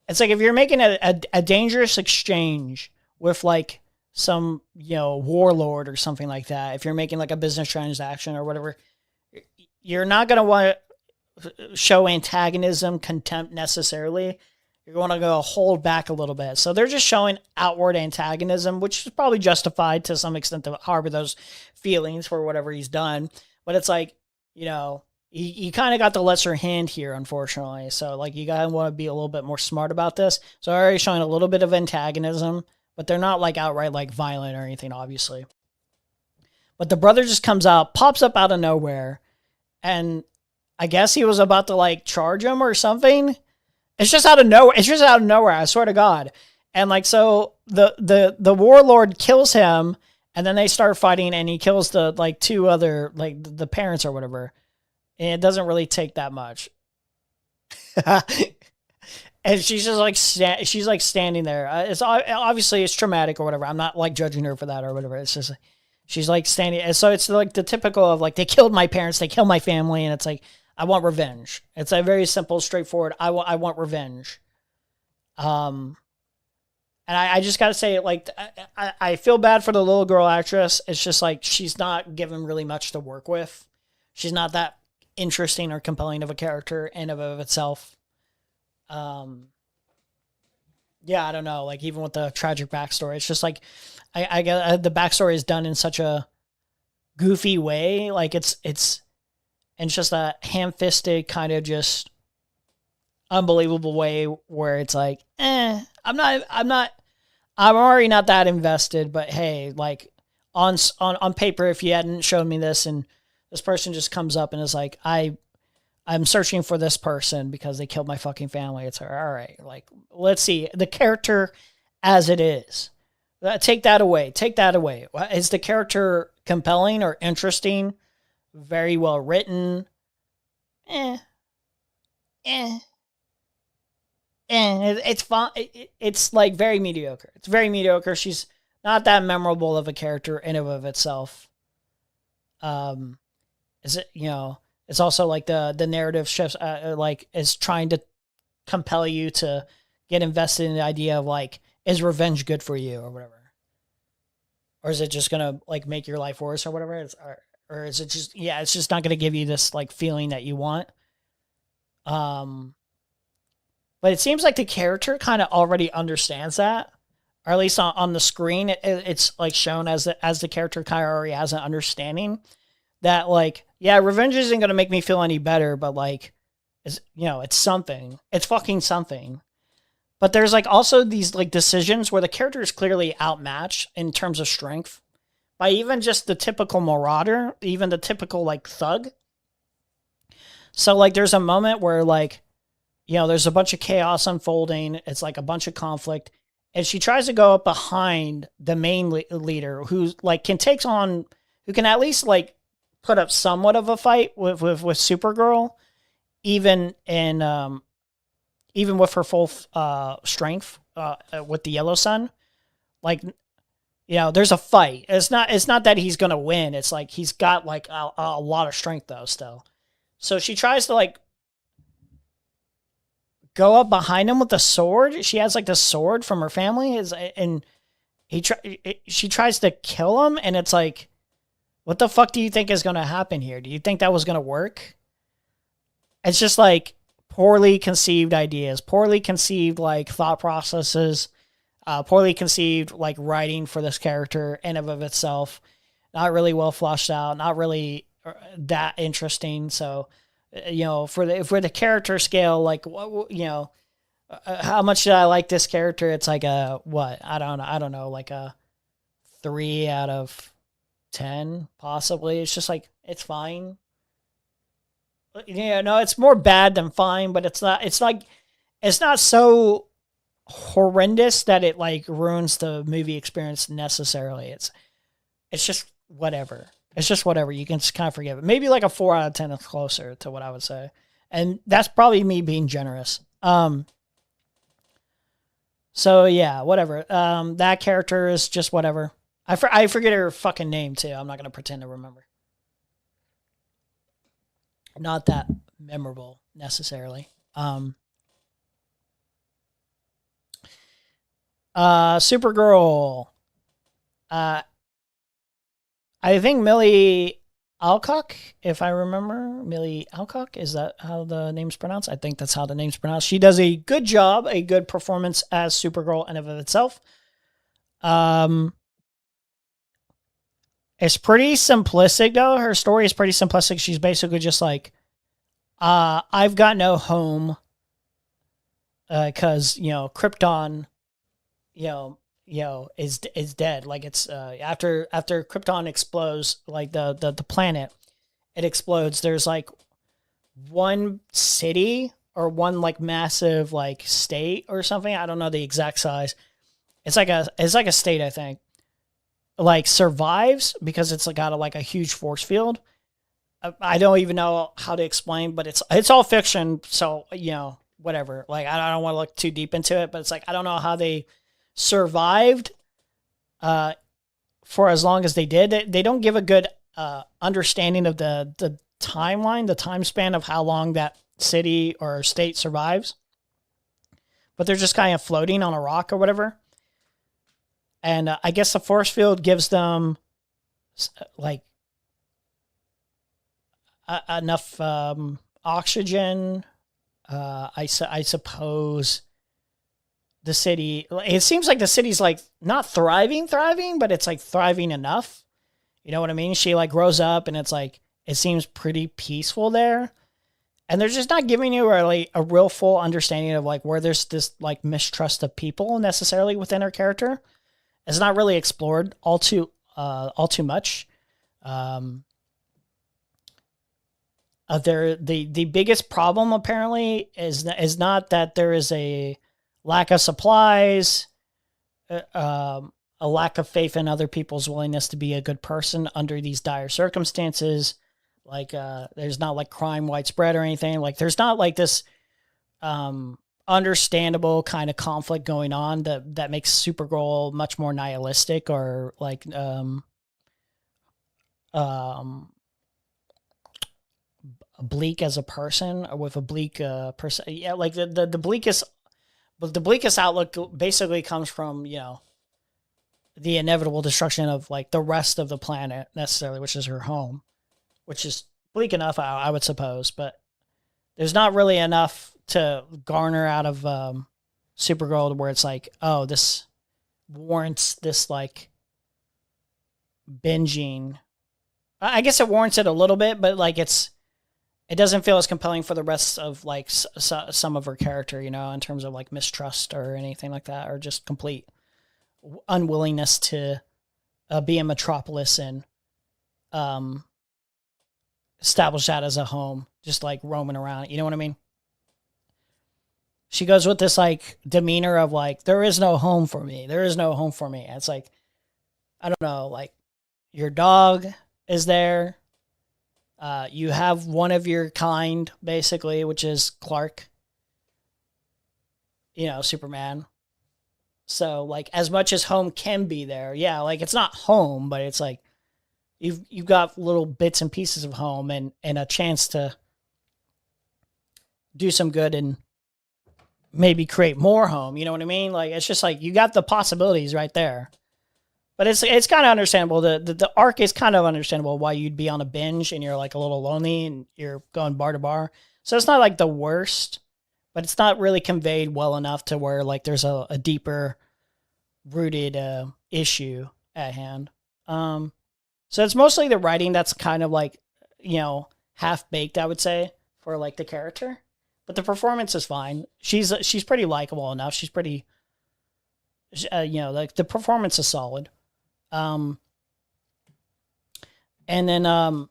it's like if you're making a dangerous exchange with like some warlord or something like that. If you're making like a business transaction or whatever, you're not going to want to show antagonism, contempt necessarily. You're going to go hold back a little bit. So they're just showing outward antagonism, which is probably justified to some extent to harbor those feelings for whatever he's done. But it's like, he kind of got the lesser hand here, unfortunately. So like you gotta want to be a little bit more smart about this. So they're already showing a little bit of antagonism, but they're not like outright like violent or anything, obviously. But the brother just comes out, pops up out of nowhere, and I guess he was about to like charge him or something. It's just out of nowhere. It's just out of nowhere. I swear to God. And like, so the warlord kills him, and then they start fighting, and he kills the like two other, like the parents or whatever. And it doesn't really take that much. And she's just like, she's like standing there. It's obviously it's traumatic or whatever. I'm not like judging her for that or whatever. It's just, she's like standing. And so it's like the typical of like, they killed my parents, they killed my family. And it's like, I want revenge. It's a very simple, straightforward. I want revenge. And I just got to say, like, I feel bad for the little girl actress. It's just like, she's not given really much to work with. She's not that interesting or compelling of a character in of itself. Yeah, I don't know. Like even with the tragic backstory, it's just like, I get the backstory is done in such a goofy way. Like it's just a ham-fisted kind of just unbelievable way where it's like, I'm already not that invested, but hey, like on paper, if you hadn't shown me this, and this person just comes up and is like, I'm searching for this person because they killed my fucking family. It's all right. Like, let's see the character as it is. Take that away. Take that away. Is the character compelling or interesting? Very well written? It's fun. It's like very mediocre. It's very mediocre. She's not that memorable of a character in and of itself. Is it, it's also like the narrative shifts, like is trying to compel you to get invested in the idea of like, is revenge good for you or whatever? Or is it just going to like make your life worse or whatever? Or is it just, it's just not going to give you this like feeling that you want. But it seems like the character kind of already understands that, or at least on the screen, it's like shown as the character kind of already has an understanding that like, revenge isn't going to make me feel any better, but like, it's something. It's fucking something. But there's like also these like decisions where the character is clearly outmatched in terms of strength by even just the typical marauder, even the typical like thug. So like there's a moment where like, there's a bunch of chaos unfolding. It's like a bunch of conflict. And she tries to go up behind the main leader who like who can at least like put up somewhat of a fight with Supergirl, even with her full strength with the Yellow Sun. Like, there's a fight. It's not that he's gonna win. It's like he's got like a lot of strength though still. So she tries to like go up behind him with the sword. She has like the sword from her family, and she tries to kill him, and it's like, what the fuck do you think is going to happen here? Do you think that was going to work? It's just like poorly conceived ideas, poorly conceived like thought processes, poorly conceived like writing for this character in and of itself. Not really well fleshed out, not really that interesting. So, for the character scale, like, how much did I like this character? It's like I don't know, like a 3 out of 10, possibly. It's just like, it's fine. It's more bad than fine, but it's not so horrendous that it like ruins the movie experience necessarily. It's just whatever. It's just whatever. You can just kind of forgive it. Maybe like a 4 out of 10 is closer to what I would say. And that's probably me being generous. So yeah, whatever. That character is just whatever. I forget her fucking name too. I'm not going to pretend to remember. Not that memorable necessarily. Supergirl. I think Millie Alcock, if I remember. Millie Alcock, is that how the name's pronounced? I think that's how the name's pronounced. She does a good job, a good performance as Supergirl in and of itself. It's pretty simplistic, though. Her story is pretty simplistic. She's basically just like, I've got no home because, Krypton, is dead. Like it's after Krypton explodes, like the planet, it explodes. There's like one city or one like massive like state or something. I don't know the exact size. It's like a state, I think. Like survives because it's got a huge force field. I don't even know how to explain, but it's all fiction. So whatever. Like I don't want to look too deep into it, but it's like I don't know how they survived for as long as they did. They don't give a good understanding of the timeline, the time span of how long that city or state survives. But they're just kind of floating on a rock or whatever. And I guess the force field gives them enough oxygen. I suppose the city, it seems like the city's like not thriving, but it's like thriving enough. You know what I mean? She like grows up and it's like, it seems pretty peaceful there. And they're just not giving you really a real full understanding of like where there's this like mistrust of people necessarily within her character. It's not really explored all too all too much. The biggest problem apparently is not that there is a lack of supplies, a lack of faith in other people's willingness to be a good person under these dire circumstances. Like, there's not like crime widespread or anything. Like, there's not like this, understandable kind of conflict going on that makes Supergirl much more nihilistic or like, bleak as a person, or with a bleak, person. Yeah. Like the bleakest outlook basically comes from, you know, the inevitable destruction of like the rest of the planet necessarily, which is her home, which is bleak enough, I would suppose, but there's not really enough to garner out of Supergirl where it's like, oh, this warrants this like binging. I guess it warrants it a little bit, but like it doesn't feel as compelling for the rest of like some of her character, you know, in terms of like mistrust or anything like that, or just complete unwillingness to be in Metropolis and establish that as a home, just like roaming around. You know what I mean? She goes with this like demeanor of like, there is no home for me. There is no home for me. And it's like, I don't know, like your dog is there. You have one of your kind, basically, which is Clark, you know, Superman. So like, as much as home can be there, yeah, like it's not home, but it's like you've got little bits and pieces of home and a chance to do some good and maybe create more home. You know what I mean? Like, it's just like you got the possibilities right there. But it's kind of understandable. The arc is kind of understandable why you'd be on a binge and you're like a little lonely and you're going bar to bar. So it's not like the worst, but it's not really conveyed well enough to where like there's a deeper rooted issue at hand. So it's mostly the writing that's kind of like, you know, half baked, I would say, for like the character. But the performance is fine. She's pretty likable enough. She's pretty, you know, like the performance is solid. And then,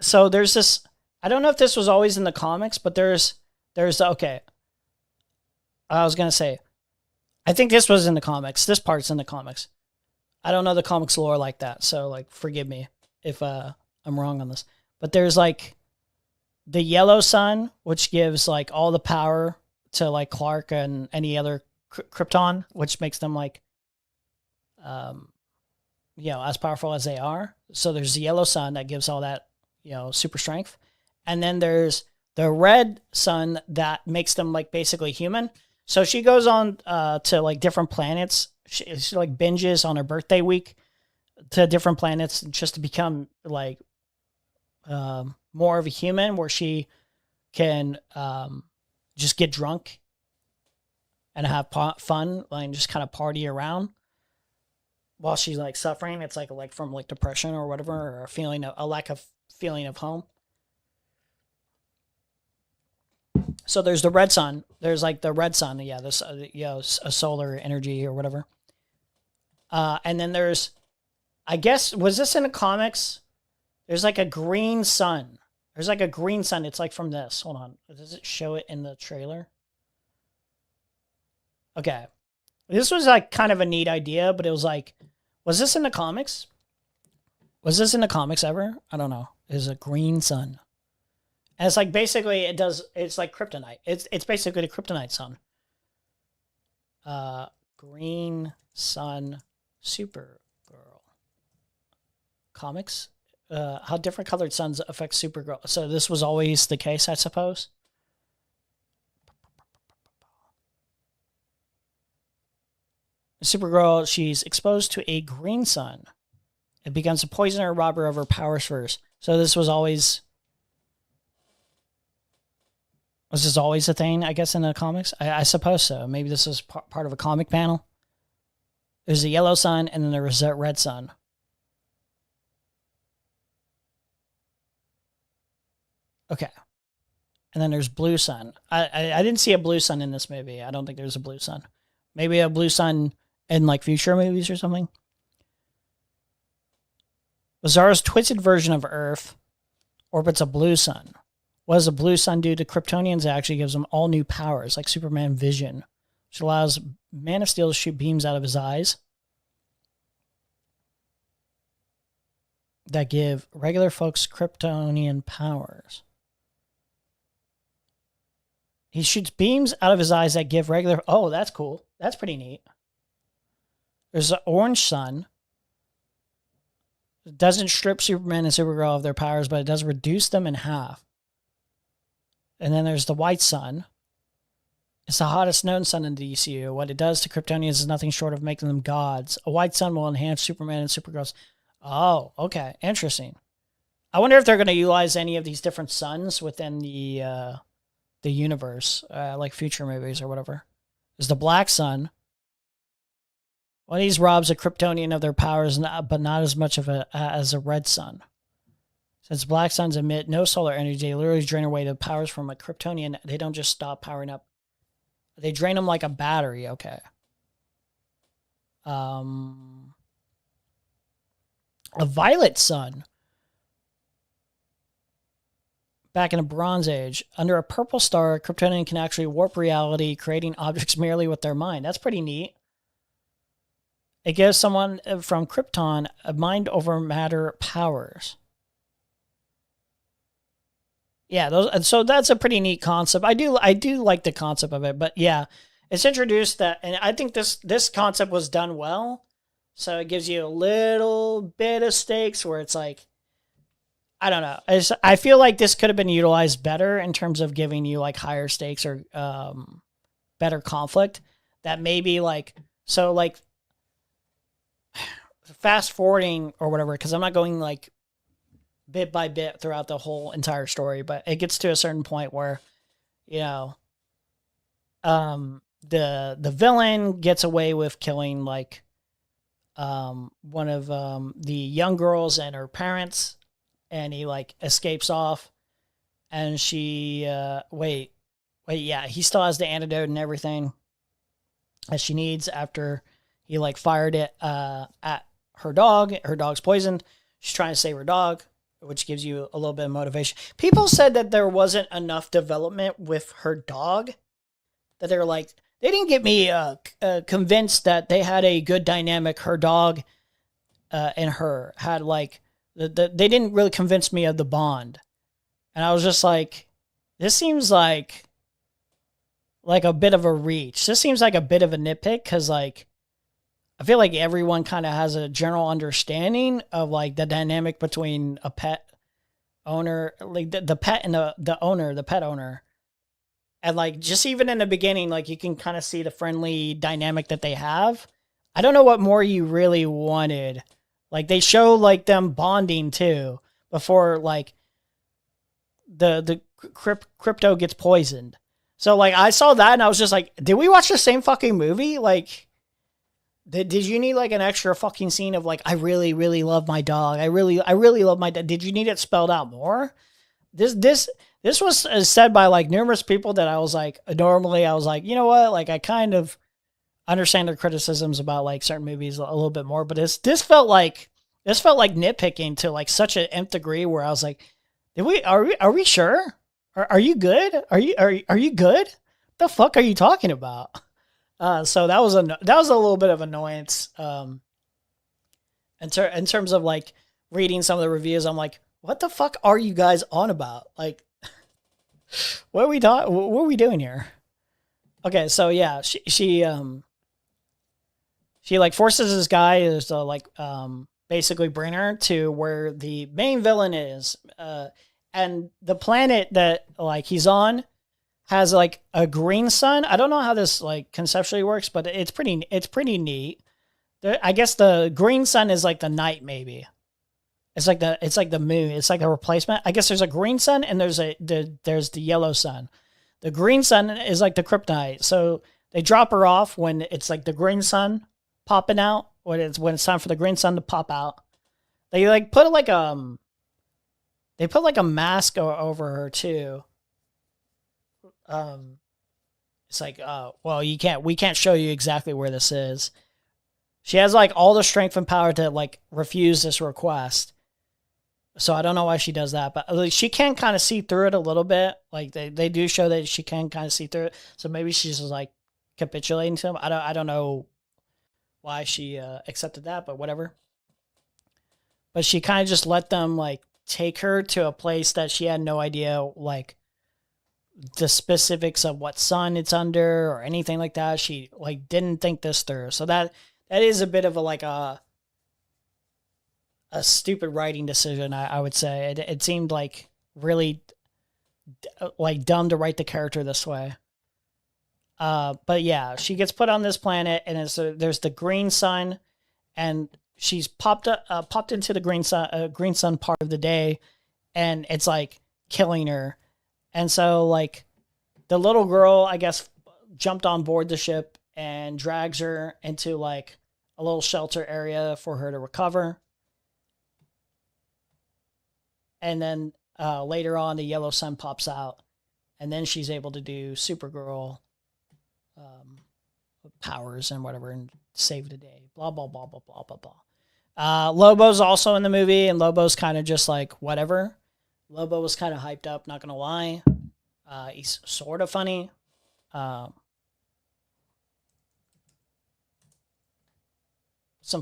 so there's this, I don't know if this was always in the comics, but there's, okay. I was going to say, I think this was in the comics. This part's in the comics. I don't know the comics lore like that. So like, forgive me if, I'm wrong on this, but there's like the yellow sun, which gives like all the power to like Clark and any other Krypton, which makes them like, you know, as powerful as they are. So there's the yellow sun that gives all that, you know, super strength. And then there's the red sun that makes them like basically human. So she goes on to like different planets. She like binges on her birthday week to different planets just to become like more of a human, where she can just get drunk and have fun, like just kind of party around while she's like suffering. It's like from like depression or whatever, or a lack of feeling of home. So there's the red sun. There's like the red sun. Yeah. This, you know, a solar energy or whatever. And then there's, I guess, was this in the comics? There's like a green sun. There's like a green sun. It's like from this. Hold on. Does it show it in the trailer? Okay. This was like kind of a neat idea, but it was like, was this in the comics? Was this in the comics ever? I don't know. There's a green sun. And it's like basically it's like kryptonite. It's basically the kryptonite sun. Green sun Supergirl. Comics. How different colored suns affect Supergirl. So this was always the case, I suppose. Supergirl, she's exposed to a green sun. It becomes a poisoner robber of her power spheres. So this was always a thing, I guess, in the comics? I suppose so. Maybe this is part of a comic panel. There's a yellow sun, and then there was a red sun. Okay. And then there's blue sun. I didn't see a blue sun in this movie. I don't think there's a blue sun. Maybe a blue sun in like future movies or something. Bizarro's twisted version of Earth orbits a blue sun. What does a blue sun do to Kryptonians? It actually gives them all new powers, like Superman Vision, which allows Man of Steel to shoot beams out of his eyes that give regular folks Kryptonian powers. He shoots beams out of his eyes that give regular... Oh, that's cool. That's pretty neat. There's an orange sun. It doesn't strip Superman and Supergirl of their powers, but it does reduce them in half. And then there's the white sun. It's the hottest known sun in the DCU. What it does to Kryptonians is nothing short of making them gods. A white sun will enhance Superman and Supergirl's... Oh, okay. Interesting. I wonder if they're going to utilize any of these different suns within the universe, like future movies or whatever. There's the black sun. One of these robs a Kryptonian of their powers, but not as much of as a red sun. Since black suns emit no solar energy, they literally drain away the powers from a Kryptonian. They don't just stop powering up. They drain them like a battery. Okay. A violet sun. Back in the Bronze Age, under a purple star, a Kryptonian can actually warp reality, creating objects merely with their mind. That's pretty neat. It gives someone from Krypton a mind over matter powers. Yeah, so that's a pretty neat concept. I do like the concept of it, but yeah, it's introduced that, and I think this concept was done well. So it gives you a little bit of stakes where it's like, I don't know. I feel like this could have been utilized better in terms of giving you like higher stakes or better conflict. That maybe like, so like fast forwarding or whatever, because I'm not going like bit by bit throughout the whole entire story, but it gets to a certain point where, you know, the villain gets away with killing like one of the young girls and her parents, and he like escapes off, and she he still has the antidote and everything that she needs after he like fired it at her dog. Her dog's poisoned. She's trying to save her dog, which gives you a little bit of motivation. People said that there wasn't enough development with her dog, that they were like, they didn't get me convinced that they had a good dynamic. Her dog and her had like, they didn't really convince me of the bond. And I was just like, this seems like a bit of a reach. This seems like a bit of a nitpick, because like, I feel like everyone kind of has a general understanding of like the dynamic between a pet owner, like the pet and the owner, the pet owner. And like, just even in the beginning, like you can kind of see the friendly dynamic that they have. I don't know what more you really wanted. Like they show like them bonding too before like the crypto gets poisoned. So like I saw that and I was just like, did we watch the same fucking movie? Like, did you need like an extra fucking scene of like, I really, really love my dog. I really love my dog. Did you need it spelled out more? This was said by like numerous people that I was like, normally I was like, you know what? Like I kind of understand their criticisms about like certain movies a little bit more, but this felt like nitpicking to like such an nth degree where I was like, are we sure? Are you good? Are you good? The fuck are you talking about? So that was a little bit of annoyance. In terms of like reading some of the reviews, I'm like, what the fuck are you guys on about? Like, what are we doing here? Okay, so yeah, she like forces this guy to like basically bring her to where the main villain is, and the planet that like he's on has like a green sun. I don't know how this like conceptually works, but it's pretty neat. I guess the green sun is like the night, maybe. It's like the moon. It's like a replacement. I guess there's a green sun and there's the yellow sun. The green sun is like the kryptonite. So they drop her off when it's like the green sun popping out, when it's time for the green sun to pop out. They like put like a mask over her too. It's like, well, we can't show you exactly where this is. She has like all the strength and power to like refuse this request. So I don't know why she does that, but like, she can kind of see through it a little bit. Like they do show that she can kind of see through it. So maybe she's just like capitulating to him. I don't know why she accepted that, but whatever. But she kind of just let them like take her to a place that she had no idea like the specifics of what sun it's under or anything like that. She like didn't think this through. So that is a bit of a stupid writing decision, I would say. It seemed like really like dumb to write the character this way. But yeah, she gets put on this planet, and there's the green sun, and she's popped into the green sun part of the day, and it's like killing her. And so like the little girl, I guess, jumped on board the ship and drags her into like a little shelter area for her to recover. And then later on, the yellow sun pops out, and then she's able to do Supergirl powers and whatever and save the day. Blah, blah, blah, blah, blah, blah, blah. Lobo's also in the movie, and Lobo's kind of just like whatever. Lobo was kind of hyped up, not going to lie. He's sort of funny. Some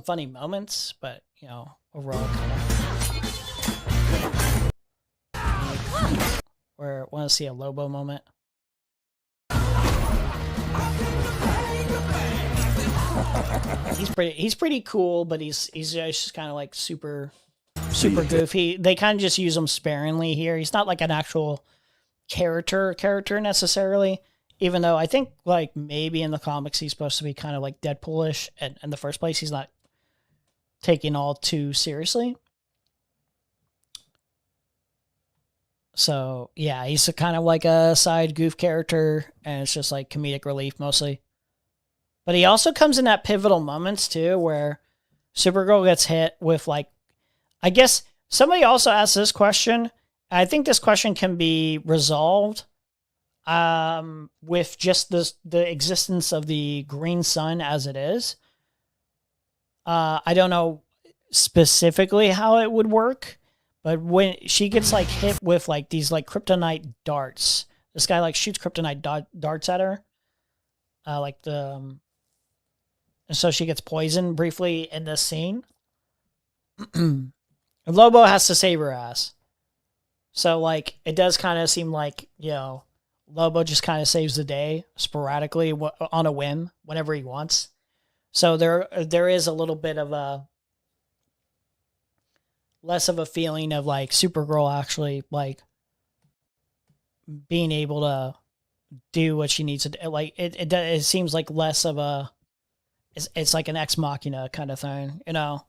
funny moments, but, you know, overall kind of... Where want to see a Lobo moment. He's pretty cool, but he's just kind of like super goofy. They kind of just use him sparingly here. He's not like an actual character necessarily, even though I think like maybe in the comics he's supposed to be kind of like Deadpoolish, and in the first place he's not taken all too seriously. So yeah, he's kind of like a side goof character, and it's just like comedic relief mostly. But he also comes in at pivotal moments too, where Supergirl gets hit with like, I guess somebody also asked this question. I think this question can be resolved with just the existence of the green sun as it is. I don't know specifically how it would work, but when she gets like hit with like these like kryptonite darts, this guy like shoots kryptonite darts at her, and so she gets poisoned briefly in this scene. Lobo has to save her ass. So like it does kind of seem like, you know, Lobo just kind of saves the day sporadically on a whim whenever he wants. So there is a little bit of a less of a feeling of like Supergirl actually like being able to do what she needs to do. Like it seems like less of a it's like an ex machina kind of thing, you know.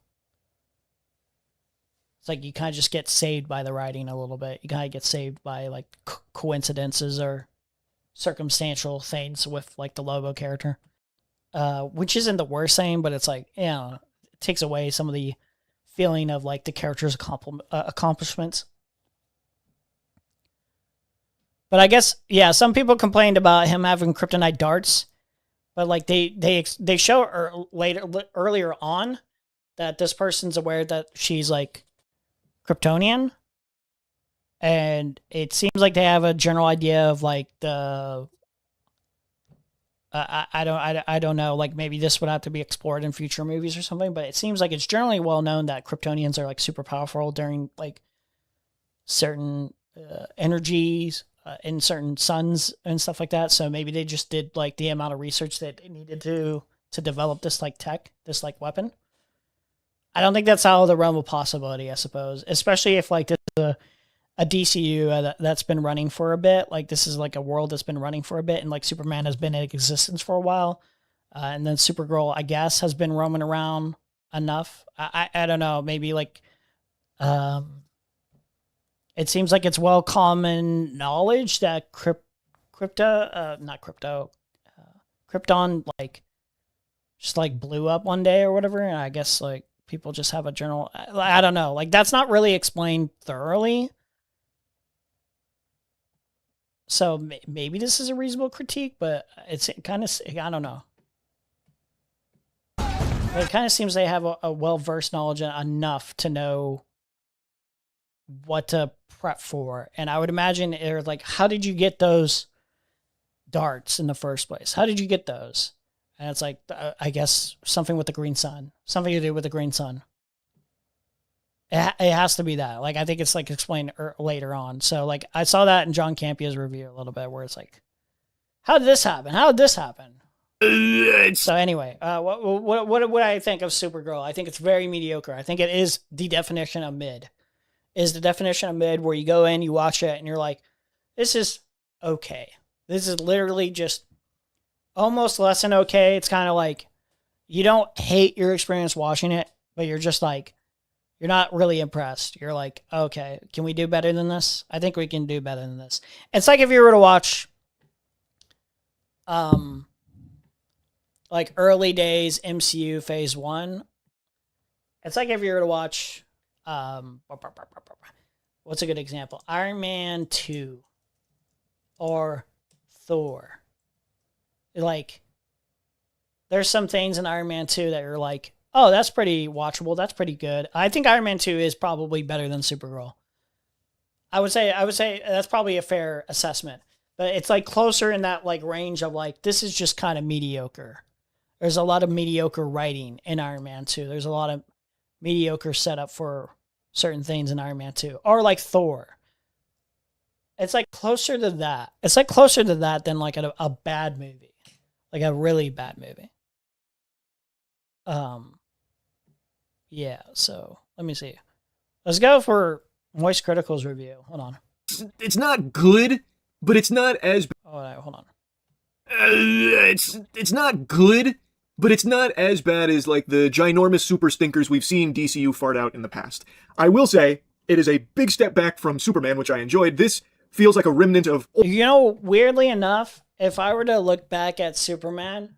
It's like you kind of just get saved by the writing a little bit. You kind of get saved by like coincidences or circumstantial things with like the Lobo character, which isn't the worst thing, but it's like, you know, it takes away some of the feeling of like the character's accomplishments. But I guess, yeah, some people complained about him having kryptonite darts, but like they show earlier on that this person's aware that she's like Kryptonian, and it seems like they have a general idea of like the I don't know, like maybe this would have to be explored in future movies or something, but it seems like it's generally well known that Kryptonians are like super powerful during like certain energies in certain suns and stuff like that. So maybe they just did like the amount of research that they needed to develop this like tech, this like weapon. I don't think that's out of the realm of possibility, I suppose, especially if like this is a DCU that's been running for a bit. Like this is like a world that's been running for a bit, and like Superman has been in existence for a while, and then Supergirl, I guess, has been roaming around enough. I don't know, maybe like it seems like it's well common knowledge that Krypton like just like blew up one day or whatever, and I guess like people just have a general, I don't know, like that's not really explained thoroughly. So maybe this is a reasonable critique, but it's kind of, I don't know. It kind of seems they have a well-versed knowledge enough to know what to prep for. And I would imagine it was like, how did you get those darts in the first place? How did you get those? And it's like, I guess something with the green sun, something to do with the green sun. It has to be that. Like, I think it's like explained later on. So like, I saw that in John Campia's review a little bit where it's like, how did this happen? How did this happen? So anyway, what would I think of Supergirl? I think it's very mediocre. I think it is the definition of mid. Is the definition of mid, where you go in, you watch it, and you're like, this is okay. This is literally just almost less than okay. It's kind of like you don't hate your experience watching it, but you're just like, you're not really impressed. You're like, okay, can we do better than this? I think we can do better than this. It's like if you were to watch like early days MCU phase 1. It's like if you were to watch what's a good example? Iron Man 2 or Thor. Like, there's some things in Iron Man 2 that you're like, oh, that's pretty watchable. That's pretty good. I think Iron Man 2 is probably better than Supergirl. I would say that's probably a fair assessment. But it's like closer in that like range of like, this is just kind of mediocre. There's a lot of mediocre writing in Iron Man 2. There's a lot of mediocre setup for certain things in Iron Man 2. Or like Thor. It's like closer to that. It's like closer to that than like a bad movie. Like a really bad movie. Yeah, so let me see. Let's go for Moist Critical's review. Hold on. It's not good, but it's not as... Oh, right, hold on. It's not good, but it's not as bad as like the ginormous super stinkers we've seen DCU fart out in the past. I will say, it is a big step back from Superman, which I enjoyed. This feels like a remnant of... You know, weirdly enough, if I were to look back at Superman,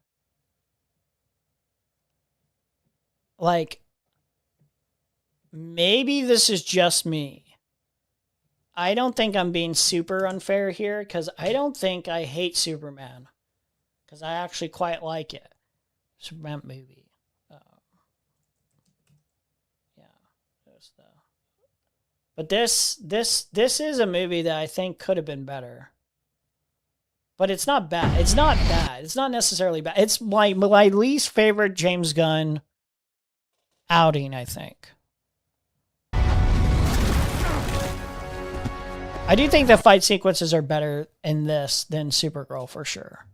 like, maybe this is just me. I don't think I'm being super unfair here, because I don't think I hate Superman. Because I actually quite like it. Superman movie. Yeah. But this is a movie that I think could have been better. But it's not bad. It's not bad. It's not necessarily bad. It's my least favorite James Gunn outing, I think. I do think the fight sequences are better in this than Supergirl, for sure.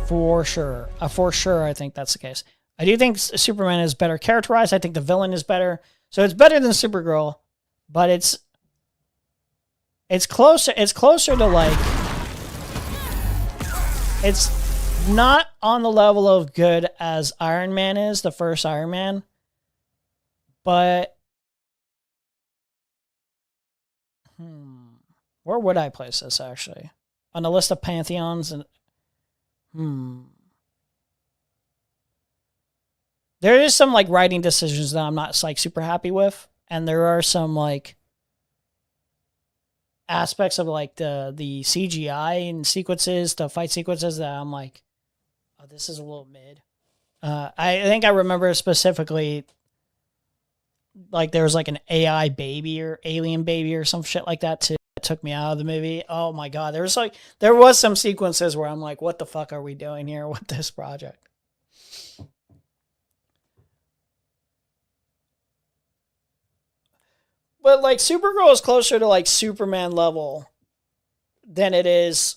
For sure. For sure, I think that's the case. I do think Superman is better characterized. I think the villain is better. So it's better than Supergirl, but it's closer to like... It's not on the level of good as Iron Man is, the first Iron Man, but... Where would I place this, actually? On the list of pantheons? And there is some, like, writing decisions that I'm not, like, super happy with. And there are some, like, aspects of, like, the CGI and sequences, the fight sequences that I'm like, oh, this is a little mid. I think I remember specifically, like, there was, like, an AI baby or alien baby or some shit like that, too. Took me out of the movie. Oh my god, there was some sequences where I'm like, what the fuck are we doing here with this project? But like Supergirl is closer to like Superman level than it is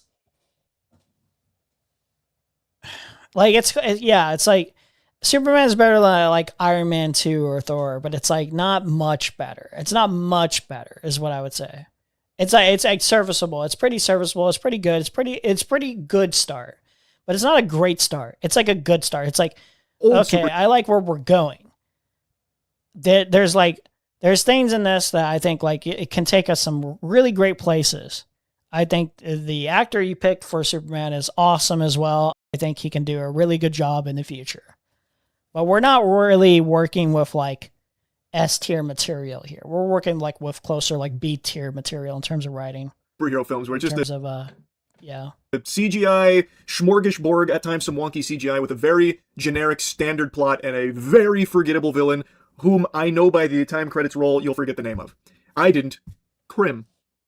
like it's like Superman is better than like Iron Man 2 or Thor, but it's like not much better. It's not much better is what I would say. It's like serviceable. It's pretty serviceable. It's pretty good. It's pretty good start. But it's not a great start. It's like a good start. It's like, okay, I like where we're going. There's things in this that I think like it can take us some really great places. I think the actor you picked for Superman is awesome as well. I think he can do a really good job in the future. But we're not really working with like S-tier material here. We're working like with closer like B-tier material in terms of writing. Superhero films where it's just the CGI smorgasbord, at times some wonky CGI with a very generic standard plot and a very forgettable villain, whom I know by the time credits roll, you'll forget the name of. I didn't. Krim.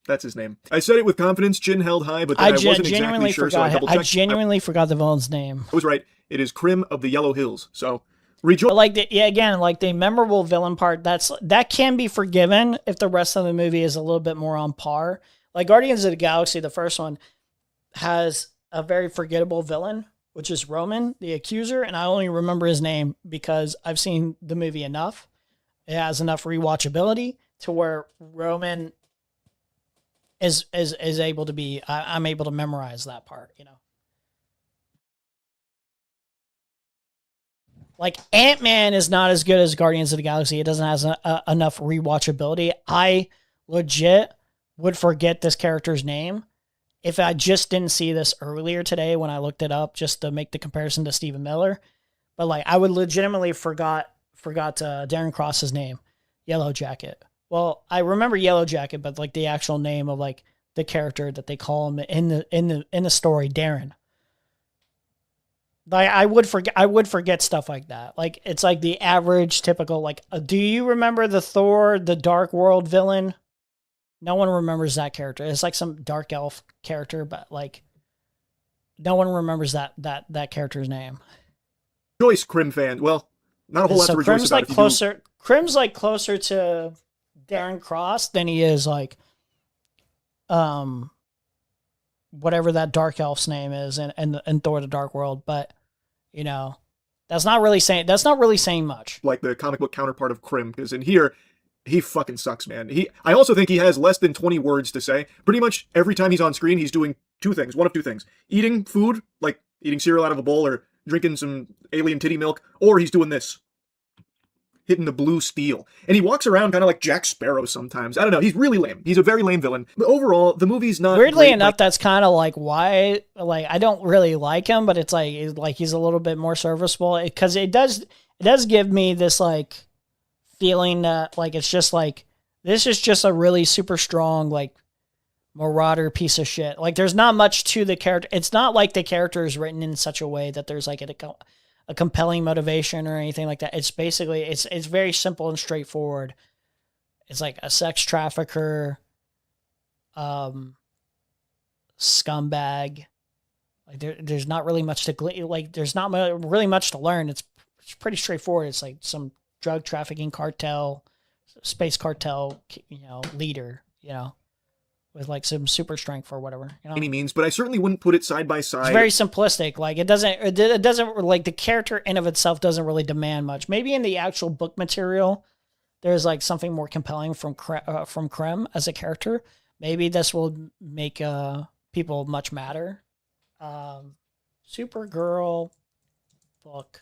That's his name. I said it with confidence, chin held high, but then I wasn't exactly sure, so I double-checked. I genuinely forgot the villain's name. I was right. It is Krim of the Yellow Hills. So, rejoice. Like, again, like the memorable villain part, that can be forgiven if the rest of the movie is a little bit more on par. Like Guardians of the Galaxy, the first one, has a very forgettable villain, which is Roman, the Accuser, and I only remember his name because I've seen the movie enough. It has enough rewatchability to where Roman is able to be. I'm able to memorize that part, you know. Like Ant-Man is not as good as Guardians of the Galaxy. It doesn't have enough rewatchability. I legit would forget this character's name if I just didn't see this earlier today when I looked it up just to make the comparison to Stephen Miller. But like I would legitimately forgot Darren Cross's name, Yellow Jacket. Well, I remember Yellow Jacket, but like the actual name of like the character that they call him in the story, Darren. Like I would forget stuff like that. Like it's like the average typical like. Do you remember the Thor, the Dark World villain? No one remembers that character. It's like some dark elf character, but like no one remembers that character's name. Joyce Krim fan. Well, not a whole lot to rejoice Krim's about. like closer. Krim's like closer to Darren Cross than he is like, whatever that dark elf's name is in Thor: The Dark World. But you know, that's not really saying much. Like the comic book counterpart of Krim, because in here, he fucking sucks, man. I also think he has less than 20 words to say. Pretty much every time he's on screen, he's doing one of two things. Eating food, like eating cereal out of a bowl or drinking some alien titty milk, or he's doing this. Hitting the blue steel. And he walks around kind of like Jack Sparrow sometimes. I don't know. He's really lame. He's a very lame villain. But overall, the movie's not Weirdly great, enough, that's kind of like why, like, I don't really like him, but it's like he's a little bit more serviceable because it does give me this like feeling that like it's just like this is just a really super strong like marauder piece of shit. Like there's not much to the character. It's not like the character is written in such a way that there's like a compelling motivation or anything like that. It's basically it's very simple and straightforward. It's like a sex trafficker, scumbag. Like there's not really much to like. There's not really much to learn. It's pretty straightforward. It's like some drug trafficking cartel, space cartel, leader, with like some super strength or whatever. Any means, but I certainly wouldn't put it side by side. It's very simplistic. Like it doesn't like the character in of itself doesn't really demand much. Maybe in the actual book material, there's like something more compelling from Krim as a character. Maybe this will make people much madder. Supergirl book.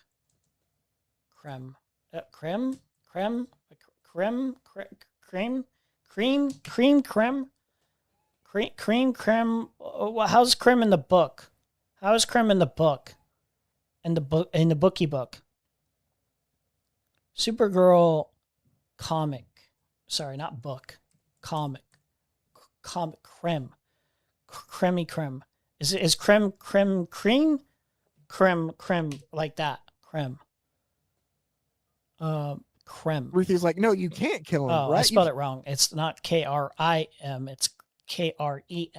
Krim. How's Krim in the book? How is Krim in the book? In the bookie book. Supergirl comic. Sorry, not book. Comic. Krim. Krim. Is Krim cream? Krim like that. Krim. Krim. Ruthie's like, no, you can't kill him, right? I spelled it wrong. It's not Krim. It's Krem.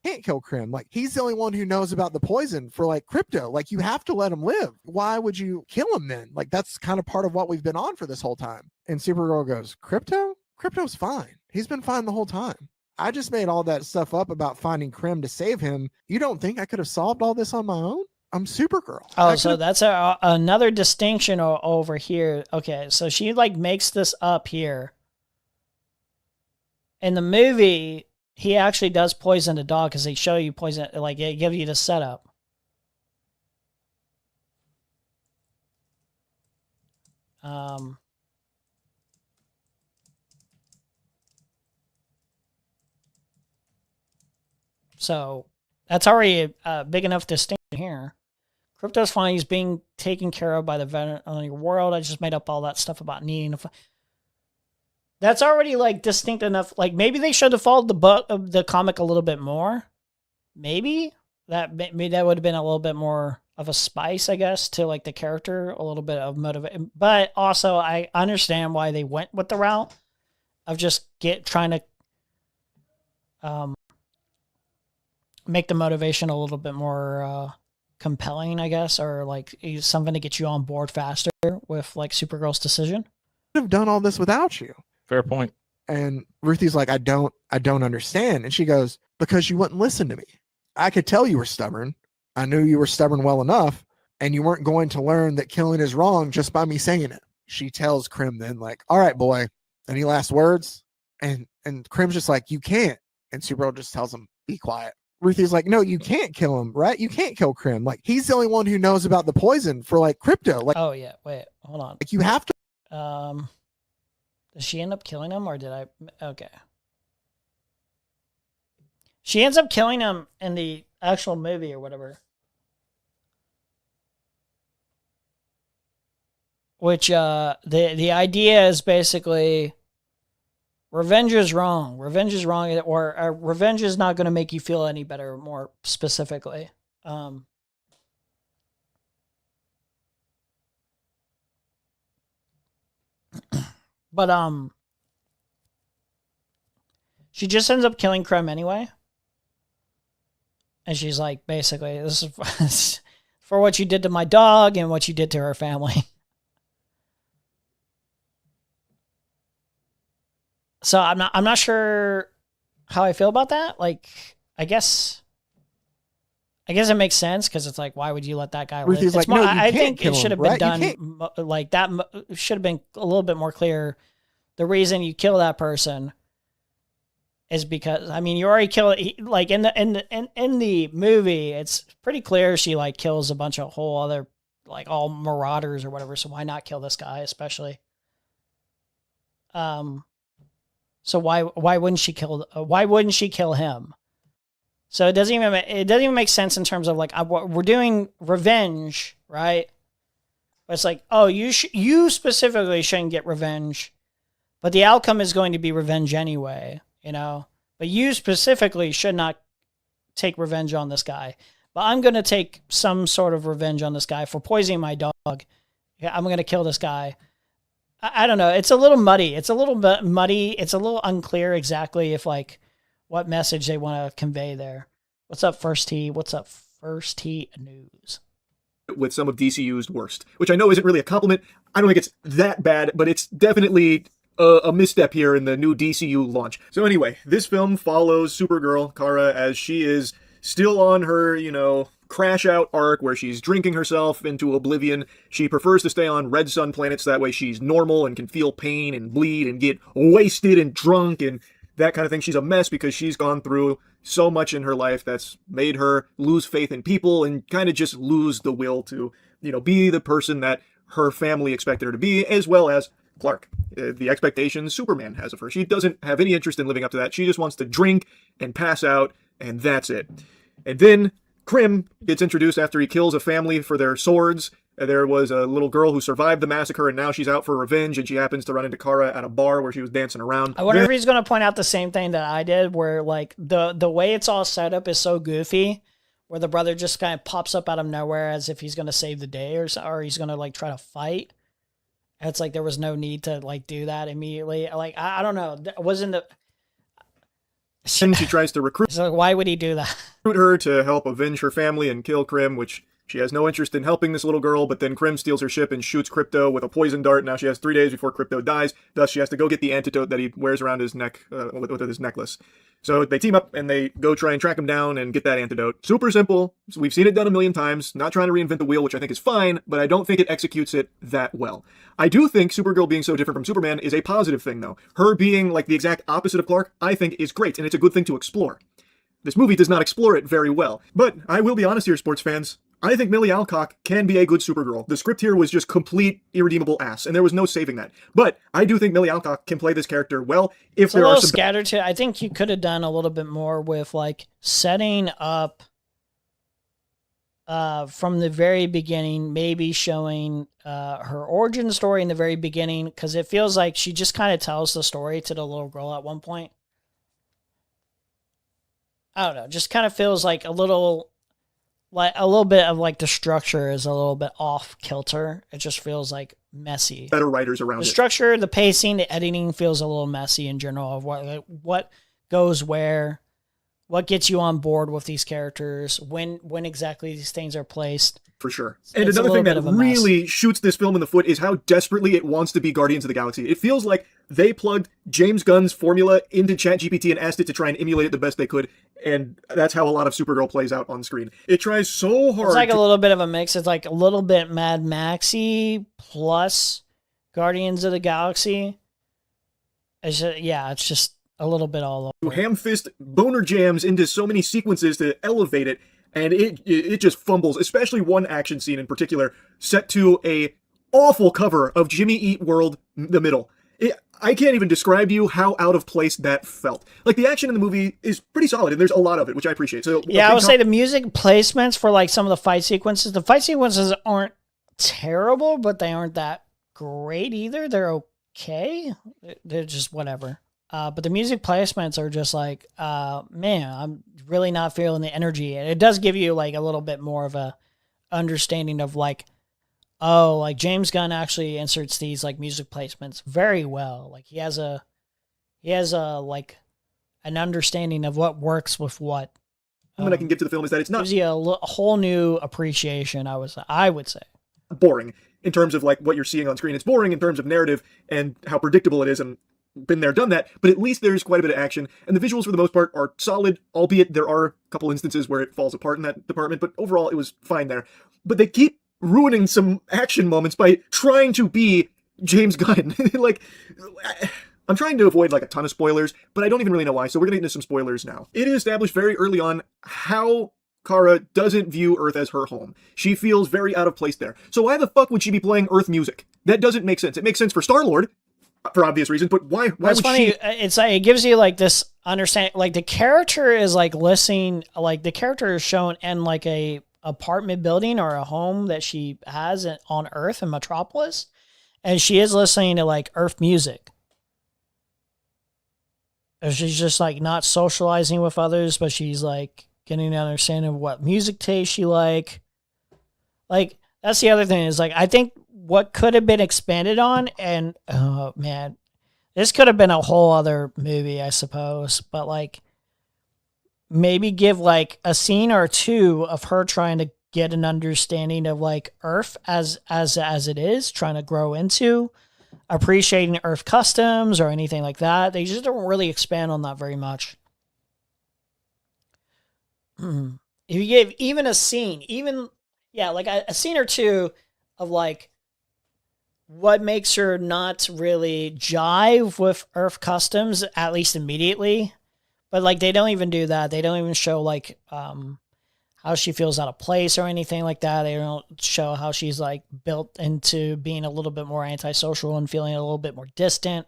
Can't kill Krim. Like, he's the only one who knows about the poison for like crypto. Like, you have to let him live. Why would you kill him then? Like, that's kind of part of what we've been on for this whole time. And Supergirl goes, crypto? Crypto's fine. He's been fine the whole time. I just made all that stuff up about finding Krim to save him. You don't think I could have solved all this on my own? I'm Supergirl. Oh, so that's another distinction over here. Okay, so she like makes this up here. In the movie, he actually does poison the dog because they show you poison, like they give you the setup. So that's already a big enough distinction here. Crypto's fine. He's being taken care of by the veterinary world. I just made up all that stuff about needing to. That's already like distinct enough. Like maybe they should have followed the comic a little bit more. Maybe that would have been a little bit more of a spice, I guess, to like the character, a little bit of motivation. But also, I understand why they went with the route of just trying to make the motivation a little bit more compelling, I guess, or like something to get you on board faster with like Supergirl's decision. Could have done all this without you. Fair point. And Ruthie's like, I don't understand. And she goes, because you wouldn't listen to me. I could tell you were stubborn. I knew you were stubborn well enough, and you weren't going to learn that killing is wrong just by me saying it. She tells Krim then, like, all right, boy, any last words? And Krim's just like, you can't. And Supergirl just tells him, be quiet. Ruthie's like, no, you can't kill him, right? You can't kill Krim. Like, he's the only one who knows about the poison for like crypto. Like, oh yeah, wait, hold on. Like, you have to. Does she end up killing him, or did I? Okay. She ends up killing him in the actual movie or whatever. Which the idea is basically revenge is wrong. Revenge is wrong, or revenge is not going to make you feel any better. More specifically, but she just ends up killing Krim anyway, and she's like, basically, this is for what you did to my dog and what you did to her family. So I'm not sure how I feel about that. Like, I guess it makes sense because it's like, why would you let that guy live? Ruthie's like, no, you I can't think kill it should have him, been right? done like that. Should have been a little bit more clear. The reason you kill that person is because, I mean, you already killed. Like in the movie, it's pretty clear she like kills a bunch of whole other like all marauders or whatever. So why not kill this guy especially? So why wouldn't she kill him? So it doesn't even make sense in terms of like we're doing revenge, right? But it's like, oh, you specifically shouldn't get revenge, but the outcome is going to be revenge anyway, you know. But you specifically should not take revenge on this guy. But I'm going to take some sort of revenge on this guy for poisoning my dog. Yeah, I'm going to kill this guy. I don't know. It's a little muddy. It's a little bit muddy. It's a little unclear exactly if like what message they want to convey there. What's up, First T? What's up, First T News? With some of DCU's worst, which I know isn't really a compliment. I don't think it's that bad, but it's definitely a misstep here in the new DCU launch. So anyway, this film follows Supergirl, Kara, as she is still on her, crash out arc where she's drinking herself into oblivion. She prefers to stay on red sun planets, that way she's normal and can feel pain and bleed and get wasted and drunk and that kind of thing. She's a mess because she's gone through so much in her life that's made her lose faith in people and kind of just lose the will to, be the person that her family expected her to be, as well as Clark, the expectations Superman has of her. She doesn't have any interest in living up to that. She just wants to drink and pass out, and that's it. And then Krim gets introduced after he kills a family for their swords. There was a little girl who survived the massacre, and now she's out for revenge, and she happens to run into Kara at a bar where she was dancing around. I wonder if he's going to point out the same thing that I did, where like the way it's all set up is so goofy, where the brother just kind of pops up out of nowhere as if he's going to save the day or he's going to like try to fight. And it's like there was no need to like do that immediately. Like I don't know, wasn't the. And she tries to recruit. So why would he do that? Recruit her to help avenge her family and kill Krim, which she has no interest in helping this little girl, but then Krim steals her ship and shoots Krypto with a poison dart. Now she has 3 days before Krypto dies. Thus, she has to go get the antidote that he wears around his neck with his necklace. So they team up and they go try and track him down and get that antidote. Super simple. So we've seen it done a million times. Not trying to reinvent the wheel, which I think is fine, but I don't think it executes it that well. I do think Supergirl being so different from Superman is a positive thing, though. Her being like the exact opposite of Clark, I think is great, and it's a good thing to explore. This movie does not explore it very well. But I will be honest here, sports fans. I think Millie Alcock can be a good Supergirl. The script here was just complete irredeemable ass, and there was no saving that. But I do think Millie Alcock can play this character well. If there are some scattered to, I think you could have done a little bit more with like setting up from the very beginning, maybe showing her origin story in the very beginning, because it feels like she just kind of tells the story to the little girl at one point. I don't know, just kind of feels like a little like a little bit of like the structure is a little bit off kilter. It just feels like messy. Better writers around The it. structure, the pacing, the editing feels a little messy in general of what goes where, what gets you on board with these characters, when exactly these things are placed. For sure. And It's a another thing little that bit of a mess. really shoots this film in the foot is how desperately it wants to be Guardians of the Galaxy. It feels like they plugged James Gunn's formula into ChatGPT and asked it to try and emulate it the best they could, and that's how a lot of Supergirl plays out on screen. It tries so hard. It's like a little bit of a mix. It's like a little bit Mad Maxy plus Guardians of the Galaxy. It's just a little bit all over. ham-fist boner jams into so many sequences to elevate it, and it just fumbles, especially one action scene in particular, set to a awful cover of Jimmy Eat World, The Middle. I can't even describe to you how out of place that felt. Like, the action in the movie is pretty solid, and there's a lot of it, which I appreciate. So Yeah, I would say the music placements for like some of the fight sequences aren't terrible, but they aren't that great either. They're okay. They're just whatever. But the music placements are just like, man, I'm really not feeling the energy. And it does give you like a little bit more of a understanding of like, oh, like James Gunn actually inserts these like music placements very well. Like he has a like an understanding of what works with what. What I can give to the film is that it's not Gives you a whole new appreciation. I would say boring in terms of like what you're seeing on screen. It's boring in terms of narrative and how predictable it is, and been there, done that, but at least there's quite a bit of action, and the visuals for the most part are solid, albeit there are a couple instances where it falls apart in that department, but overall it was fine there. But they keep ruining some action moments by trying to be James Gunn. Like, I'm trying to avoid like a ton of spoilers, but I don't even really know why, so we're gonna get into some spoilers now. It is established very early on how Kara doesn't view Earth as her home. She feels very out of place there. So why the fuck would she be playing Earth music? That doesn't make sense. It makes sense for Star-Lord, for obvious reasons, but why That's would funny. she? It's like it gives you like this understanding. Like the character is like listening. Like the character is shown in like a apartment building or a home that she has on Earth in Metropolis, and she is listening to like Earth music. And she's just like not socializing with others, but she's like getting an understanding of what music taste she like. Like that's the other thing is like I think what could have been expanded on, and oh man, this could have been a whole other movie, I suppose, but like maybe give like a scene or two of her trying to get an understanding of like Earth as it is, trying to grow into appreciating Earth customs or anything like that. They just don't really expand on that very much. If you gave even a scene, like a scene or two of like what makes her not really jive with Earth customs, at least immediately. But like they don't even do that. They don't even show like how she feels out of place or anything like that. They don't show how she's like built into being a little bit more antisocial and feeling a little bit more distant.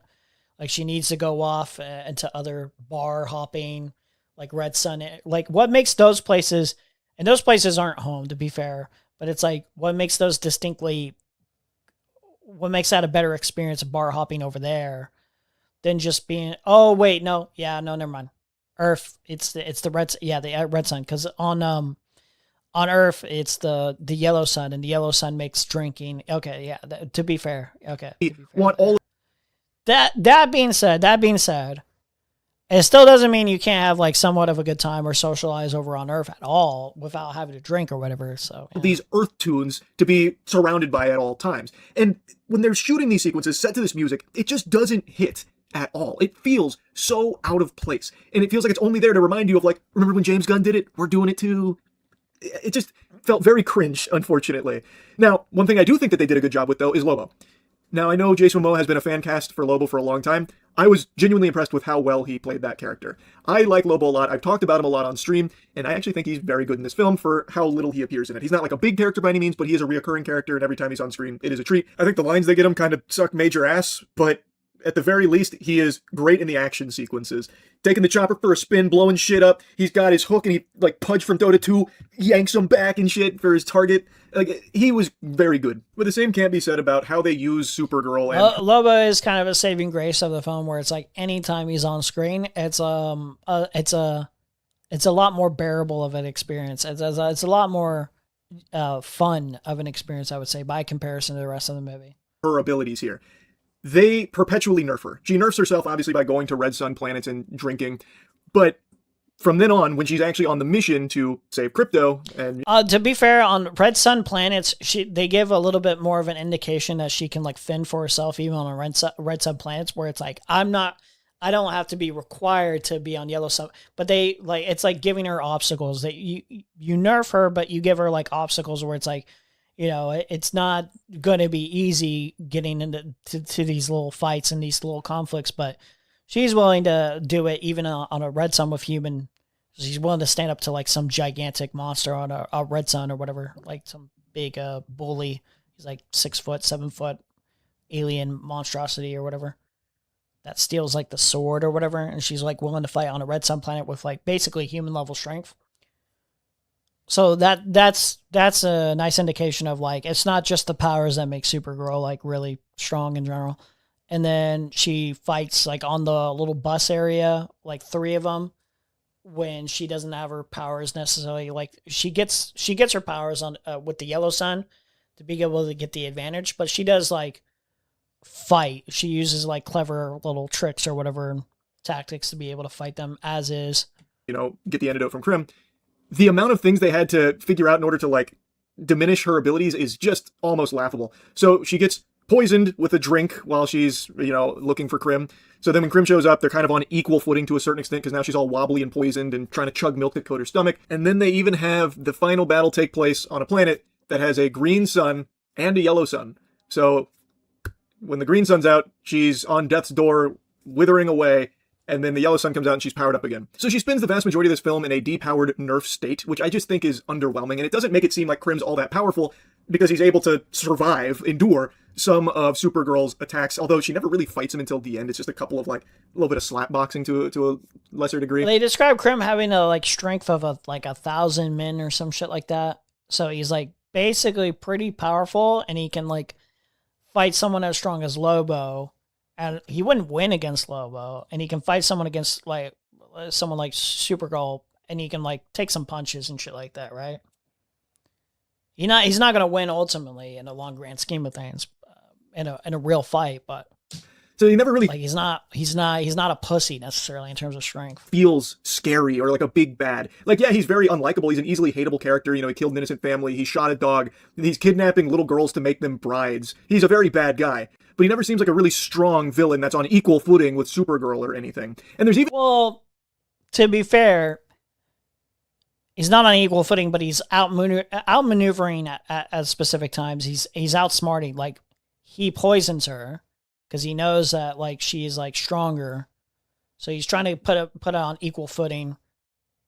Like she needs to go off into other bar hopping, like Red Sun. Like what makes those places, and those places aren't home to be fair, but it's like what makes those what makes that a better experience of bar hopping over there than just being, oh wait, no, never mind. Earth, it's the red sun, because on Earth it's the yellow sun, and the yellow sun makes drinking. Okay, yeah. To be fair, okay. Want all that being said, it still doesn't mean you can't have like somewhat of a good time or socialize over on Earth at all without having to drink or whatever. So these Earth tunes to be surrounded by at all times, and when they're shooting these sequences set to this music, it just doesn't hit at all. It feels so out of place, and it feels like it's only there to remind you of like, remember when James Gunn did it? We're doing it too. It just felt very cringe, unfortunately. Now, one thing I do think that they did a good job with though is Lobo. Now, I know Jason Momoa has been a fan cast for Lobo for a long time. I was genuinely impressed with how well he played that character. I like Lobo a lot. I've talked about him a lot on stream, and I actually think he's very good in this film for how little he appears in it. He's not like a big character by any means, but he is a reoccurring character, and every time he's on screen, it is a treat. I think the lines they get him kind of suck major ass, but at the very least, he is great in the action sequences. Taking the chopper for a spin, blowing shit up. He's got his hook, and he, like, Pudge from Dota 2 yanks him back and shit for his target. Like, he was very good. But the same can't be said about how they use Supergirl and... Lobo is kind of a saving grace of the film, where it's like anytime he's on screen, it's a it's a lot more bearable of an experience. It's a lot more fun of an experience, I would say, by comparison to the rest of the movie. Her abilities here. They perpetually nerf her. She nerfs herself, obviously, by going to Red Sun planets and drinking. But from then on, when she's actually on the mission to save Crypto, and to be fair, on Red Sun planets, they give a little bit more of an indication that she can like fend for herself, even on Red Sun planets, where it's like I don't have to be required to be on Yellow Sun, but it's like giving her obstacles that you nerf her, but you give her like obstacles where it's like, it's not going to be easy getting into these little fights and these little conflicts, but she's willing to do it even on a Red Sun with human. She's willing to stand up to like some gigantic monster on a Red Sun or whatever, like some big bully. He's like 6 foot, 7 foot alien monstrosity or whatever that steals like the sword or whatever. And she's like willing to fight on a Red Sun planet with like basically human level strength. So that's a nice indication of like, it's not just the powers that make Supergirl like really strong in general. And then she fights like on the little bus area, like 3 of them, when she doesn't have her powers necessarily. Like she gets her powers on with the Yellow Sun to be able to get the advantage, but she does like fight. She uses like clever little tricks or whatever tactics to be able to fight them as is. Get the antidote from Krim. The amount of things they had to figure out in order to like diminish her abilities is just almost laughable. So she gets poisoned with a drink while she's, looking for Krim. So then when Krim shows up, they're kind of on equal footing to a certain extent because now she's all wobbly and poisoned and trying to chug milk to coat her stomach. And then they even have the final battle take place on a planet that has a green sun and a yellow sun. So when the green sun's out, she's on death's door, withering away. And then the yellow sun comes out and she's powered up again. So she spends the vast majority of this film in a depowered nerf state, which I just think is underwhelming. And it doesn't make it seem like Krim's all that powerful because he's able to endure some of Supergirl's attacks, although she never really fights him until the end. It's just a couple of like a little bit of slap boxing to a lesser degree. They describe Krim having a like strength of 1,000 men or some shit like that. So he's like basically pretty powerful, and he can like fight someone as strong as Lobo. And he wouldn't win against Lobo, and he can fight someone against like someone like Supergirl, and he can like take some punches and shit like that, right? He's not gonna win ultimately in a long grand scheme of things, in a real fight, but so he never really like he's not a pussy necessarily in terms of strength. Feels scary or like a big bad. Like he's very unlikable. He's an easily hateable character. He killed an innocent family. He shot a dog. He's kidnapping little girls to make them brides. He's a very bad guy. But he never seems like a really strong villain that's on equal footing with Supergirl or anything. And there's even... Well, to be fair, he's not on equal footing, but he's outmaneuvering at specific times. He's outsmarting. Like, he poisons her because he knows that, like, she's, like, stronger. So he's trying to put it on equal footing.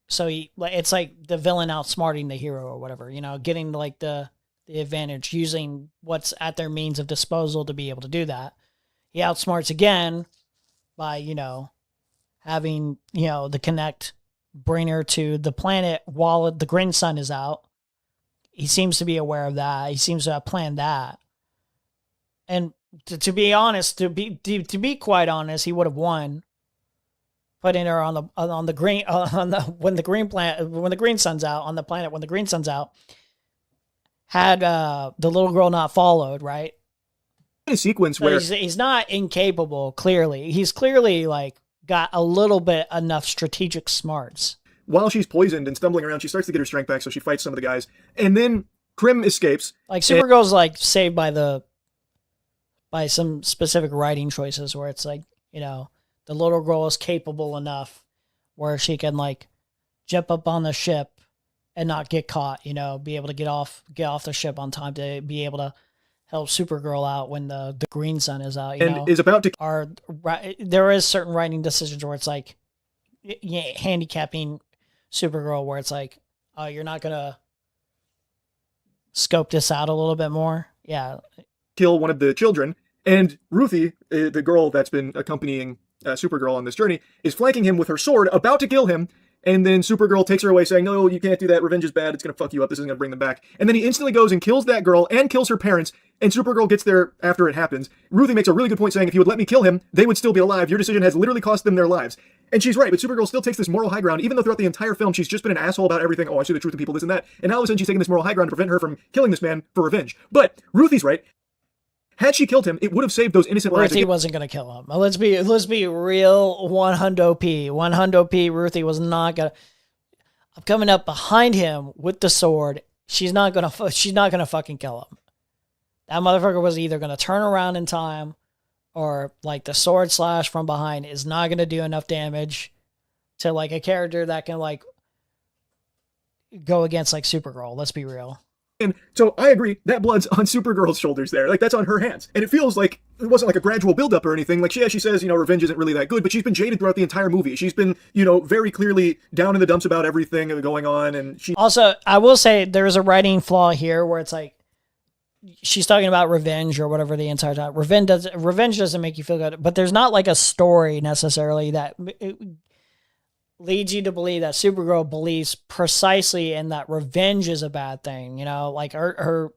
So it's like the villain outsmarting the hero or whatever, getting, like, the advantage, using what's at their means of disposal to be able to do that. He outsmarts again by, having, the Connect bring her to the planet while the green sun is out. He seems to be aware of that. He seems to have planned that. And to be honest, to be quite honest, he would have won putting her on the green when the green sun's out on the planet when the green sun's out. Had the little girl not followed, right? In a sequence where he's not incapable. Clearly, he's clearly like got a little bit enough strategic smarts. While she's poisoned and stumbling around, she starts to get her strength back, so she fights some of the guys, and then Krim escapes. Like Supergirl's like saved by some specific writing choices where it's like the little girl is capable enough where she can like jump up on the ship and not get caught, be able to get off the ship on time to be able to help Supergirl out when the green sun is out, and is about to... There is certain writing decisions where it's like handicapping Supergirl where it's like, oh, you're not going to scope this out a little bit more? Yeah. Kill one of the children, and Ruthie, the girl that's been accompanying Supergirl on this journey, is flanking him with her sword, about to kill him. And then Supergirl takes her away saying, no, you can't do that. Revenge is bad. It's going to fuck you up. This isn't going to bring them back. And then he instantly goes and kills that girl and kills her parents. And Supergirl gets there after it happens. Ruthie makes a really good point saying, if you would let me kill him, they would still be alive. Your decision has literally cost them their lives. And she's right, but Supergirl still takes this moral high ground, even though throughout the entire film she's just been an asshole about everything. Oh, I see the truth in people, this and that. And now all of a sudden she's taking this moral high ground to prevent her from killing this man for revenge. But Ruthie's right. Had she killed him, it would have saved those innocent lives. Ruthie wasn't going to kill him. Let's be real. 100p. 100p. Ruthie was not going to. I'm coming up behind him with the sword. She's not going to fucking kill him. That motherfucker was either going to turn around in time, or like the sword slash from behind is not going to do enough damage to like a character that can like go against like Supergirl. Let's be real. And so I agree, that blood's on Supergirl's shoulders there. Like, that's on her hands. And it feels like it wasn't like a gradual buildup or anything. Like, she says, revenge isn't really that good, but she's been jaded throughout the entire movie. She's been, very clearly down in the dumps about everything going on. And she also, I will say there's a writing flaw here where it's like, she's talking about revenge or whatever the entire time. Revenge doesn't make you feel good, but there's not like a story necessarily that leads you to believe that Supergirl believes precisely in that revenge is a bad thing. Like her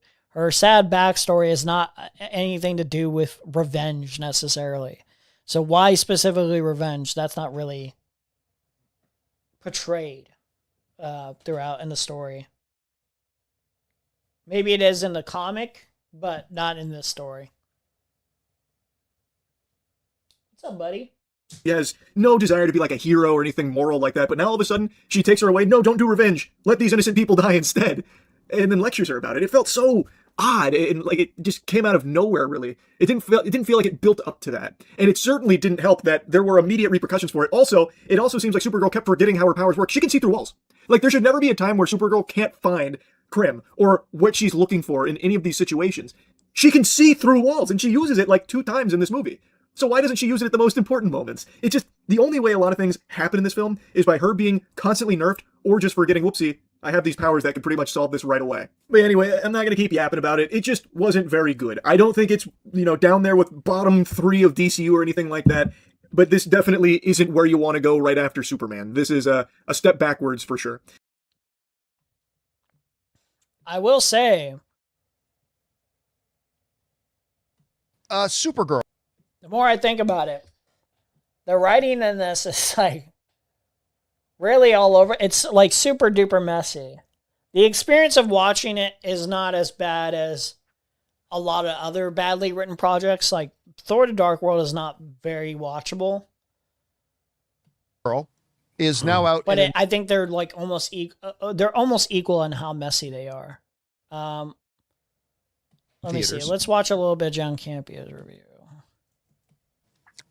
sad backstory is not anything to do with revenge necessarily. So why specifically revenge? That's not really portrayed throughout in the story. Maybe it is in the comic, but not in this story. What's up, buddy? She has no desire to be like a hero or anything moral like that, but now all of a sudden she takes her away. No, don't do revenge. Let these innocent people die instead. And then lectures her about it. It felt so odd, and like it just came out of nowhere. Really, it didn't feel like it built up to that, and it certainly didn't help that there were immediate repercussions for it. It also seems like Supergirl kept forgetting how her powers work. She can see through walls. Like, there should never be a time where Supergirl can't find Krim or what she's looking for in any of these situations. She can see through walls, and she uses it like 2 times in this movie. So why doesn't she use it at the most important moments? It's just, the only way a lot of things happen in this film is by her being constantly nerfed or just forgetting, whoopsie, I have these powers that could pretty much solve this right away. But anyway, I'm not going to keep yapping about it. It just wasn't very good. I don't think it's, down there with bottom 3 of DCU or anything like that. But this definitely isn't where you want to go right after Superman. This is a step backwards for sure. I will say, Supergirl. The more I think about it, the writing in this is like really all over. It's like super duper messy. The experience of watching it is not as bad as a lot of other badly written projects. Like Thor: The Dark World is not very watchable. Girl is now out. But I think they're like almost equal in how messy they are. Let me see. Let's watch a little bit of John Campia's review.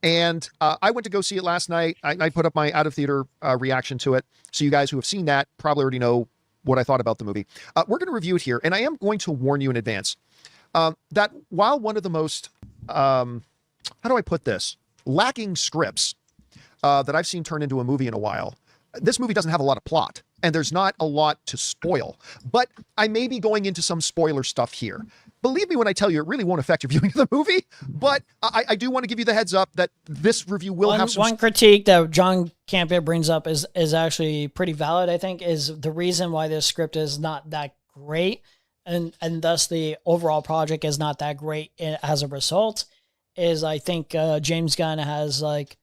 And I went to go see it last night. I put up my out-of-theater reaction to it. So you guys who have seen that probably already know what I thought about the movie. We're going to review it here. And I am going to warn you in advance that while one of the most, how do I put this, lacking scripts that I've seen turned into a movie in a while, this movie doesn't have a lot of plot. And there's not a lot to spoil. But I may be going into some spoiler stuff here. Believe me when I tell you, it really won't affect your viewing of the movie. But I do want to give you the heads up that this review will have some... One critique that John Campia brings up is actually pretty valid, I think, is the reason why this script is not that great, and thus the overall project is not that great as a result, is I think James Gunn has like...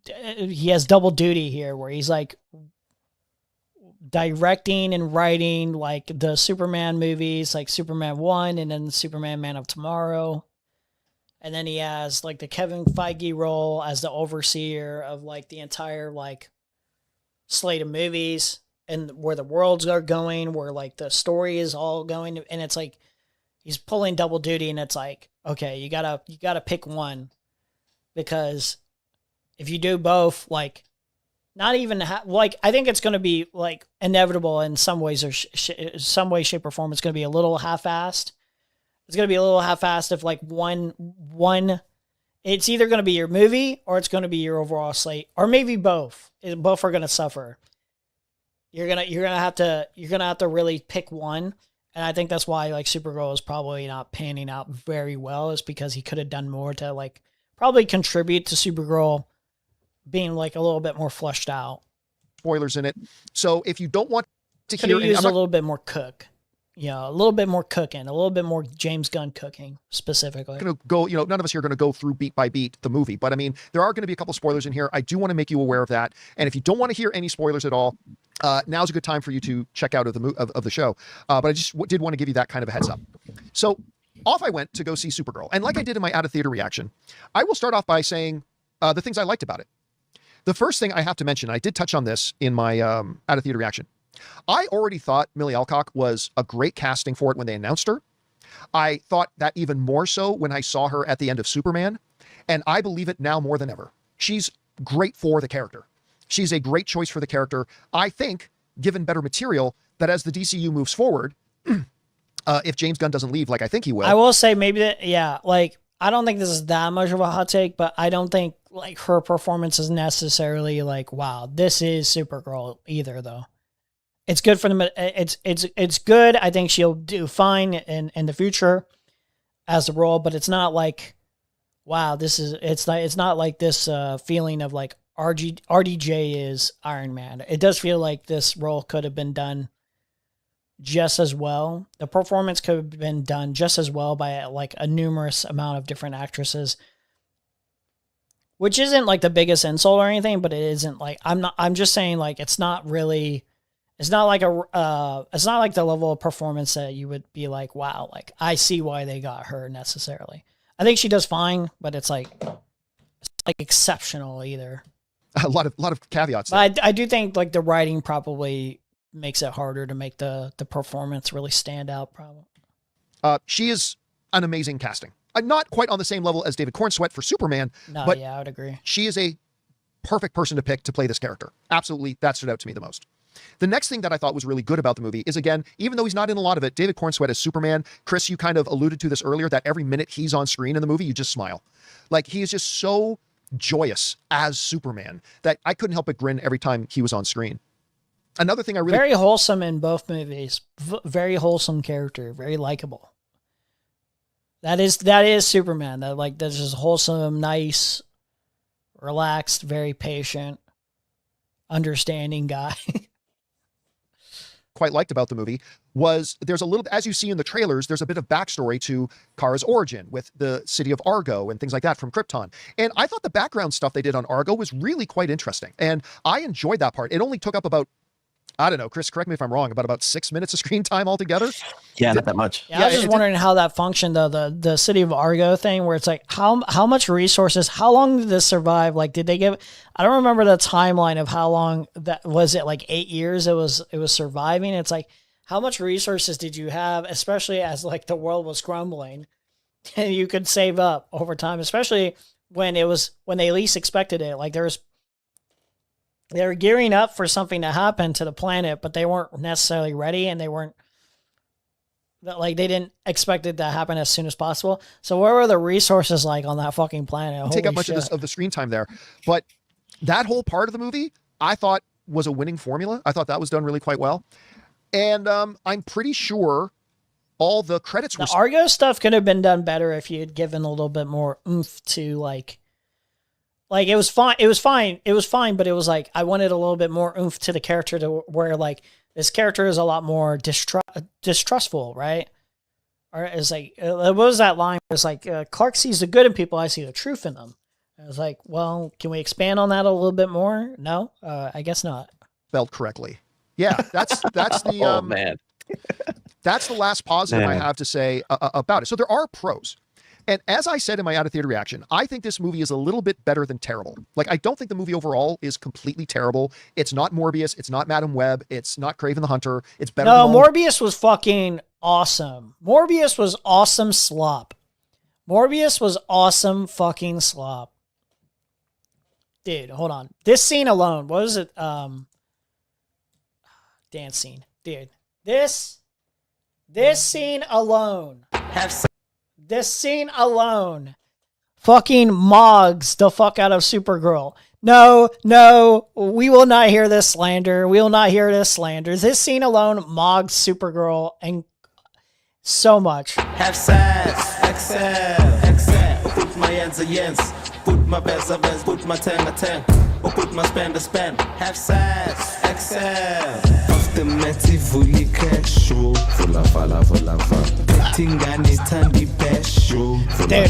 he has double duty here where he's like directing and writing like the Superman movies, like Superman 1 and then Superman Man of Tomorrow. And then he has like the Kevin Feige role as the overseer of like the entire like slate of movies and where the worlds are going, where like the story is all going. And it's like, he's pulling double duty and it's like, okay, you gotta pick one, because if you do both, like, not even like, I think it's going to be like inevitable in some ways or some way, shape, or form. It's going to be a little half-assed. It's going to be a little half-assed if like one. It's either going to be your movie or it's going to be your overall slate, or maybe both. Both are going to suffer. You're gonna have to really pick one, and I think that's why like Supergirl is probably not panning out very well, is because he could have done more to like probably contribute to Supergirl being like a little bit more fleshed out. Spoilers in it. So if you don't want to could hear... have used a little bit more Cook. a little bit more cooking, a little bit more James Gunn cooking specifically. Going to go, none of us here are going to go through beat by beat the movie, but I mean, there are going to be a couple spoilers in here. I do want to make you aware of that. And if you don't want to hear any spoilers at all, now's a good time for you to check out of the show. But I just did want to give you that kind of a heads up. So off I went to go see Supergirl. And like I did in my out of theater reaction, I will start off by saying the things I liked about it. The first thing I have to mention, I did touch on this in my out of theater reaction. I already thought Millie Alcock was a great casting for it when they announced her. I thought that even more so when I saw her at the end of Superman. And I believe it now more than ever. She's great for the character. She's a great choice for the character. I think, given better material, that as the DCU moves forward, if James Gunn doesn't leave like I think he will. I will say maybe that, yeah, like, I don't think this is that much of a hot take, but I don't think like her performance is necessarily like, wow, this is Supergirl either though. It's good for them. It's good. I think she'll do fine in the future as the role, but it's not like, wow, it's not like this feeling of like RDJ is Iron Man. It does feel like this role could have been done just as well. The performance could have been done just as well by like a numerous amount of different actresses, which isn't like the biggest insult or anything, but it isn't like, I'm just saying like, it's not like the level of performance that you would be like, wow, like I see why they got her necessarily. I think she does fine, but it's like exceptional either. A lot of caveats. But I do think like the writing probably makes it harder to make the performance really stand out. Probably. She is an amazing casting. Not quite on the same level as David Cornsweet for Superman. No, but yeah, I would agree. She is a perfect person to pick to play this character. Absolutely, that stood out to me the most. The next thing that I thought was really good about the movie is, again, even though he's not in a lot of it, David Cornsweet as Superman. Chris, you kind of alluded to this earlier, that every minute he's on screen in the movie, you just smile. Like, he is just so joyous as Superman that I couldn't help but grin every time he was on screen. Another thing I really... Very wholesome in both movies. Very wholesome character. Very likable. That is Superman. That's just wholesome, nice, relaxed, very patient, understanding guy. Quite liked about the movie was there's a little, as you see in the trailers, there's a bit of backstory to Kara's origin with the city of Argo and things like that from Krypton. And I thought the background stuff they did on Argo was really quite interesting. And I enjoyed that part. It only took up about, I don't know, Chris, correct me if I'm wrong, about 6 minutes of screen time altogether. Yeah, not that much. Yeah, I was just wondering how that functioned though, the city of Argo thing, where it's like how much resources, how long did this survive? Like, did they give, I don't remember the timeline of how long that was. It like 8 years it was surviving. It's like, how much resources did you have, especially as like the world was crumbling and you could save up over time, especially when they least expected it. Like they were gearing up for something to happen to the planet, but they weren't necessarily ready, and they didn't expect it to happen as soon as possible. So what were the resources like on that fucking planet? Take up much of the screen time there. But that whole part of the movie, I thought was a winning formula. I thought that was done really quite well. And I'm pretty sure all the credits were... The Argo stuff could have been done better if you had given a little bit more oomph to like it was fine, but it was like, I wanted a little bit more oomph to the character, to where like this character is a lot more distrustful, right? Or it's like, what was that line? It's like, Clark sees the good in people, I see the truth in them. I was like, well, can we expand on that a little bit more? No, I guess not. Spelled correctly. Yeah, that's the oh man, that's the last positive I have to say about it. So there are pros. And as I said in my out-of-theater reaction, I think this movie is a little bit better than terrible. Like, I don't think the movie overall is completely terrible. It's not Morbius. It's not Madam Web. It's not Kraven the Hunter. It's better than Morbius was fucking awesome. Morbius was awesome slop. Morbius was awesome fucking slop. Dude, hold on. This scene alone, what is it? Dance scene. Dude, this scene alone. This scene alone fucking mogs the fuck out of Supergirl. No, we will not hear this slander. We will not hear this slander. This scene alone mogs Supergirl and so much. Have sex, excel. Put my hands against, put my best, put my 10, or put my spend. Have sex, excel. Dude,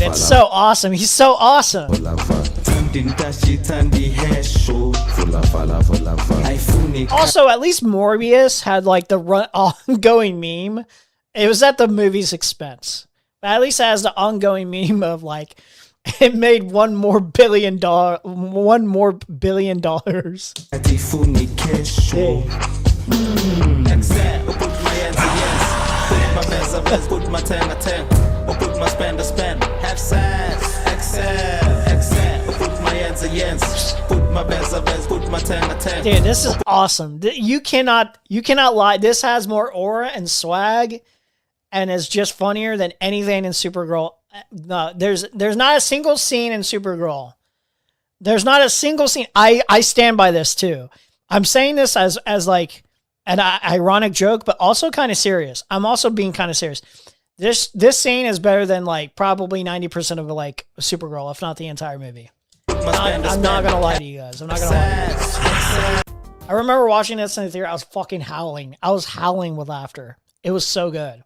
it's so awesome. He's so awesome. Also, at least Morbius had like the ongoing meme. It was at the movie's expense. But at least it has the ongoing meme of like, it made $1 more billion. Dude, this is awesome. You cannot lie. This has more aura and swag, and is just funnier than anything in Supergirl. No, there's not a single scene in Supergirl. There's not a single scene. I stand by this too. I'm saying this as like an ironic joke, but also kind of serious. I'm also being kind of serious. This scene is better than like probably 90% of like Supergirl, if not the entire movie. I'm not gonna lie to you guys. I'm not gonna lie to you. I remember watching this in the theater. I was fucking howling. I was howling with laughter. It was so good.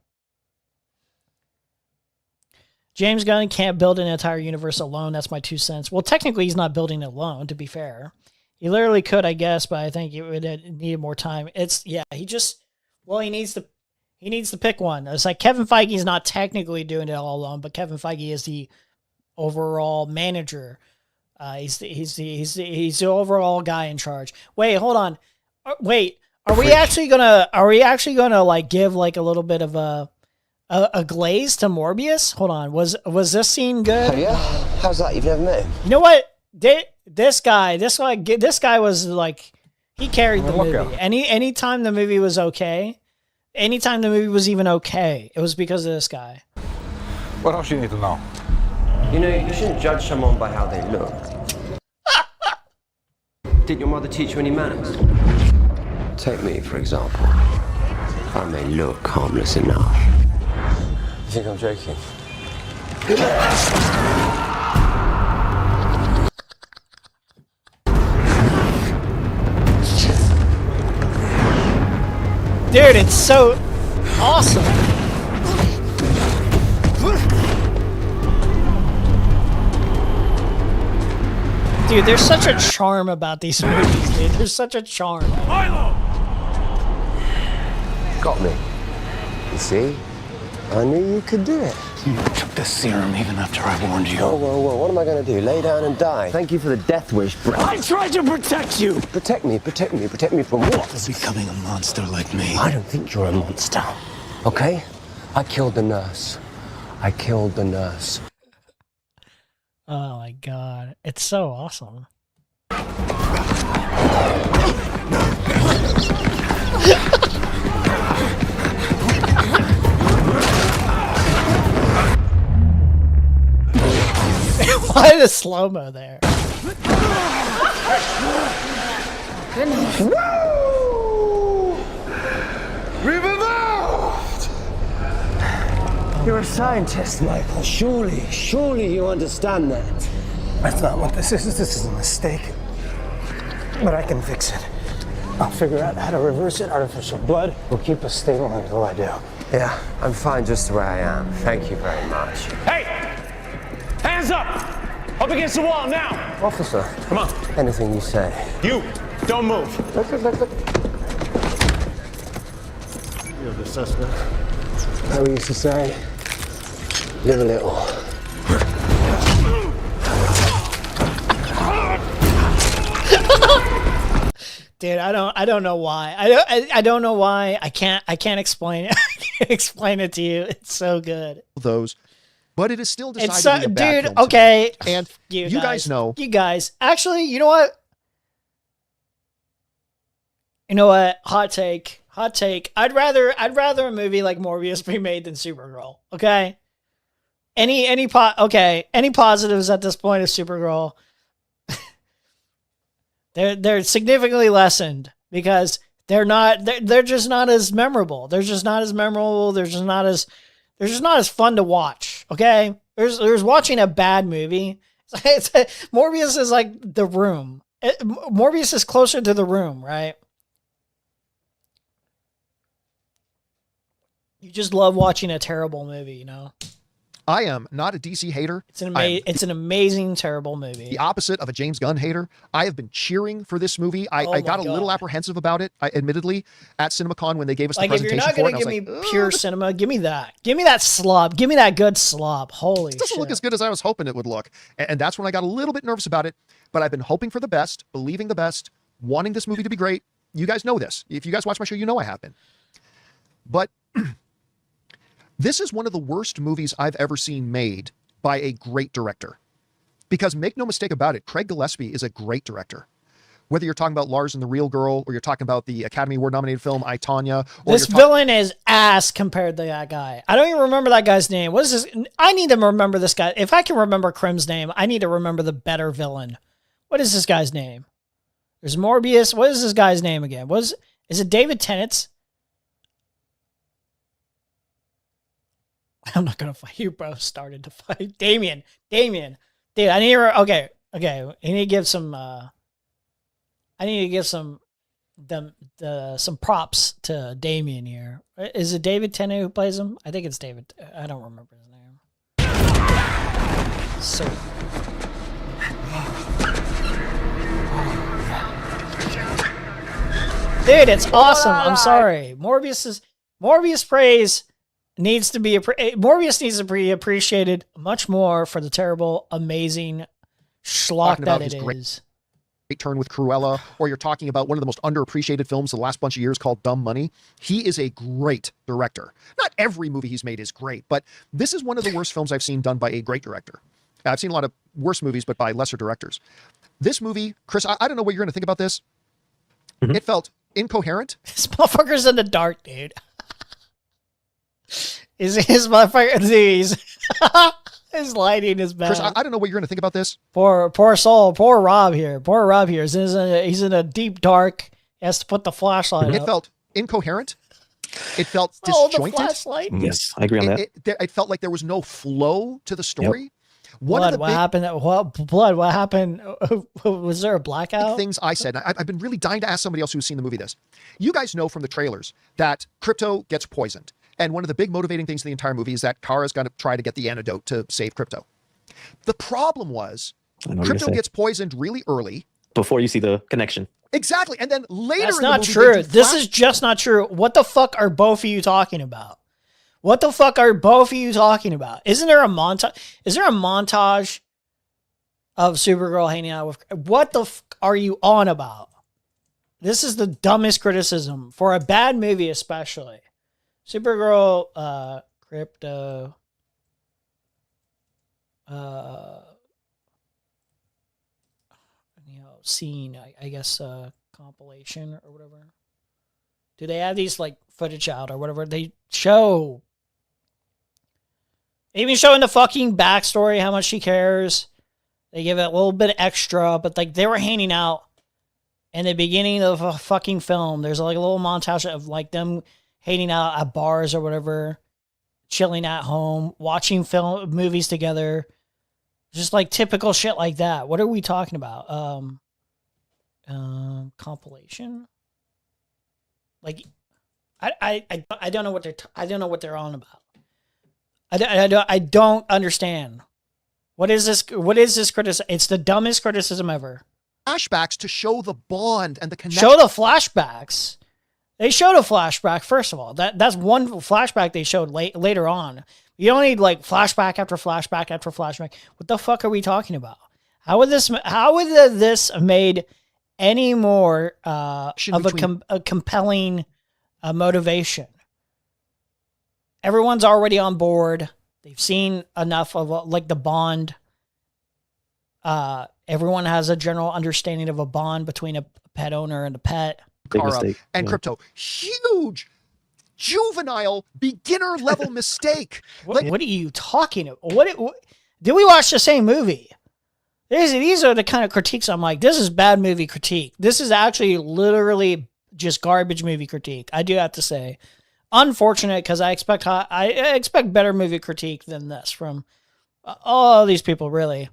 James Gunn can't build an entire universe alone. That's my 2 cents. Well, technically, he's not building it alone, to be fair. He literally could, I guess, but I think it would need more time. He needs to pick one. It's like Kevin Feige's not technically doing it all alone, but Kevin Feige is the overall manager. He's the overall guy in charge. Wait, hold on. Wait, are we actually gonna like give like a little bit of a glaze to Morbius? Hold on. Was this scene good? Oh yeah? How's that? You've never met him? You know what? This guy was like, he carried the movie. Anytime the movie was okay, anytime the movie was even okay, it was because of this guy. What else do you need to know? You know, you shouldn't judge someone by how they look. Did your mother teach you any manners? Take me, for example. I may look harmless enough. You think I'm joking? Dude, it's so awesome. Dude, there's such a charm about these movies, dude. There's such a charm. Got me. You see? I knew you could do it. You took the serum even after I warned you. Whoa. What am I going to do? Lay down and die? Thank you for the death wish, Brett. I tried to protect you! Protect me from what? For becoming a monster like me. I don't think you're a monster. Okay? I killed the nurse. Oh my god. It's so awesome. Why the slow-mo there? Goodness. Woo! We've evolved! You're a scientist, Michael. Surely you understand that. That's not what this is. This is a mistake. But I can fix it. I'll figure out how to reverse it. Artificial blood will keep us stable until I do. Yeah, I'm fine just the way I am. Thank you very much. Hey! Hands up! Up against the wall now! Officer. Come on. Anything you say. You, don't move. Look. You're the suspect. How we used to say, live a little. Dude, I don't know why. I don't know why. I can't explain it. I can't explain it to you. It's so good. Those, but it is still decided It's to be a bad dude, film to me. okay. And you guys know. You guys. Actually, you know what? Hot take. I'd rather a movie like Morbius be made than Supergirl. Okay? Any positives at this point of Supergirl? They're significantly lessened because they're just not as memorable. They're just not as fun to watch. Okay? There's watching a bad movie. Morbius is like The Room. Morbius is closer to The Room, right? You just love watching a terrible movie, you know? I am not a DC hater. It's an amazing, terrible movie. The opposite of a James Gunn hater. I have been cheering for this movie. I got a little apprehensive about it, admittedly, at CinemaCon when they gave us the presentation for it. If you're not going to give me pure cinema, give me that. Give me that slop. Give me that good slop. Holy shit. It doesn't look as good as I was hoping it would look. And that's when I got a little bit nervous about it. But I've been hoping for the best, believing the best, wanting this movie to be great. You guys know this. If you guys watch my show, you know I have been. But this is one of the worst movies I've ever seen made by a great director. Because make no mistake about it, Craig Gillespie is a great director. Whether you're talking about Lars and the Real Girl, or you're talking about the Academy Award nominated film, I, Tonya. This villain is ass compared to that guy. I don't even remember that guy's name. What is this? I need to remember this guy. If I can remember Krim's name, I need to remember the better villain. What is this guy's name? There's Morbius. What is this guy's name again? Is it David Tennant's? I'm not gonna fight you, bro. Started to fight Damien. Dude, I need to. Okay. I need to give some. I need to give some props to Damien here. Is it David Tennant who plays him? I think it's David. I don't remember his name. So. Dude, it's awesome. I'm sorry. Morbius praise. Morbius needs to be appreciated much more for the terrible, amazing schlock that it is. Great turn with Cruella, or you're talking about one of the most underappreciated films the last bunch of years called Dumb Money. He is a great director. Not every movie he's made is great, but this is one of the worst films I've seen done by a great director. I've seen a lot of worse movies, but by lesser directors. This movie, Chris, I don't know what you're going to think about this. Mm-hmm. It felt incoherent. This motherfucker's in the dark, dude. His motherfucker, his lighting is bad. Chris, I don't know what you're going to think about this. Poor soul, poor Rob here. He's in a deep dark. He has to put the flashlight It up. felt incoherent. It felt disjointed. The flashlight. Yes, I agree on that. It felt like there was no flow to the story. Yep. What happened? What happened? Was there a blackout? Things I said. I've been really dying to ask somebody else who's seen the movie this. You guys know from the trailers that Crypto gets poisoned. And one of the big motivating things in the entire movie is that Kara's going to try to get the antidote to save Crypto. The problem was Crypto gets poisoned really early. Before you see the connection. Exactly. And then later That's in the not movie, true. This is just not true. What the fuck are both of you talking about? What the fuck are both of you talking about? Isn't there a montage? Is there a montage of Supergirl hanging out with... What the fuck are you on about? This is the dumbest criticism for a bad movie especially. Supergirl, Crypto, scene, I guess, compilation or whatever. Do they have these like footage out or whatever? They show, even showing the fucking backstory, how much she cares. They give it a little bit extra, but like they were handing out in the beginning of a fucking film. There's like a little montage of like them hanging out at bars or whatever, chilling at home, watching movies together, just like typical shit like that. What are we talking about? Compilation. Like, I don't know what they're on about. I don't understand. What is this criticism? It's the dumbest criticism ever. Flashbacks to show the bond and the connection. Show the flashbacks. They showed a flashback, first of all. That's one flashback they showed later on. You don't need like flashback after flashback after flashback. What the fuck are we talking about? How would this made any more of a compelling motivation? Everyone's already on board. They've seen enough of like the bond. Everyone has a general understanding of a bond between a pet owner and a pet. Kara and Crypto. Huge, juvenile, beginner level mistake. What are you talking about? What did we watch the same movie? These are the kind of critiques I'm like, this is bad movie critique. This is actually literally just garbage movie critique. I do have to say. Unfortunate, because I expect better movie critique than this from all these people, really.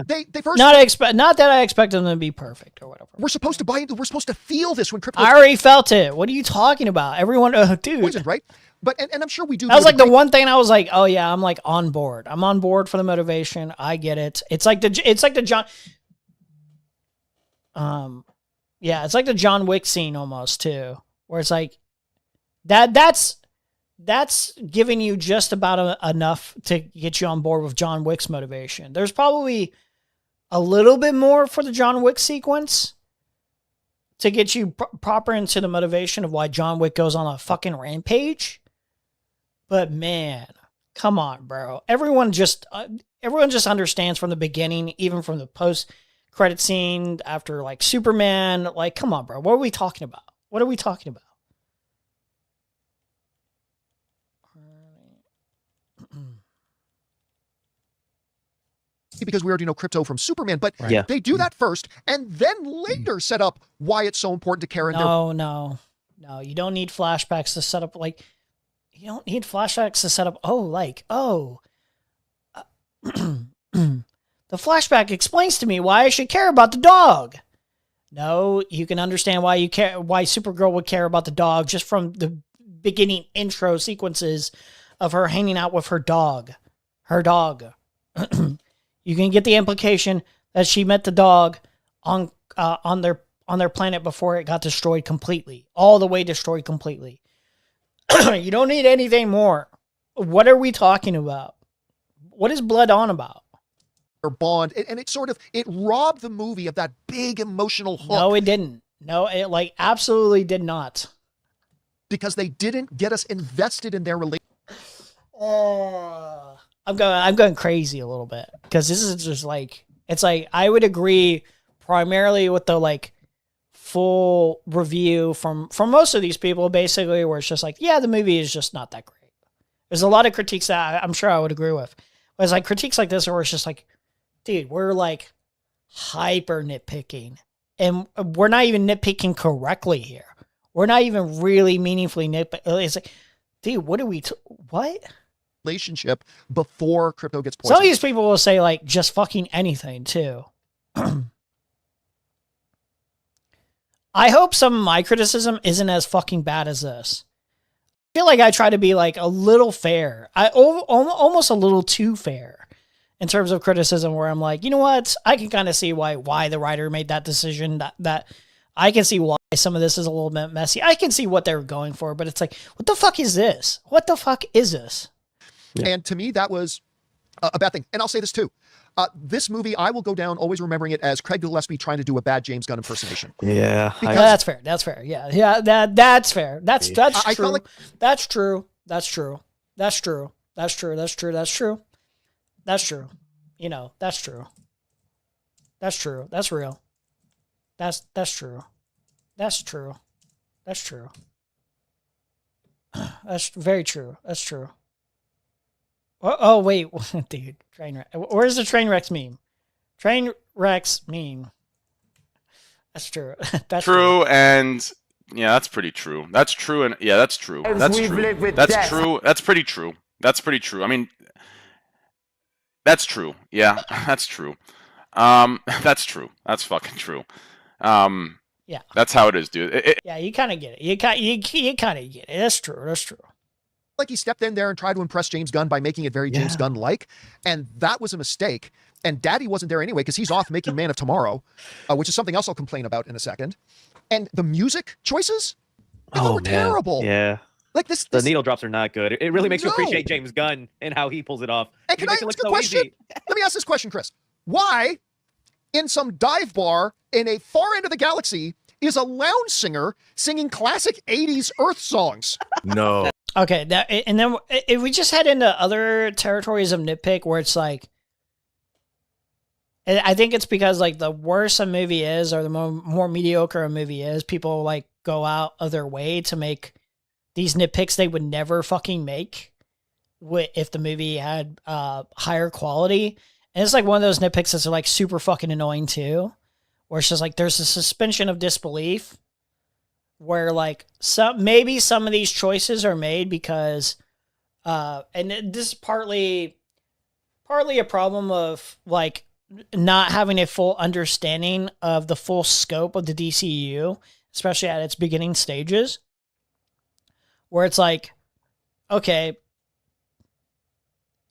They first not that I expect them to be perfect or whatever. We're supposed to buy into. We're supposed to feel this when crypto. I already felt it. What are you talking about? Everyone, dude. Poisoned, right? But and I'm sure we do. That was like the one thing I was like, oh yeah, I'm like on board. I'm on board for the motivation. I get it. It's like the John. Yeah, it's like the John Wick scene almost too, where it's like that's giving you just about enough to get you on board with John Wick's motivation. There's probably a little bit more for the John Wick sequence to get you proper into the motivation of why John Wick goes on a fucking rampage. But man, come on, bro. Everyone just understands from the beginning, even from the post-credit scene after like Superman. Like, come on, bro. What are we talking about? What are we talking about? Because we already know crypto from Superman, but Yeah. they do that first and then later set up why it's so important to Karen. No. You don't need flashbacks to set up you don't need flashbacks to set up. The flashback explains to me why I should care about the dog. No, you can understand why why Supergirl would care about the dog just from the beginning intro sequences of her hanging out with her dog. You can get the implication that she met the dog on their planet before it got destroyed completely, all the way destroyed completely. You don't need anything more. What are we talking about? What is Blood on about? Or Bond, and it robbed the movie of that big emotional hook. No, it didn't. No, it absolutely did not. Because they didn't get us invested in their relationship. I'm going crazy a little bit because this is just like, it's like I would agree primarily with the like full review from most of these people, basically, where it's just like, yeah, the movie is just not that great. There's a lot of critiques that I'm sure I would agree with. But it's like critiques like this where it's just like, dude, we're like hyper nitpicking, and we're not even nitpicking correctly here. We're not even really meaningfully nitpicking. It's like, dude, what are we? What? Relationship before crypto gets poisoned. Some of these people will say like just fucking anything too. I hope some of my criticism isn't as fucking bad as this. I feel like I try to be like a little fair. Almost a little too fair in terms of criticism, where I'm like, you know what? I can kind of see why the writer made that decision. That I can see why some of this is a little bit messy. I can see what they were going for, but it's like, what the fuck is this? What the fuck is this? Yeah. And to me, that was a bad thing. And I'll say this too. This movie, I will go down always remembering it as Craig Gillespie trying to do a bad James Gunn impersonation. Yeah. That's fair. That's fair. Yeah. That's fair. That's true. I felt like that's true. That's true. That's true. That's true. That's true. That's true. That's true. You know, that's true. That's true. That's real. That's true. That's true. That's true. That's very true. That's true. Oh wait, dude, train wreck. Where's the train wrecks meme? Train wrecks meme. That's true. That's true, and yeah, that's pretty true. That's true, and yeah, that's true. That's true. That's true. That's pretty true. That's pretty true. I mean, that's true. Yeah, that's true. That's true. That's fucking true. Yeah. That's how it is, dude. Yeah, you kind of get it. You kind of get it. That's true. That's true. Like he stepped in there and tried to impress James Gunn by making it very James Gunn-like, and that was a mistake. And Daddy wasn't there anyway because he's off making Man of Tomorrow, which is something else I'll complain about in a second. And the music choices, were terrible. Yeah. Like this, the needle drops are not good. It really makes you appreciate James Gunn and how he pulls it off. And can I ask a question? Let me ask this question, Chris. Why, in some dive bar in a far end of the galaxy, is a lounge singer singing classic 80s Earth songs? No. Okay, and then if we just head into other territories of nitpick where it's like, I think it's because like the worse a movie is or the more mediocre a movie is, people like go out of their way to make these nitpicks they would never fucking make if the movie had higher quality. And it's like one of those nitpicks that's like super fucking annoying too, where it's just like there's a suspension of disbelief where like maybe some of these choices are made because and this is partly a problem of like not having a full understanding of the full scope of the DCU, especially at its beginning stages, where it's like, okay,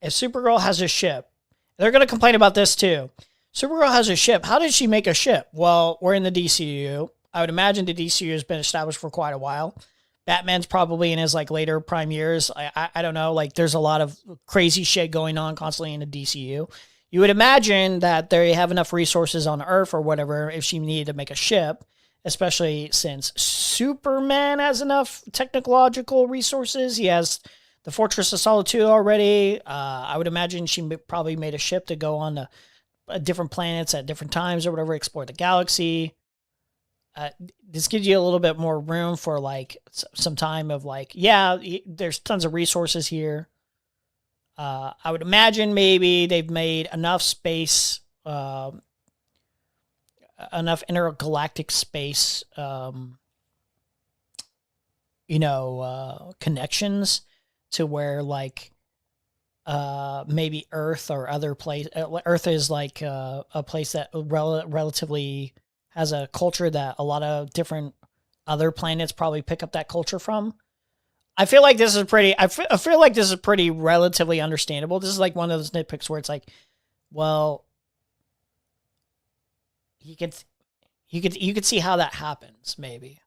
if Supergirl has a ship, they're going to complain about this too. Supergirl has a ship. How did she make a ship? Well, we're in the DCU. I would imagine the DCU has been established for quite a while. Batman's probably in his like later prime years. I don't know. Like there's a lot of crazy shit going on constantly in the DCU. You would imagine that they have enough resources on Earth or whatever if she needed to make a ship, especially since Superman has enough technological resources. He has the Fortress of Solitude already. I would imagine she probably made a ship to go on to different planets at different times or whatever, explore the galaxy. This gives you a little bit more room for like some time of like, yeah, there's tons of resources here. I would imagine maybe they've made enough space, enough intergalactic space, connections to where like maybe Earth or other place. Earth is like a place that relatively has a culture that a lot of different other planets probably pick up that culture from. I feel like this is pretty. I feel like this is pretty relatively understandable. This is like one of those nitpicks where it's like, well, you could see how that happens maybe.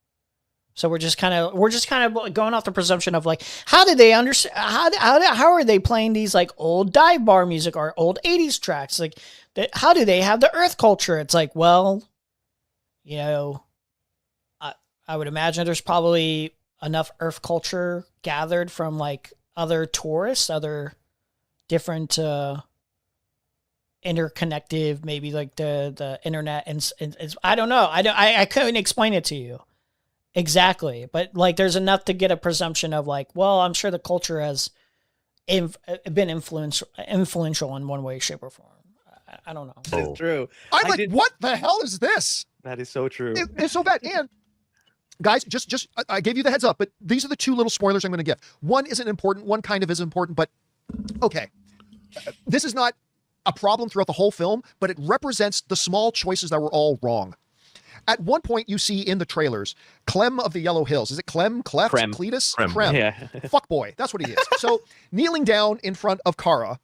So we're just kind of going off the presumption of like, how did they understand? How are they playing these like old dive bar music or old 80s tracks? Like, how do they have the Earth culture? It's like, well, I would imagine there's probably enough Earth culture gathered from like other tourists, other different interconnected, maybe like the internet, and I don't know. I couldn't explain it to you exactly, but like there's enough to get a presumption of like, well, I'm sure the culture has been influential in one way, shape, or form. I don't know. It's true. I'm like, what the hell is this? That is so true. It's so bad. And guys, just I gave you the heads up, but these are the two little spoilers I'm going to give. One isn't important. One kind of is important, but okay. This is not a problem throughout the whole film, but it represents the small choices that were all wrong. At one point, you see in the trailers, Clem of the Yellow Hills. Is it Clem? Clef? Cletus? Crem. Yeah. Fuck boy. That's what he is. So kneeling down in front of Kara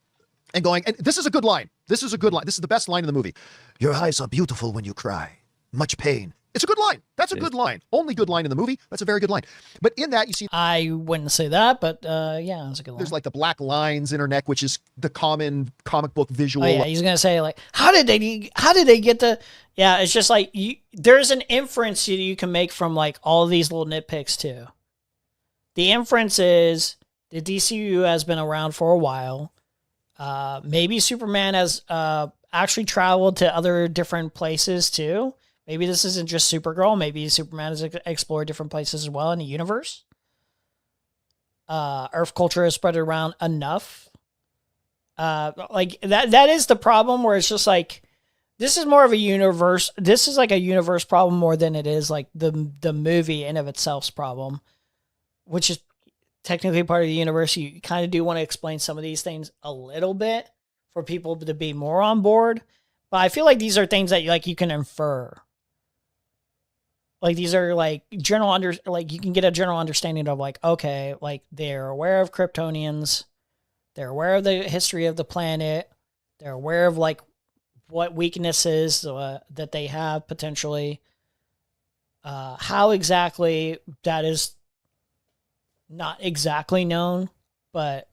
and going, and this is a good line. This is a good line. This is the best line in the movie. Your eyes are beautiful when you cry. Much pain. It's a good line. That's a good line. Only good line in the movie. That's a very good line. But in that, you see... I wouldn't say that, but yeah, it's a good line. There's like the black lines in her neck, which is the common comic book visual. Oh, yeah, he's going to say like, how did they get the... Yeah, it's just like, there's an inference you can make from like all these little nitpicks too. The inference is the DCU has been around for a while. Maybe Superman has actually traveled to other different places too. Maybe this isn't just Supergirl. Maybe Superman has explored different places as well in the universe. Earth culture is spread around enough. Like that is the problem where it's just like, this is more of a universe. This is like a universe problem more than it is like the movie in of itself's problem, which is technically part of the universe. You kind of do want to explain some of these things a little bit for people to be more on board. But I feel like these are things that like you can infer. Like these are like like you can get a general understanding of like, okay, like they're aware of Kryptonians. They're aware of the history of the planet. They're aware of like what weaknesses that they have potentially. How exactly that is not exactly known, but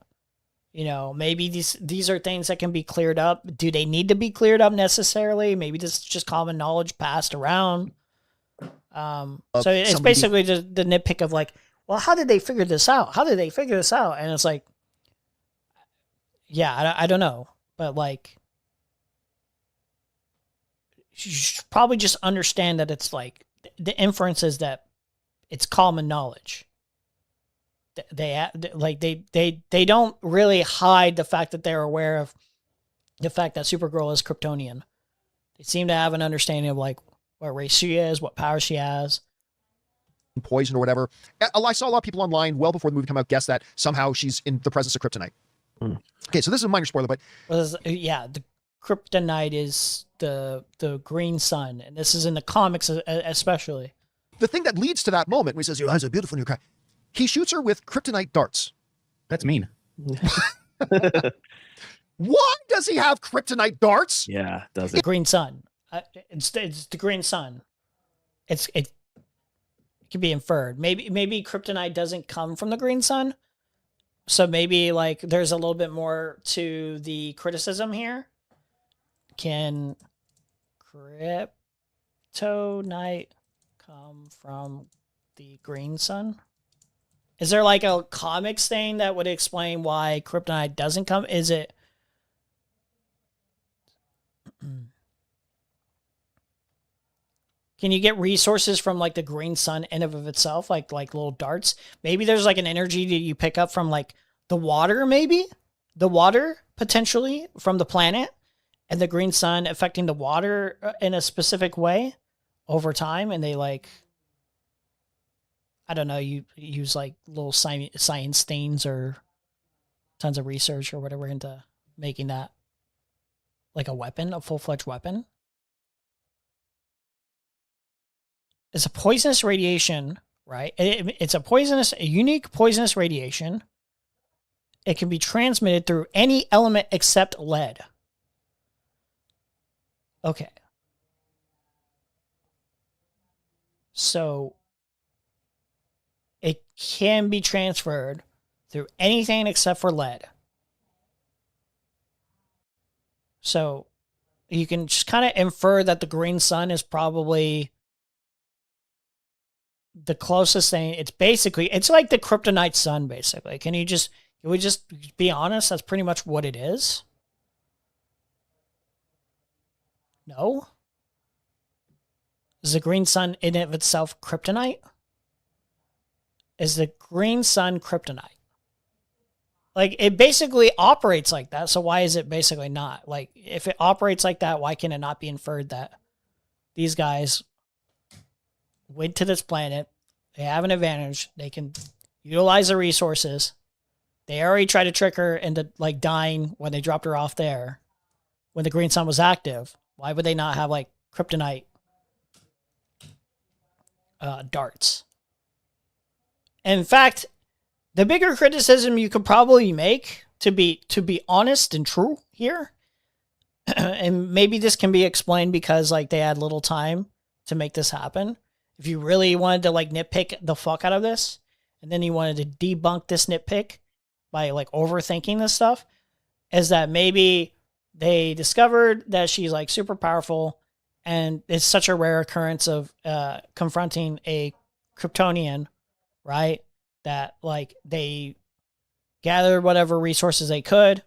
maybe these are things that can be cleared up. Do they need to be cleared up necessarily? Maybe this is just common knowledge passed around. So it's basically just the nitpick of like, well, how did they figure this out? How did they figure this out? And it's like, yeah, I don't know, but like, you should probably just understand that it's like the inference is that it's common knowledge. They don't really hide the fact that they're aware of the fact that Supergirl is Kryptonian. They seem to have an understanding of like what race she is, what power she has. Poison or whatever. I saw a lot of people online well before the movie came out guess that somehow she's in the presence of kryptonite. Okay, so this is a minor spoiler, but yeah, kryptonite is the green sun, and this is in the comics especially. The thing that leads to that moment where he says, "Your eyes are beautiful," and he shoots her with kryptonite darts. That's mean. Why does he have kryptonite darts? Yeah, does The it? green sun. It's the green sun. It can be inferred. Maybe kryptonite doesn't come from the green sun. So maybe like there's a little bit more to the criticism here. Can kryptonite come from the green sun? Is there like a comics thing that would explain why kryptonite doesn't come? Is it... Can you get resources from like the green sun in of itself, like little darts? Maybe there's like an energy that you pick up from like the water, maybe? The water, potentially, from the planet, and the green sun affecting the water in a specific way over time, and they like... I don't know, you use like little science things or tons of research or whatever into making that like a weapon, a full-fledged weapon. It's a poisonous radiation, right? It's a unique poisonous radiation. It can be transmitted through any element except lead. Okay. So it can be transferred through anything except for lead. So you can just kind of infer that the green sun is probably the closest thing. It's like the kryptonite sun, basically. Can we just be honest? That's pretty much what it is. No? Is the green sun in and of itself kryptonite? Is the green sun kryptonite? Like, it basically operates like that, so why is it basically not? Like, if it operates like that, why can it not be inferred that these guys went to this planet, they have an advantage, they can utilize the resources, they already tried to trick her into, like, dying when they dropped her off there, when the green sun was active. Why would they not have, like, kryptonite darts? In fact, the bigger criticism you could probably make, to be honest and true here, and maybe this can be explained because like they had little time to make this happen. If you really wanted to like nitpick the fuck out of this, and then you wanted to debunk this nitpick by like overthinking this stuff, is that maybe they discovered that she's like super powerful, and it's such a rare occurrence of confronting a Kryptonian, right? That like they gathered whatever resources they could,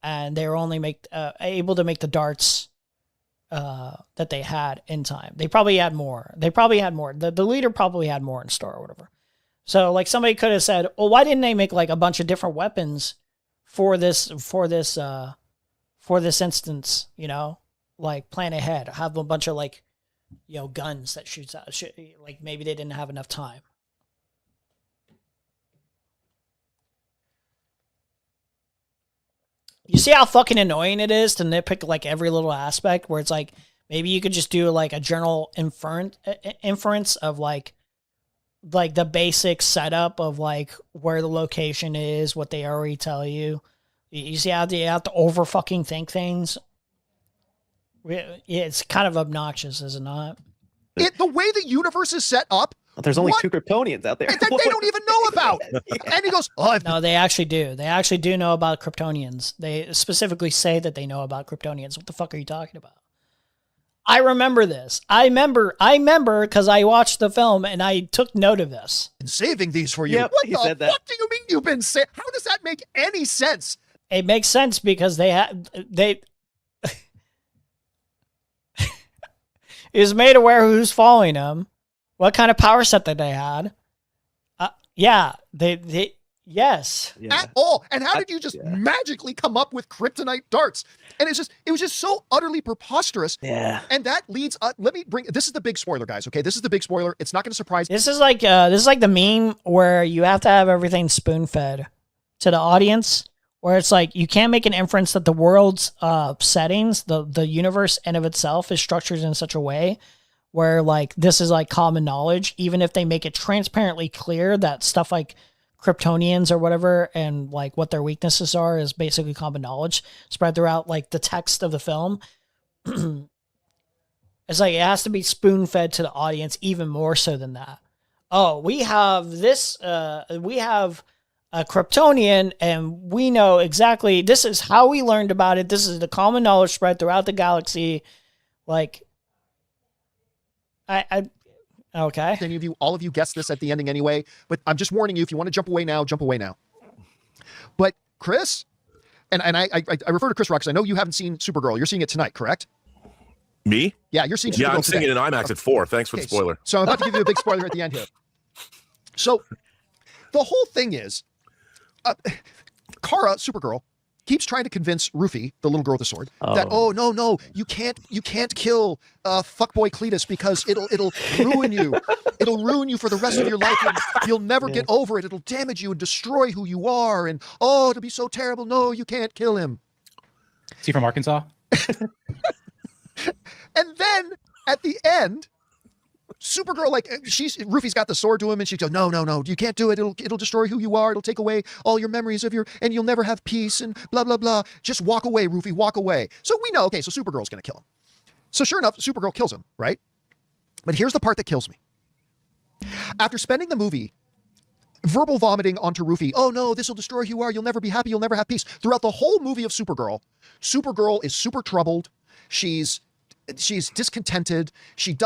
and they were only able to make the darts that they had in time. They probably had more. The leader probably had more in store or whatever. So like somebody could have said, well, why didn't they make like a bunch of different weapons for this instance, you know, like plan ahead, have a bunch of like, you know, guns that shoots out, like maybe they didn't have enough time. You see how fucking annoying it is to nitpick like every little aspect, where it's like maybe you could just do like a general inference of like the basic setup of like where the location is, what they already tell you. You see how they have to over fucking think things? It's kind of obnoxious, is it not? The way the universe is set up. There's only 2 Kryptonians out there that they don't even know about. And he goes, oh, no, they actually do. They actually do know about Kryptonians. They specifically say that they know about Kryptonians. What the fuck are you talking about? I remember this. I remember because I watched the film and I took note of this. I'm saving these for you. Yep, what he the said that. fuck do you mean you've been saving? How does that make any sense? It makes sense because he was made aware of who's following him, what kind of power set that they had. Yes. Yeah. At all. And how did you just magically come up with kryptonite darts? And it was just so utterly preposterous. Yeah. And that leads this is the big spoiler, guys. Okay. This is the big spoiler. It's not going to surprise. This is like the meme where you have to have everything spoon fed to the audience where it's like you can't make an inference that the world's settings, the universe in of itself is structured in such a way where like this is like common knowledge, even if they make it transparently clear that stuff like Kryptonians or whatever and like what their weaknesses are is basically common knowledge spread throughout like the text of the film. It's like it has to be spoon fed to the audience even more so than that. Oh, we have this, we have a Kryptonian and we know exactly, this is how we learned about it. This is the common knowledge spread throughout the galaxy. Like, okay. Any of you, all of you guessed this at the ending anyway, but I'm just warning you, if you want to jump away now, jump away now. But Chris, and I refer to Chris Rock because I know you haven't seen Supergirl. You're seeing it tonight, correct? Me? Yeah, you're seeing Supergirl Yeah, I'm seeing it in IMAX at 4. Thanks for the spoiler. So I'm about to give you a big spoiler at the end here. So the whole thing is, Kara, Supergirl, keeps trying to convince Rufy, the little girl with the sword, that no, you can't kill fuckboy Cletus because it'll ruin you. It'll ruin you for the rest of your life. And you'll never get over it. It'll damage you and destroy who you are. And it'll be so terrible. No, you can't kill him. Is he from Arkansas? And then at the end, Supergirl, like Rufy's got the sword to him, and she goes, no, you can't do it. It'll destroy who you are. It'll take away all your memories and you'll never have peace and blah blah blah. Just walk away, Rufy, walk away. So we know, okay, so Supergirl's gonna kill him. So sure enough, Supergirl kills him, right? But here's the part that kills me. After spending the movie verbal vomiting onto Rufy, oh no, this will destroy who you are. You'll never be happy. You'll never have peace. Throughout the whole movie of Supergirl, Supergirl is super troubled. She's discontented. She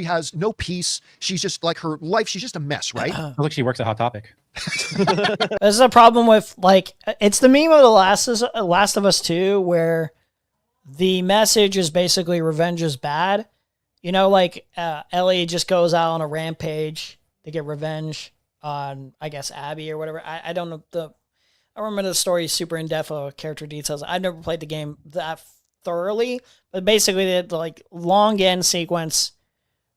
has no peace. She's just like her life. She's just a mess, right? Look, she works at Hot Topic. This is a problem with like, it's the meme of the Last of Us 2 where the message is basically revenge is bad. You know, like Ellie just goes out on a rampage to get revenge on, I guess, Abby or whatever. I don't know. I remember the story super in depth of character details. I've never played the game that thoroughly, but basically the like long end sequence,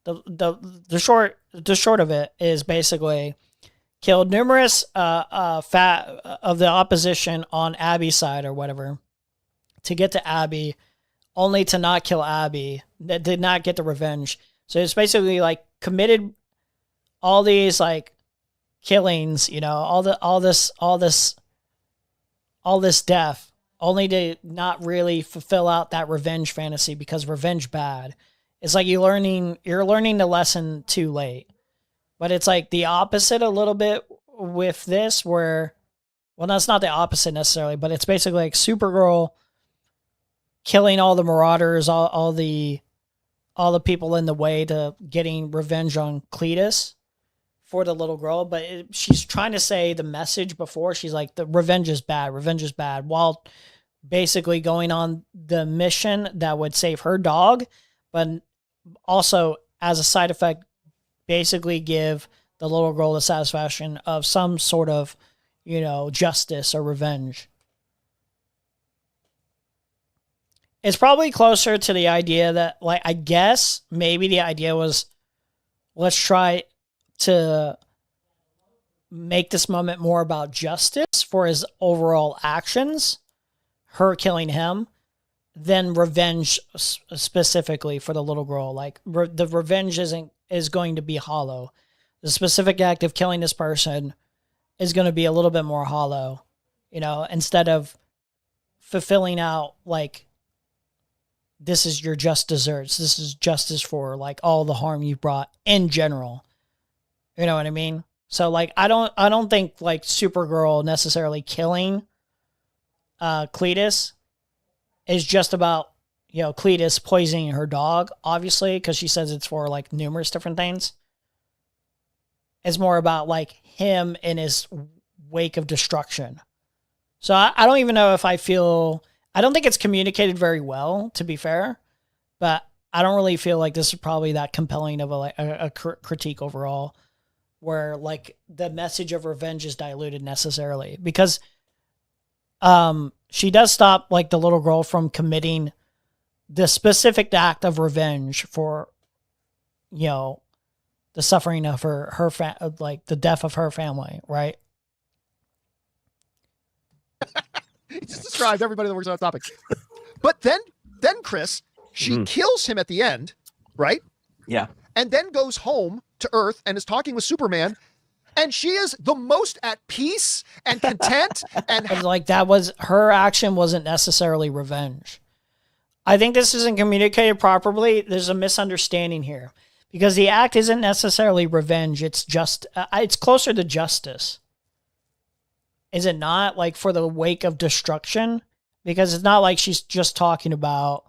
the short of it is basically killed numerous of the opposition on Abby's side or whatever to get to Abby, only to not kill Abby. That did not get the revenge. So it's basically like committed all these like killings, you know, all this death, only to not really fulfill out that revenge fantasy because revenge bad. It's like you're learning the lesson too late. But it's like the opposite a little bit with this where, well, that's not the opposite necessarily, but it's basically like Supergirl killing all the marauders, all the people in the way to getting revenge on Cletus for the little girl. But she's trying to say the message before. She's like, the revenge is bad, while basically going on the mission that would save her dog, but also as a side effect, basically give the little girl the satisfaction of some sort of, you know, justice or revenge. It's probably closer to the idea that, like, I guess maybe the idea was, let's try to make this moment more about justice for his overall actions, her killing him, than revenge specifically for the little girl. Like, the revenge is going to be hollow. The specific act of killing this person is going to be a little bit more hollow, you know, instead of fulfilling out, like, this is your just desserts. This is justice for, like, all the harm you brought in general. You know what I mean? So, like, I don't think, like, Supergirl necessarily killing Cletus is just about, you know, Cletus poisoning her dog, obviously, because she says it's for, like, numerous different things. It's more about, like, him in his wake of destruction. So I don't even know if I don't think it's communicated very well, to be fair, but I don't really feel like this is probably that compelling of a critique overall, where, like, the message of revenge is diluted necessarily, because she does stop, like, the little girl from committing the specific act of revenge for, you know, the suffering of like the death of her family, right? He just described everybody that works on a topic. But then Chris, she kills him at the end, right? Yeah. And then goes home to Earth and is talking with Superman. And she is the most at peace and content. And like that was her action wasn't necessarily revenge. I think this isn't communicated properly. There's a misunderstanding here because the act isn't necessarily revenge. It's just, it's closer to justice. Is it not, like for the wake of destruction? Because it's not like she's just talking about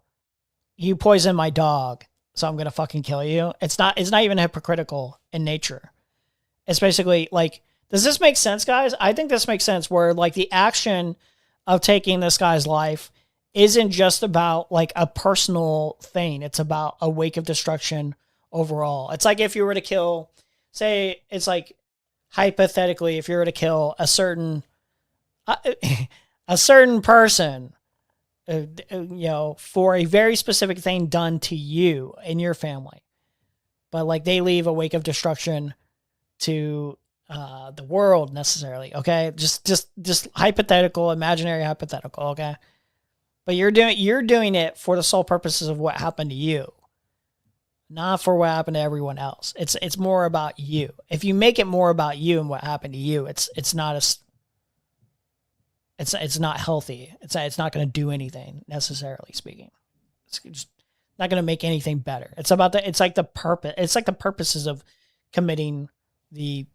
you poisoned my dog, so I'm going to fucking kill you. It's not even hypocritical in nature. It's basically like, does this make sense, guys? I think this makes sense where like the action of taking this guy's life isn't just about like a personal thing. It's about a wake of destruction overall. It's like if you were to kill, say, it's like hypothetically, if you were to kill a certain person, for a very specific thing done to you and your family, but like they leave a wake of destruction to the world necessarily. Okay. Just hypothetical, imaginary hypothetical. Okay. But you're doing it for the sole purposes of what happened to you, not for what happened to everyone else. It's more about you. If you make it more about you and what happened to you, it's not healthy. It's not going to do anything necessarily speaking. It's just not going to make anything better. It's like the purposes of committing the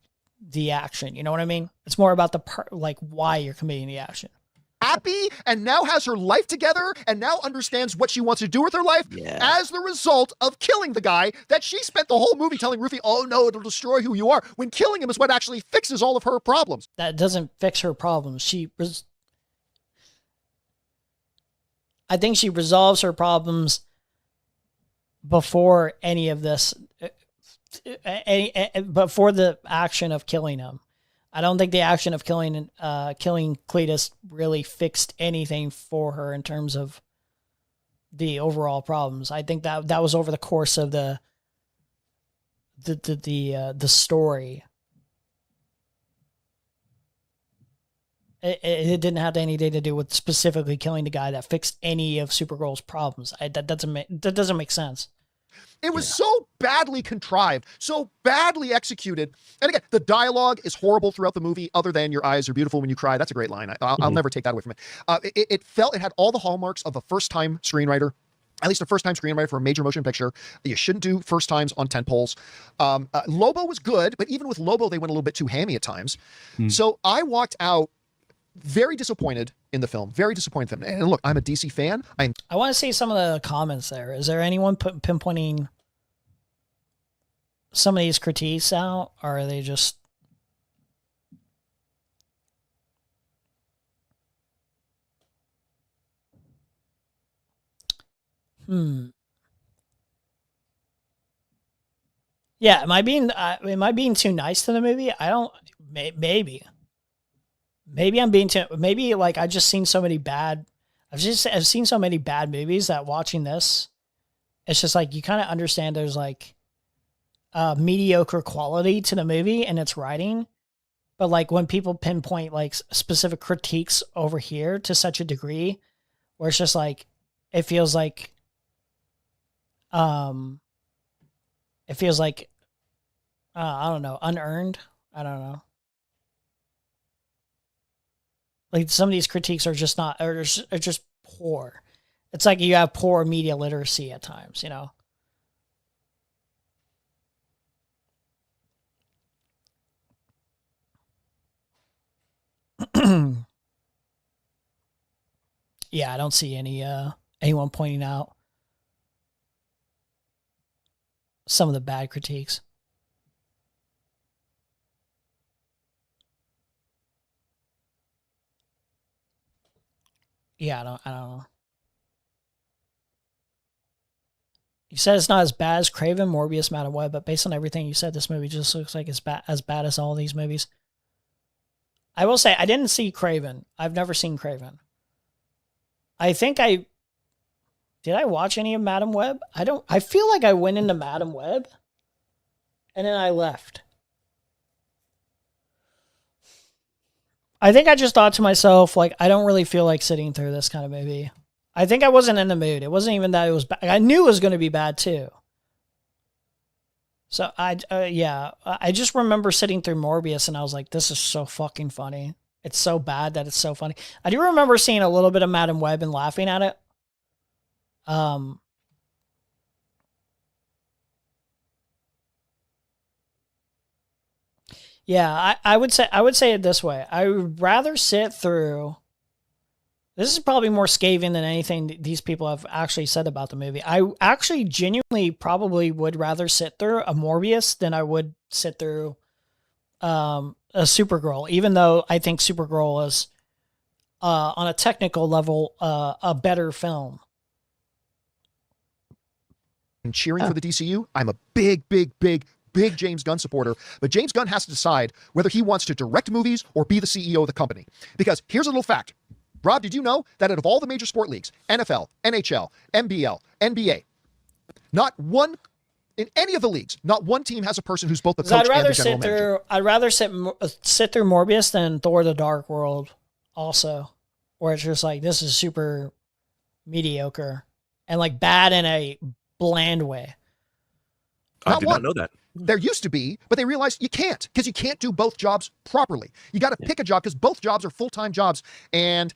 action. You know what I mean? It's more about why you're committing the action. Happy and now has her life together and now understands what she wants to do with her life as the result of killing the guy that she spent the whole movie telling Ruthie, oh no, it'll destroy who you are, when killing him is what actually fixes all of her problems. That doesn't fix her problems. I think she resolves her problems before any of this, before the action of killing him. I don't think the action of killing Cletus really fixed anything for her in terms of the overall problems. I think that was over the course of the story. It didn't have anything to do with specifically killing the guy that fixed any of Supergirl's problems. That doesn't make sense. It was so badly contrived, so badly executed. And again, the dialogue is horrible throughout the movie, other than your eyes are beautiful when you cry. That's a great line. I'll never take that away from it. It had all the hallmarks of a first-time screenwriter, at least a first-time screenwriter for a major motion picture. You shouldn't do first times on tentpoles. Lobo was good, but even with Lobo, they went a little bit too hammy at times. So I walked out very disappointed in the film. Very disappointed in them. And look, I'm a DC fan. I want to see some of the comments there. Is there anyone pinpointing some of these critiques out, or are they just... Yeah, am I being too nice to the movie? I don't... Maybe I'm being too... Maybe, like, I've seen so many bad movies that watching this, it's just like, you kind of understand there's, like, mediocre quality to the movie and its writing. But, like, when people pinpoint, like, specific critiques over here to such a degree, where it's just, like, it feels like, I don't know, unearned. I don't know. Like, some of these critiques are just not, are just poor. It's like you have poor media literacy at times, you know? Yeah, I don't see anyone pointing out some of the bad critiques. Yeah, I don't know. You said it's not as bad as Craven, Morbius, Madam Web, but based on everything you said, this movie just looks like it's as bad as all these movies. I will say, I didn't see Craven. I've never seen Craven. Did I watch any of Madam Web? I feel like I went into Madam Web and then I left. I think I just thought to myself, like, I don't really feel like sitting through this kind of movie. I think I wasn't in the mood. It wasn't even that it was bad. I knew it was going to be bad too. So I just remember sitting through Morbius and I was like, this is so fucking funny. It's so bad that it's so funny. I do remember seeing a little bit of Madam Web and laughing at it. Yeah, I would say it this way. I would rather sit through. This is probably more scathing than anything these people have actually said about the movie. I actually genuinely probably would rather sit through a Morbius than I would sit through a Supergirl, even though I think Supergirl is on a technical level a better film. And cheering for the DCU, I'm a big James Gunn supporter, but James Gunn has to decide whether he wants to direct movies or be the CEO of the company. Because here's a little fact. Rob, did you know that out of all the major sport leagues, NFL, NHL, NBL, NBA, not one, in any of the leagues, not one team has a person who's both the coach and the general manager. I'd rather sit through Morbius than Thor: The Dark World also, where it's just like, this is super mediocre and like bad in a bland way. I did not know that. There used to be, but they realized you can't, because you can't do both jobs properly. You got to pick a job, because both jobs are full-time jobs. And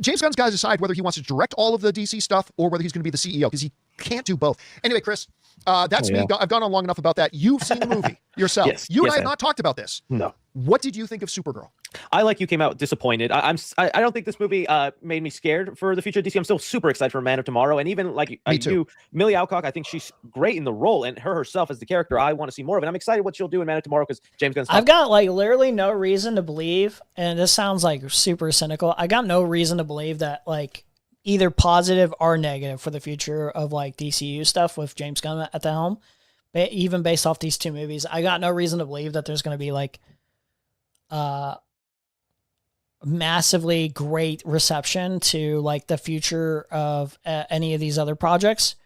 James Gunn's got to decide whether he wants to direct all of the DC stuff or whether he's going to be the CEO, because he can't do both. Anyway, Chris, that's me. I've gone on long enough about that. You've seen the movie yourself. Yes, you and yes, I have not talked about this. No. What did you think of Supergirl? I, like you, came out disappointed. I don't think this movie made me scared for the future of DC. I'm still super excited for Man of Tomorrow, and even like you, Millie Alcock, I think she's great in the role, and her herself as the character, I want to see more of it. I'm excited what she'll do in Man of Tomorrow because James Gunn's. I've got like literally no reason to believe, and this sounds like super cynical. I got no reason to believe that like either positive or negative for the future of like DCU stuff with James Gunn at the helm. Even based off these two movies, I got no reason to believe that there's going to be like massively great reception to like the future of any of these other projects,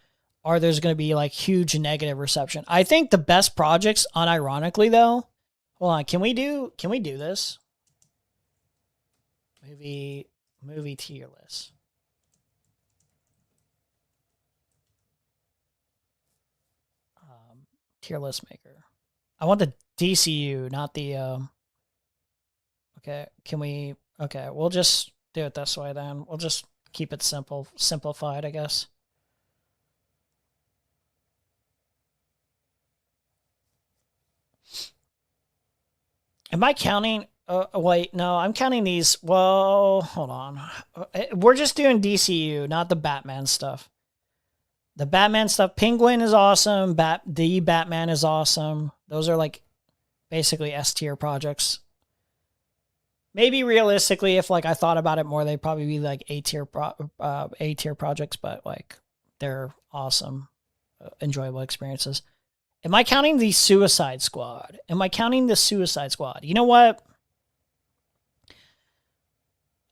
or there's going to be like huge negative reception. I think the best projects, unironically though, hold on, can we do this? Movie tier list. Tier list maker. I want the DCU, not the okay, can we okay, we'll just do it this way then. We'll just keep it simplified, I guess. Am I counting wait, no, I'm counting these. Well, hold on. We're just doing DCU, not the Batman stuff. The Batman stuff, Penguin is awesome. The Batman is awesome. Those are like basically S tier projects. Maybe realistically, if like I thought about it more, they'd probably be like A tier projects, but like they're awesome, enjoyable experiences. Am I counting the Suicide Squad? Am I counting the Suicide Squad? You know what?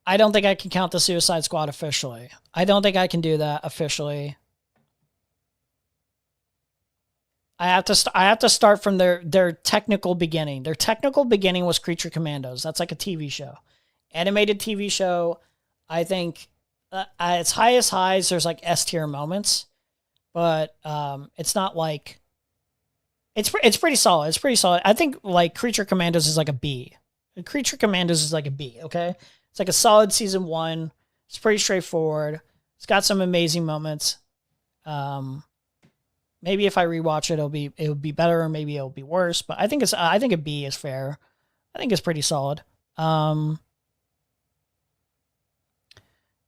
I don't think I can count the Suicide Squad officially. I don't think I can do that officially. I have to start from their technical beginning. Their technical beginning was Creature Commandos. That's like a TV show, animated TV show. I think at its highest highs, there's like S tier moments, but it's not like it's pretty solid. It's pretty solid. I think like Creature Commandos is like a B. Creature Commandos is like a B. Okay, it's like a solid season 1. It's pretty straightforward. It's got some amazing moments. Maybe if I rewatch it, it'll be better, or maybe it'll be worse. But I think a B is fair. I think it's pretty solid. And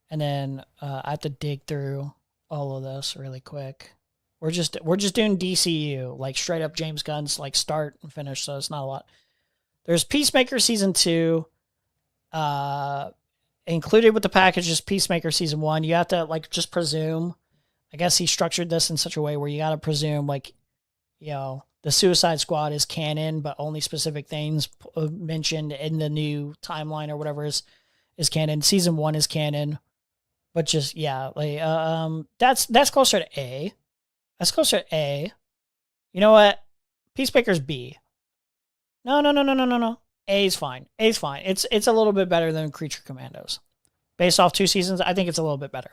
then I have to dig through all of this really quick. We're just doing DCU, like straight up James Gunn's like start and finish. So it's not a lot. There's Peacemaker season 2. Included with the package is Peacemaker season 1. You have to like just presume. I guess he structured this in such a way where you got to presume, like, you know, the Suicide Squad is canon, but only specific things mentioned in the new timeline or whatever is canon. Season 1 is canon, but just yeah, like that's closer to A. That's closer to A. You know what? Peacemaker's B. No. A's fine. A's fine. It's a little bit better than Creature Commandos. Based off 2 seasons, I think it's a little bit better.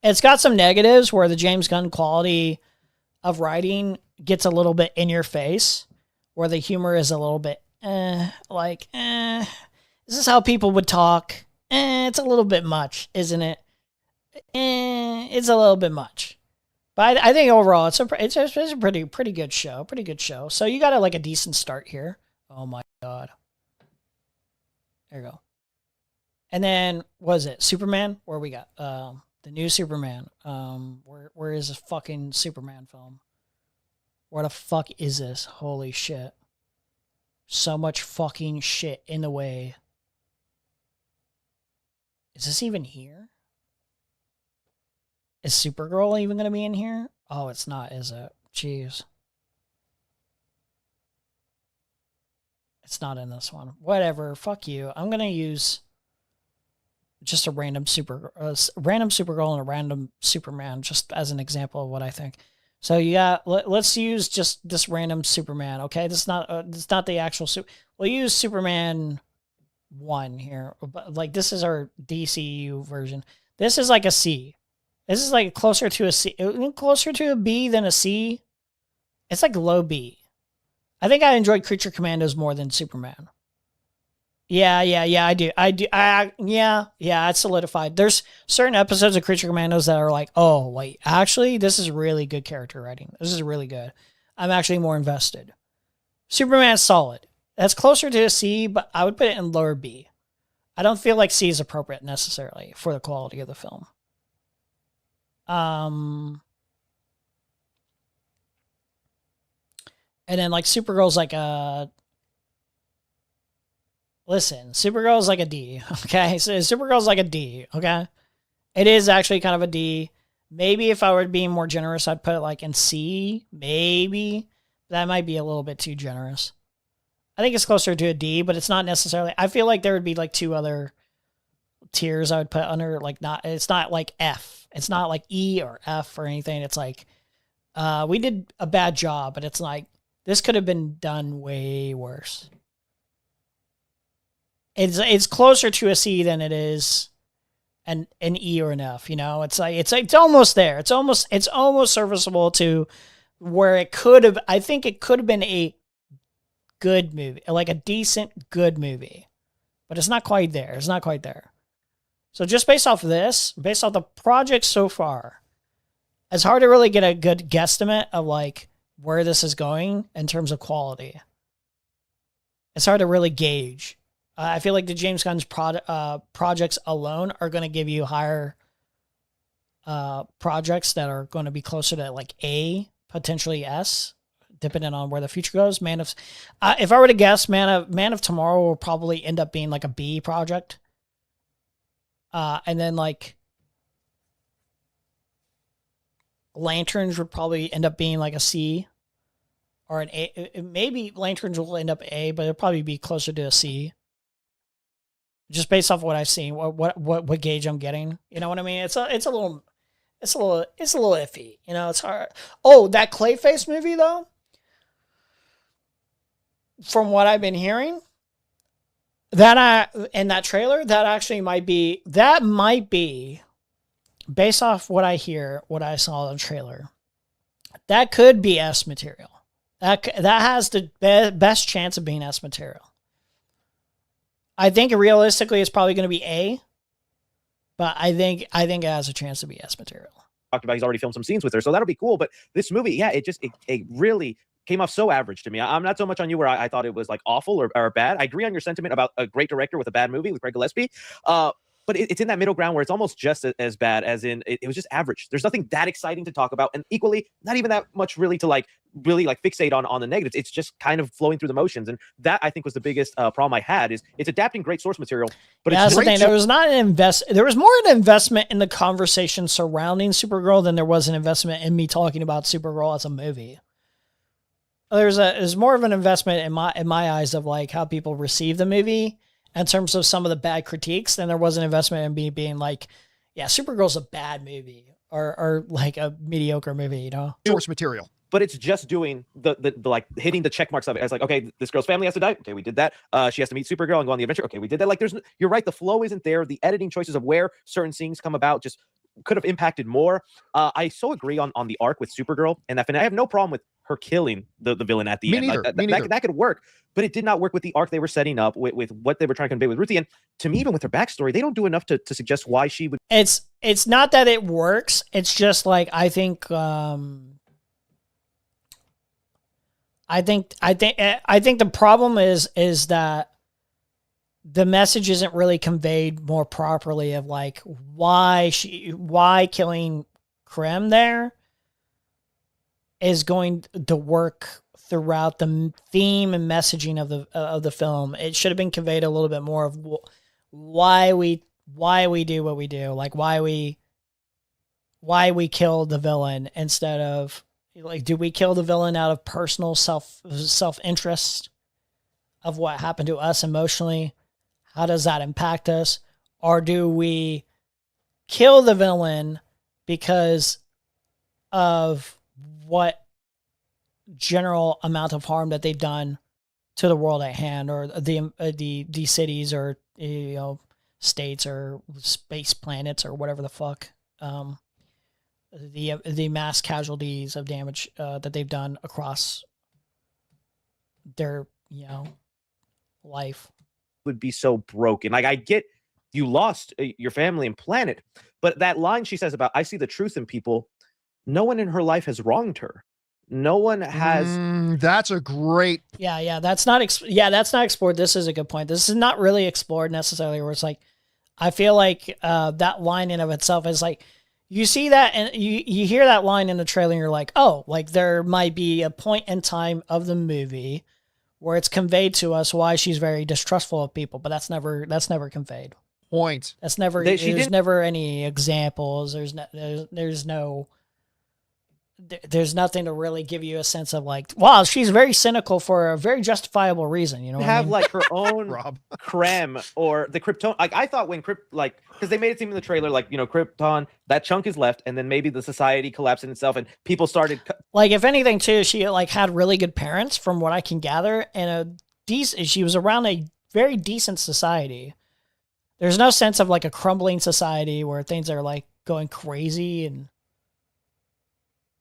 It's got some negatives where the James Gunn quality of writing gets a little bit in your face, where the humor is a little bit, this is how people would talk. It's a little bit much, isn't it? It's a little bit much. But I think overall, it's a pretty good show. Pretty good show. So you got a decent start here. Oh my God. There you go. And then, what is it? Superman? Where we got? The new Superman. Where is this fucking Superman film? Where the fuck is this? Holy shit. So much fucking shit in the way. Is this even here? Is Supergirl even going to be in here? Oh, it's not, is it? Jeez. It's not in this one. Whatever. Fuck you. I'm going to use just a random Supergirl and a random Superman just as an example of what I think. So let's use just this random Superman. Okay, this is not the actual We'll use Superman 1 here. But this is our DCU version. This is like a C. This is like closer to a C, closer to a B than a C. It's like low B. I think I enjoyed Creature Commandos more than Superman. Yeah, I do. Yeah, it's solidified. There's certain episodes of Creature Commandos that are like, oh, wait, actually, this is really good character writing. This is really good. I'm actually more invested. Superman's solid. That's closer to a C, but I would put it in lower B. I don't feel like C is appropriate necessarily for the quality of the film. And then Supergirl's like a... Listen, Supergirl's like a D, okay? So Supergirl's like a D, okay? It is actually kind of a D. Maybe if I were being more generous, I'd put it in C, maybe. That might be a little bit too generous. I think it's closer to a D, but it's not necessarily... I feel like there would be 2 other tiers I would put under, it's not like F. It's not like E or F or anything. It's we did a bad job, but it's this could have been done way worse. It's closer to a C than it is an E or an F, it's almost there. It's almost serviceable to where it could have. I think it could have been a good movie, a decent good movie, but it's not quite there. It's not quite there. So just based off the project so far, it's hard to really get a good guesstimate of where this is going in terms of quality. It's hard to really gauge. I feel like the James Gunn's projects alone are going to give you higher projects that are going to be closer to A, potentially S, depending on where the future goes. If I were to guess, Man of Tomorrow will probably end up being a B project. And then Lanterns would probably end up being a C or an A. Maybe Lanterns will end up A, but it'll probably be closer to a C. Just based off what I've seen, what gauge I'm getting, you know what I mean? It's a little iffy, It's hard. Oh, that Clayface movie though, from what I've been hearing, in that trailer, that actually might be based off what I hear, what I saw in the trailer. That could be S material. That has the best chance of being S material. I think realistically it's probably going to be A, but I think it has a chance to be S material. Talked about he's already filmed some scenes with her, so that'll be cool. But this movie, it really came off so average to me. I'm not so much on you where I thought it was awful or bad. I agree on your sentiment about a great director with a bad movie with Craig Gillespie. But it's in that middle ground where it's almost just as bad as in it was just average. There's nothing that exciting to talk about, and equally not even that much really to really fixate on the negatives. It's just kind of flowing through the motions, and that I think was the biggest problem I had. Is it's adapting great source material, but that's the thing. There was not there was more an investment in the conversation surrounding Supergirl than there was an investment in me talking about Supergirl as a movie. There's more of an investment in my eyes of how people receive the movie in terms of some of the bad critiques than there was an investment in me being yeah, Supergirl's a bad movie or a mediocre movie, Source material. but it's just doing the like hitting the check marks of it. It's like, okay, this girl's family has to die. Okay, we did that. She has to meet Supergirl and go on the adventure. Okay, we did that. Like, you're right. The flow isn't there. The editing choices of where certain scenes come about just could have impacted more. I so agree on the arc with Supergirl and that. I have no problem with her killing the villain at the end. Neither. That could work, but it did not work with the arc they were setting up with what they were trying to convey with Ruthie. And to me, even with her backstory, they don't do enough to suggest why she would. It's not that it works. It's just like I think the problem is that the message isn't really conveyed more properly of like why killing Krem there is going to work throughout the theme and messaging of the film. It should have been conveyed a little bit more of why we do what we do, like why we kill the villain instead of like, do we kill the villain out of personal self-interest of what happened to us emotionally? How does that impact us? Or do we kill the villain because of what general amount of harm that they've done to the world at hand, or the cities, or states, or space planets, or whatever the fuck, the mass casualties of damage that they've done across their life. Would be so broken. Like, I get you lost your family and planet, but that line she says about, I see the truth in people, no one in her life has wronged her. No one has. That's a great. Yeah. That's not explored. This is a good point. This is not really explored necessarily, where it's like, I feel like that line in of itself is like, you see that and you hear that line in the trailer and you're like, oh, like there might be a point in time of the movie where it's conveyed to us why she's very distrustful of people, but that's never conveyed. Point. That's never. There's never any examples. There's nothing to really give you a sense of like, wow, she's very cynical for a very justifiable reason. You know, like her own Krem or the Krypton. Like, I thought when because they made it seem in the trailer like, Krypton, that chunk is left, and then maybe the society collapsed in itself and people started. Like, if anything too, she like had really good parents from what I can gather, and she was around a very decent society. There's no sense of like a crumbling society where things are like going crazy and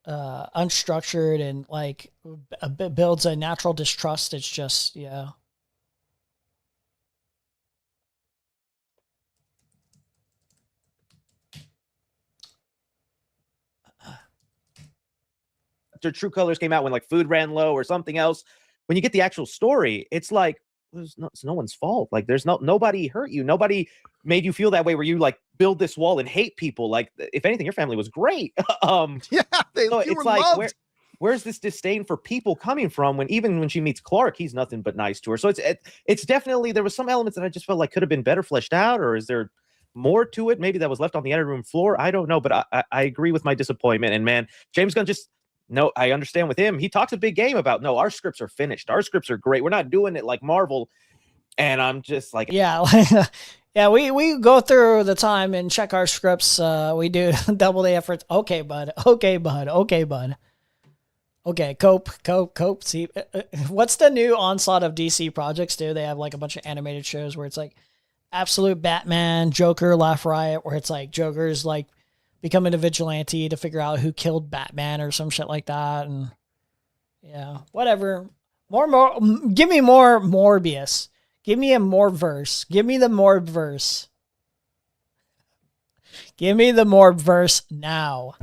unstructured and like builds a natural distrust. It's just, yeah. Their true colors came out when like food ran low or something else. When you get the actual story, it's like, it's no one's fault. Like, there's nobody hurt you. Nobody made you feel that way where you like build this wall and hate people. Like, if anything, your family was great. It's like, where's this disdain for people coming from even when she meets Clark, he's nothing but nice to her. So it's definitely, there was some elements that I just felt like could have been better fleshed out, or is there more to it? Maybe that was left on the editing room floor. I don't know, but I agree with my disappointment. And man, James Gunn no, I understand with him. He talks a big game about, no, our scripts are finished. Our scripts are great. We're not doing it like Marvel. And I'm just like, yeah, yeah. We go through the time and check our scripts. We do double the efforts. Okay, bud. Okay, bud. Okay, bud. Okay, cope. See, what's the new onslaught of DC projects do? They have like a bunch of animated shows where it's like absolute Batman, Joker, Laugh Riot, where it's like Joker's like becoming a vigilante to figure out who killed Batman or some shit like that. And yeah, whatever. More, give me more Morbius. Give me a more verse. Give me the more verse. Give me the more verse now.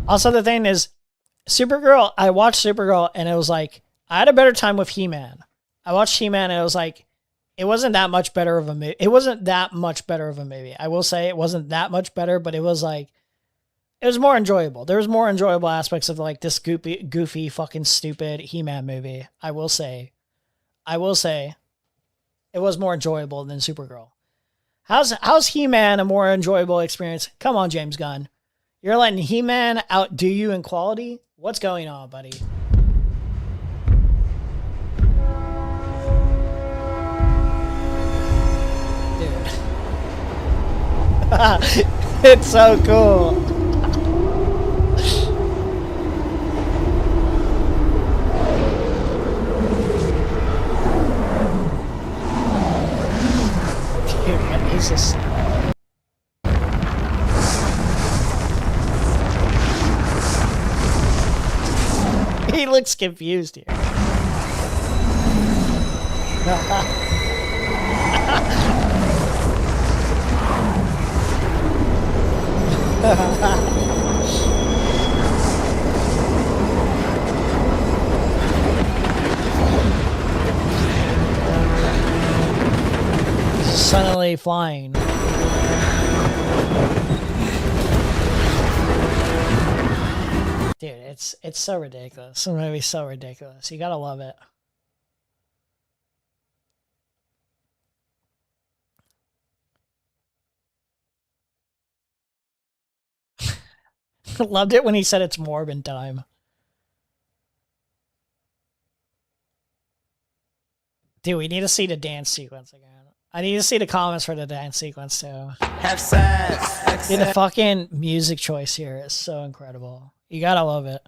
Also, the thing is, Supergirl, I watched Supergirl and it was like, I had a better time with He-Man. I watched He-Man and it was like, it wasn't that much better of a movie. It wasn't that much better of a movie. I will say it wasn't that much better, but it was like, it was more enjoyable. There was more enjoyable aspects of like this goofy fucking stupid He-Man movie. I will say it was more enjoyable than Supergirl. How's He-Man a more enjoyable experience? Come on, James Gunn. You're letting He-Man outdo you in quality? What's going on, buddy? It's so cool. Dude, what is this? He looks confused here. Suddenly flying. Dude, it's so ridiculous. This movie's so ridiculous. You gotta love it. Loved it when he said it's Morbin time. Dude, we need to see the dance sequence again. I need to see the comments for the dance sequence too. Have sex. Dude, the fucking music choice here is so incredible. You gotta love it.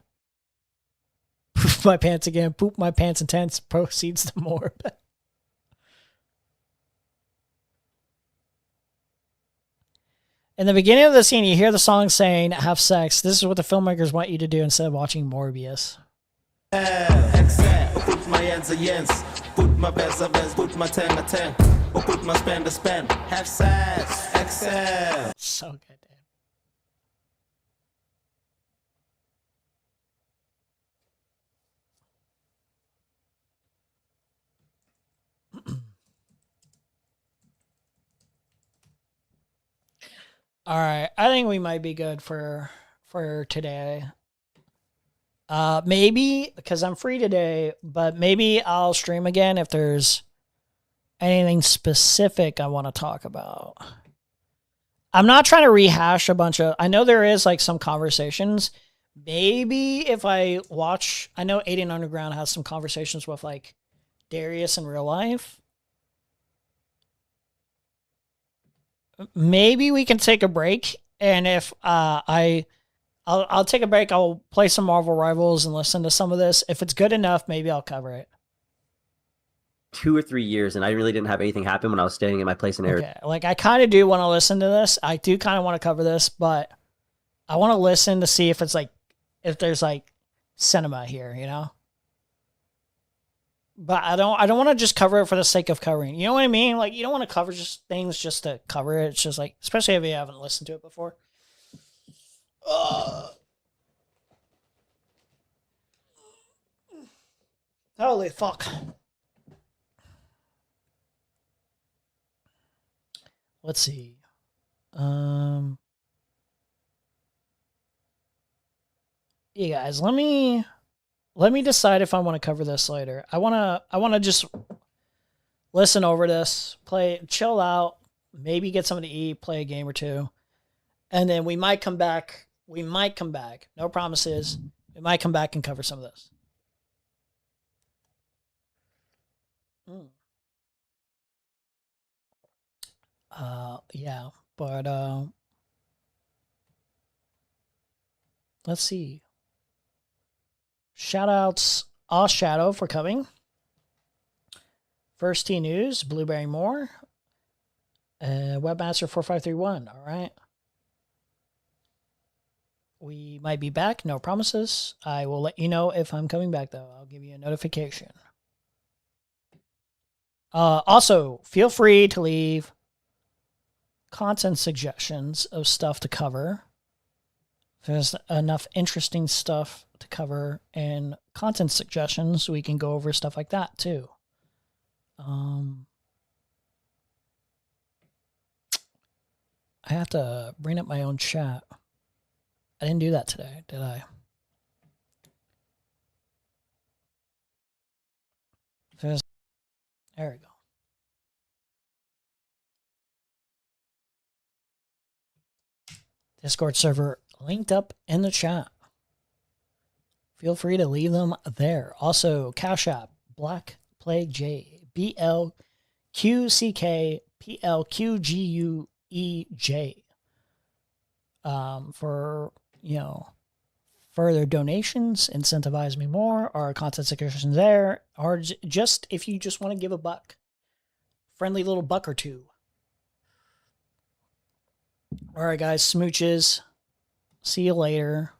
Poop my pants again. Poop my pants intense. Proceeds to Morb. In the beginning of the scene, you hear the song saying, have sex. This is what the filmmakers want you to do instead of watching Morbius. Put my hands against. Put my best against. Put my tongue a tongue. Or put my spend a spend. Have sex. Excel. So good, dude. All right, I think we might be good for today. Maybe because I'm free today, but maybe I'll stream again if there's anything specific I want to talk about. I'm not trying to rehash a bunch of. I know there is like some conversations. Maybe if I watch, I know 18 Underground has some conversations with like Darius in real life. Maybe we can take a break, and if I'll take a break. I'll play some Marvel Rivals and listen to some of this. If it's good enough, maybe I'll cover it. 2 or 3 years, and I really didn't have anything happen when I was staying in my place in Arizona. Okay, like I kind of do want to listen to this. I do kind of want to cover this, but I want to listen to see if it's like if there's like cinema here, you know. But I don't want to just cover it for the sake of covering. You know what I mean? Like you don't want to cover just things just to cover it. It's just like, especially if you haven't listened to it before. Holy fuck. Let's see. Yeah, guys, let me decide if I want to cover this later. I want to just listen over this, chill out, maybe get something to eat, play a game or two. And then we might come back. No promises. We might come back and cover some of this. Yeah, but let's see. Shout outs, Shadow for coming. First T News, Blueberry Moore. Webmaster 4531. All right. We might be back. No promises. I will let you know if I'm coming back, though. I'll give you a notification. Also, feel free to leave content suggestions of stuff to cover. If there's enough interesting stuff to cover and content suggestions, we can go over stuff like that, too. I have to bring up my own chat. I didn't do that today, did I? There we go. Discord server linked up in the chat. Feel free to leave them there. Also, Cash App, Black Plague J, BLQCKPLQGUEJ. for, you know, further donations, incentivize me more. Our content section there, or just if you just want to give a buck, friendly little buck or two. All right, guys, smooches. See you later.